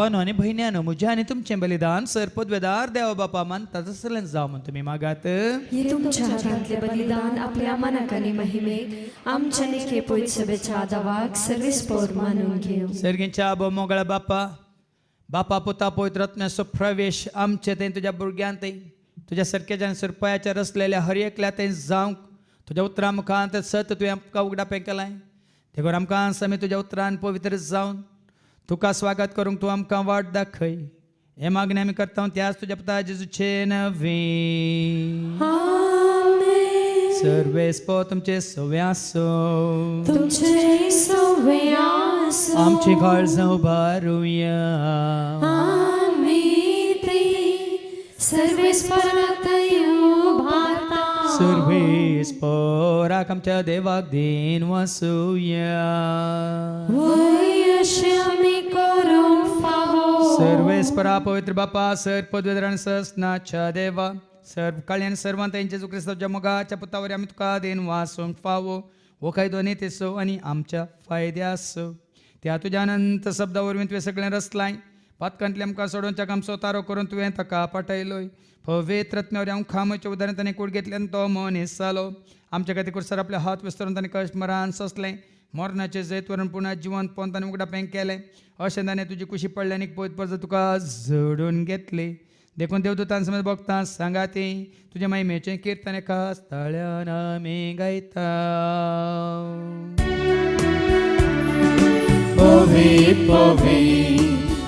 Speaker 1: भावानो आणि बहिण्यानो मुझे आणि तुमचे बलिदान सरपदवेदार देवा बापा मानता तसलेच जाव म्हणून तुम्ही मागात
Speaker 7: हे तुमच्या हातांतले बलिदान आपल्या मनाकानी महिमेक आमच्या निखे पळीत सभेच्या आदावाक सर्वेस्पोर मानून घेऊ.
Speaker 1: सर्गींच्या आबो मोगळा बापा बापा पुता पवित्र आत्म्याचो प्रवेश आमचे ते तुझ्या भुरग्यांत तुझ्या सरकेच्या सुरपयाच्या रचलेल्या हर एकल्या ते जावंक तुझ्या उतरा मुखांत सत तुवें आमकां उगडा पे केलाय देखून आमकां समी तुझ्या उतरान पवित्र जावन तुका स्वागत करूंक तूं आमकां वाट दाखय हे मागणी आमी करता त्याच तुझ्या पुता जेजूचे नवी सर्वेस्पो तुमचे सव्यासो
Speaker 7: तुमचे सव्यास
Speaker 1: आमची काळजां उबारुया
Speaker 7: आम्ही ते सर्वेस्परात उभारता
Speaker 1: सर्वेस्पराक आमच्या देवाक दिन वासुया
Speaker 7: वयशे आमी करूंक फावो
Speaker 1: सर्वेस्परा पवित्र बापा सर पदवेदार ससनाच्या देवा सर्व कल्याण सर्वांत जेजू क्रिस्ताच्या मोगाच्या पुतावर आमी तुका देन वासूंक फावो हो काय दोनी तेसो आनी आमच्या फायद्यास त्या तुज्या अनंत शब्दा वरवीं तुवें सगळें रचलाय पातकांतले आमकां सोडोवच्या काम सोतारो करून तुवें ताका पटयलोय पवित्र आत्म्यावर हांव खामच्या उदाहरण ताणें कूड घेतल्यान तो मनीस जालो आमच्या खातीर कुसर आपले हात विस्तरून ताणें कश्ट मरान सोंसलें मरणाचे जैत वरून पुन्हा जिवंत पोवन ताणें उगडा पेंग केलें अशें ताणें तुजी कुशी पडले आनी पयत परत तुका झडून घेतली देखून देवदूतां समज भक्तां सांगा ती तुज्या महिमेचें किर्तन एका स्थळ्यान आमी गायता
Speaker 3: Povit, povit,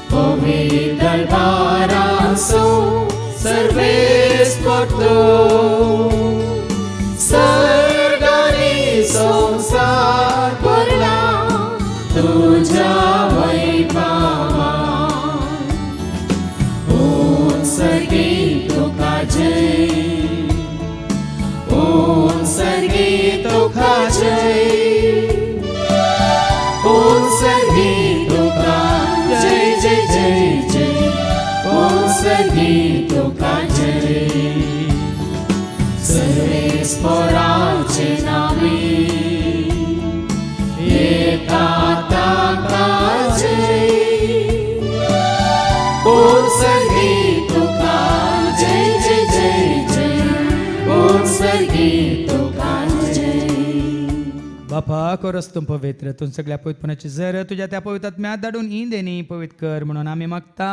Speaker 3: povit dal-baraso, serves por tu. Sargani संसार पुरला तुझ्या वैभवा उत्सर्गी तुका जय उत्सर्गी तुका जय उत्सर्गी तुका जय जय जय जय उत्सर्गी तुका जय सर्वेस्पराचे नावे एका ताका जय उत्सर्गी तुका जय जय जय जय उत्सर्गी तुका जय.
Speaker 1: बापा कोरस तुम पवित्र तूं सगळ्या पवित्रपणाची जर तुझ्या त्या पवित्र आत्म्यात धाडून इंदेनी पवित्र कर म्हणून आमी मागता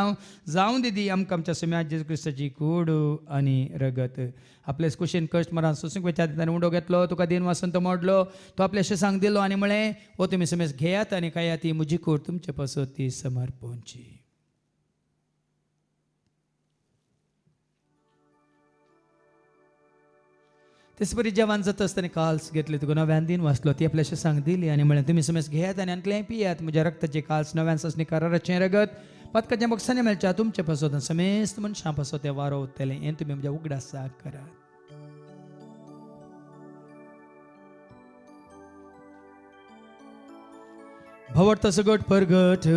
Speaker 1: जावं दिदी आमकां आमच्या सुम्यात जेजू क्रिस्ताची कूड आनी रगत आपले कुशीन कश्ट मरान सोसूंक वेच्या ताणें उडो घेतलो तुका दिन वासून तो मोडलो तो आपल्या शेसांक दिलो आनी म्हळें हो तुमी समेज घेयात आनी काय ती म्हजी कूड तुमचे पासत ती समर्पणची. तेच बरी जेवण जाता आसतना काल्स घेतले तुका नव्यान दिन वाचलो ती आपल्या शेसांक दिली आनी म्हळें तुमी समेज घेयात आनी आंतलें पियात म्हज्या रक्ताचे काल्स नव्यान ससनी कराराचें रगत पदकाच्या बक्षांनी मेळच्या तुमचे पासत समेस्त मनशां पासत तें वारो उत्तेलें हें तुमी म्हज्या उगडासाक करात. भवट सगट परगट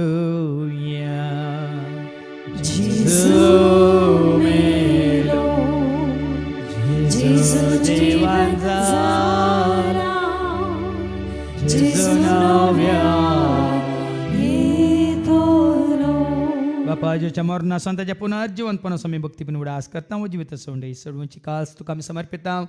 Speaker 1: जेजू देवान जाला जेजू नव्या बापा जेच्या मरणा संताच्या पुनर्जीवनपणास आमी भक्तीपण उडास करता व जिवित सोंडे सर्वांची काल्स तुका आमी समर्पिता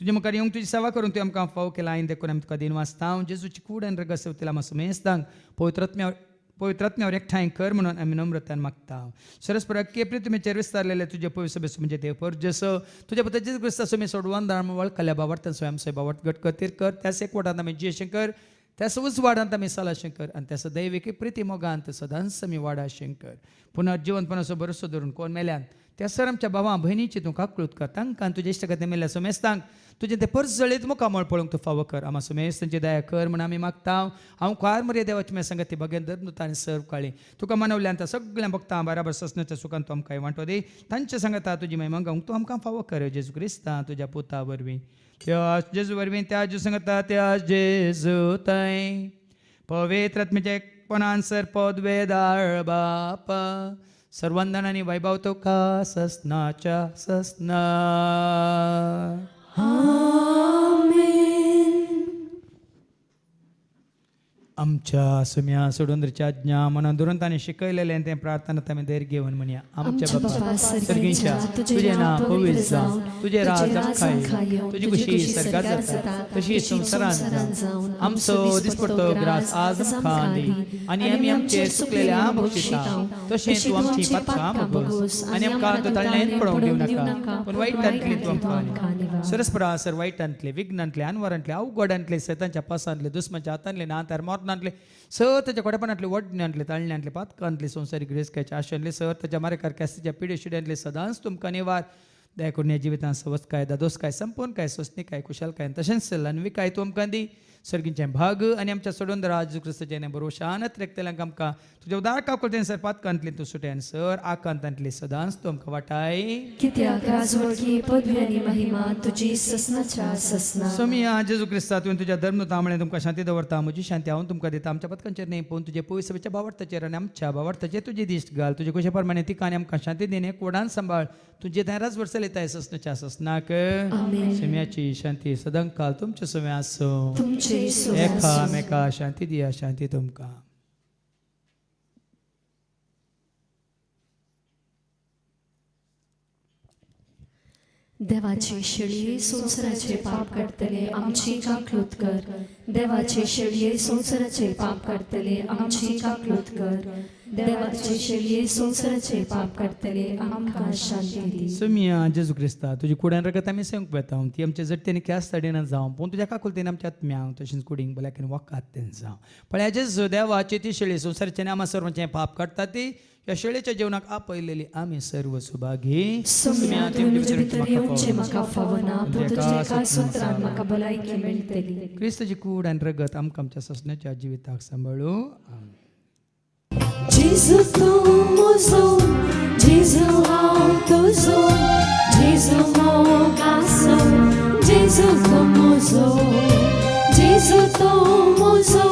Speaker 1: तुजे मुखार येवंक तुजी सेवा करून तुवें आमकां फाव केला आनी देखून आमी तुका दिन वाचता जेजूची कूड आनी रगत सेवतेला आमी समेस्तांक पवित्रात्म्यावर एकठांय कर म्हणून आमी नम्रतान मागता सरस्पर केपरी तुमी विस्तारलेले तुजे पवित्र सभेस म्हणजे देव पर जसो तुज्या पुता जेजू क्रिस्ता सुमी सोडवान दाम वळखल्या बावट स्वयं बावट गट कतीर कर त्यास एकवटांत आमी जियेशें कर त्यास उच वाडांत आमी सालाशें कर आनी त्यास दैविकी प्रिती मोगांत सदांच आमी वाडाशें कर पुनर्जीवनपणाचो भरोसो धरून कोण मेल्यान त्या सर आमच्या भावां भयणीची तूं काकळूत कर तांकां तुजे इश्ट खातीर मेल्या समेस्तांक तुजें तें परस जळीत मुखामळ पळोवंक तूं फावो कर आमा समेस्त तांची दया कर म्हण आमी मागता हांव कार मरे देवाची मे संगती भगेन धर्मता आनी सर्व काळी तुका मनवल्यान त्या सगळ्या भक्तां बराबर ससनाच्या सुखान तूं आमकां वांटो दी तांचे सांगता तुजी महिमा गावंक तूं आमकां फावो कर जेजू क्रिस्ता तुज्या पुता वरवीं त्या जेजू वरवीं त्या जेजू सांगता त्या जेजू थंय पवित्र आत्म्याच्या एकपणान सर पदवेदार बापा सर्वांदनांनी वैभव तुका ससनाच्या ससना आमच्या सुम्या सोडूंद्रच्या आज्ञा मनान दुरंत आनी शिकयलेलें तें प्रार्थना आमी देर घेवन म्हणया. आमच्या बापा सर्गीच्या तुजें नांव पवित्र जावं, तुजें राज आमकां येवं, तुजी कुशी सर्गात जाता तशी संवसारांत जावं. आमचो दिसपडटो ग्रास आज आमकां दी आनी आमी आमचे चुकलेल्या बक्षिसां तशें तूं आमची पातकां भोगोस आनी आमकां तोताळ्यांत पडोवंक दिवं नाका पूण वायटांतली तूं आमकां सरस्परा सर वायटांतले विघ्नांतले अनवरांतले अवघडांतले सैतांच्या पासांतले दुस्माच्या हातांतले नातार मोरनांतले सताच्या कोडेपणांतले वडण्यांतले ताळण्यांतले पातकांतले संवसारीक रेस्क्याच्या आशेंतले सताच्या मारेकार कॅस्तीच्या पिडे शिड्यांतले सदांच तुमकां निवार दया करून ह्या जिवितांत सवस्काय दादोसकाय संपूर्णकाय सोसणीकाय कुशलकाय तशेंच लानविकाय तूं आमकां दी. सर्गींचें भाग आनी आमच्या सोडून राज क्रिस्तचें भरोशान रेखतेल्यांक आमकां तुज्या उदार काकुळतेन सर पातकांतली तूं सुट्यान सर आकांतांतली सदांच तूं आमकां वाटाय.
Speaker 7: कित्याक राजवटी पदवी आनी महिमा तुजी ससनाच्या ससना.
Speaker 1: स्वामी जेजू क्रिस्ता तुवें तुज्या धर्मतामळे तुमकां शांती दवरता. म्हजी शांती हांव तुमकां दिता. आमच्या पदकांचेर न्ही पूण तुजे पयसवेच्या भावार्थाचेर आनी आमच्या भावार्थाचेर तुजी दिश्ट घाल. तुजे कशे प्रमाणे तिका आनी आमकां शांती दिने कोडान सांबाळ. तुजे दाराच वर्सां येताय ससनाच्या ससनाक. स्वाम्याची शांती सदांच काल तुमच्या स्वाम्या आसूं. एकामेका शांती दिया. शांती तुमकां.
Speaker 7: देवाची शेळये संवसाराचे पाप काडतले आमची काकलूत कर. देवाचे शेळये संवसाराचे पाप काडतले आमची काकलूत कर. देवाचे शेळये संवसाराचे पाप काडतले आमकां शांती दी.
Speaker 1: सुमिया जेजू क्रिस्ता तुजी कुड्यान रगत आमी सेवंक वेता. ती आमच्या जट्टेनी क्यास ताडेन जावं पूण तुज्या काकुलतेन आमच्या आत्म्यांक तशेंच कुडींक बल्याकेन वकात तें जावं. पण हेजे देवाचे ती शेळी संवसाराचें आमा सर्वांचें पाप काडटा ती ह्या शेळयेच्या जिवनाक आपयलेली आमी सर्व सुभागी.
Speaker 7: सुम्या तुवें म्हजे भितर येवचें म्हाका फावना पूण तुजे कांय सुत्रांत म्हाका भलायकी मेळटली.
Speaker 1: क्रिस्ताची कूड आनी रगत आमकां आमच्या ससण्याच्या जिविताक सांबाळूं.
Speaker 7: Jesu tão mozo, Jesu ao tozo, Jesu mogaço, Jesu tão mozo, Jesu tão mozo,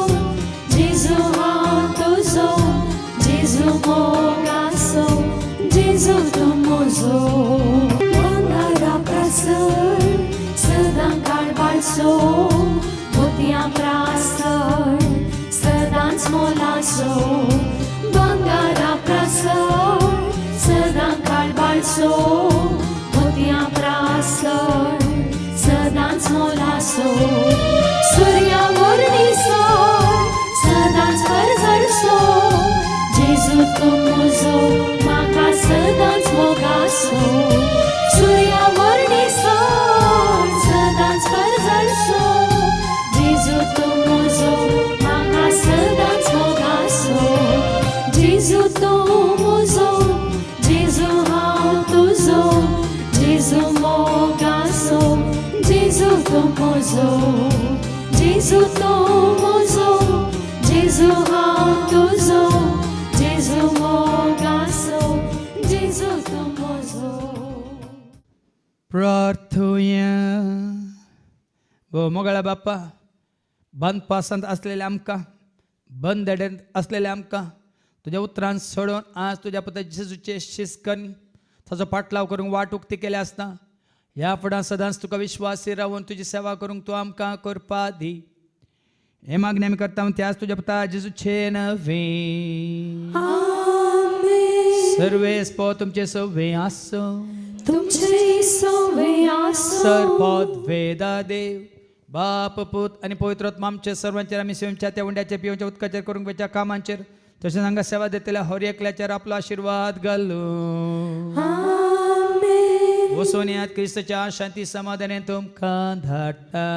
Speaker 7: Jesu ao tozo, Jesu mogaço, Jesu tão mozo. Mandara prasar, sedang kalbalso, mutia prasar, sedang smolaso. Bangara prasar, sedang kalbalso, mutia prasar, sedang smolaso. Surya varnisar, sedang sparzarso, Jesu tumuzo, maka sedang smogaso. Surya varnisar, sedang sparzarso, Jesu tumuzo, maka sedang smogaso. Jesu tomuzo, Jesu hautuzo, Jesu mogaso, Jesu tomuzo, Jesu tomuzo, Jesu hautuzo, Jesu mogaso, Jesu tomuzo.
Speaker 1: प्रार्थूया. गो मोगळ्या बाप्पा बंद पासांत असलेल्या आमकां बंद देडेंत असलेल्या आमकां तुज्या उतरान सोडून आज तुज्या पुता जेजूचे शिस्कन ताचो पाटलाव करूंक वाट उक्ती केले आसता ह्या फुडां सदांच तुका विश्वासी रावून तुजी सेवा करूंक तूं आमकां करपा दी. हे मागणी आमी करता त्याच तुज्या पुता जेजूचे नवे. सर्वेस्पो तुमचे सवे आसो.
Speaker 7: तुमचे सवे आसो.
Speaker 1: सरपद वेदा देव बाप पूत आनी पवित्र आत्मा आमचे सर्वांचेर आमी सेवच्या त्या उंड्याचे पिवच्या उदकाचेर करूंक वेच्या कामांचेर तशेंच हांगा सेवा दितल्या हर एकल्याचेर आपलो आशिर्वाद घालूं. वसोन यात क्रिस्ताच्या शांती समाधानान तुमकां धाडटा.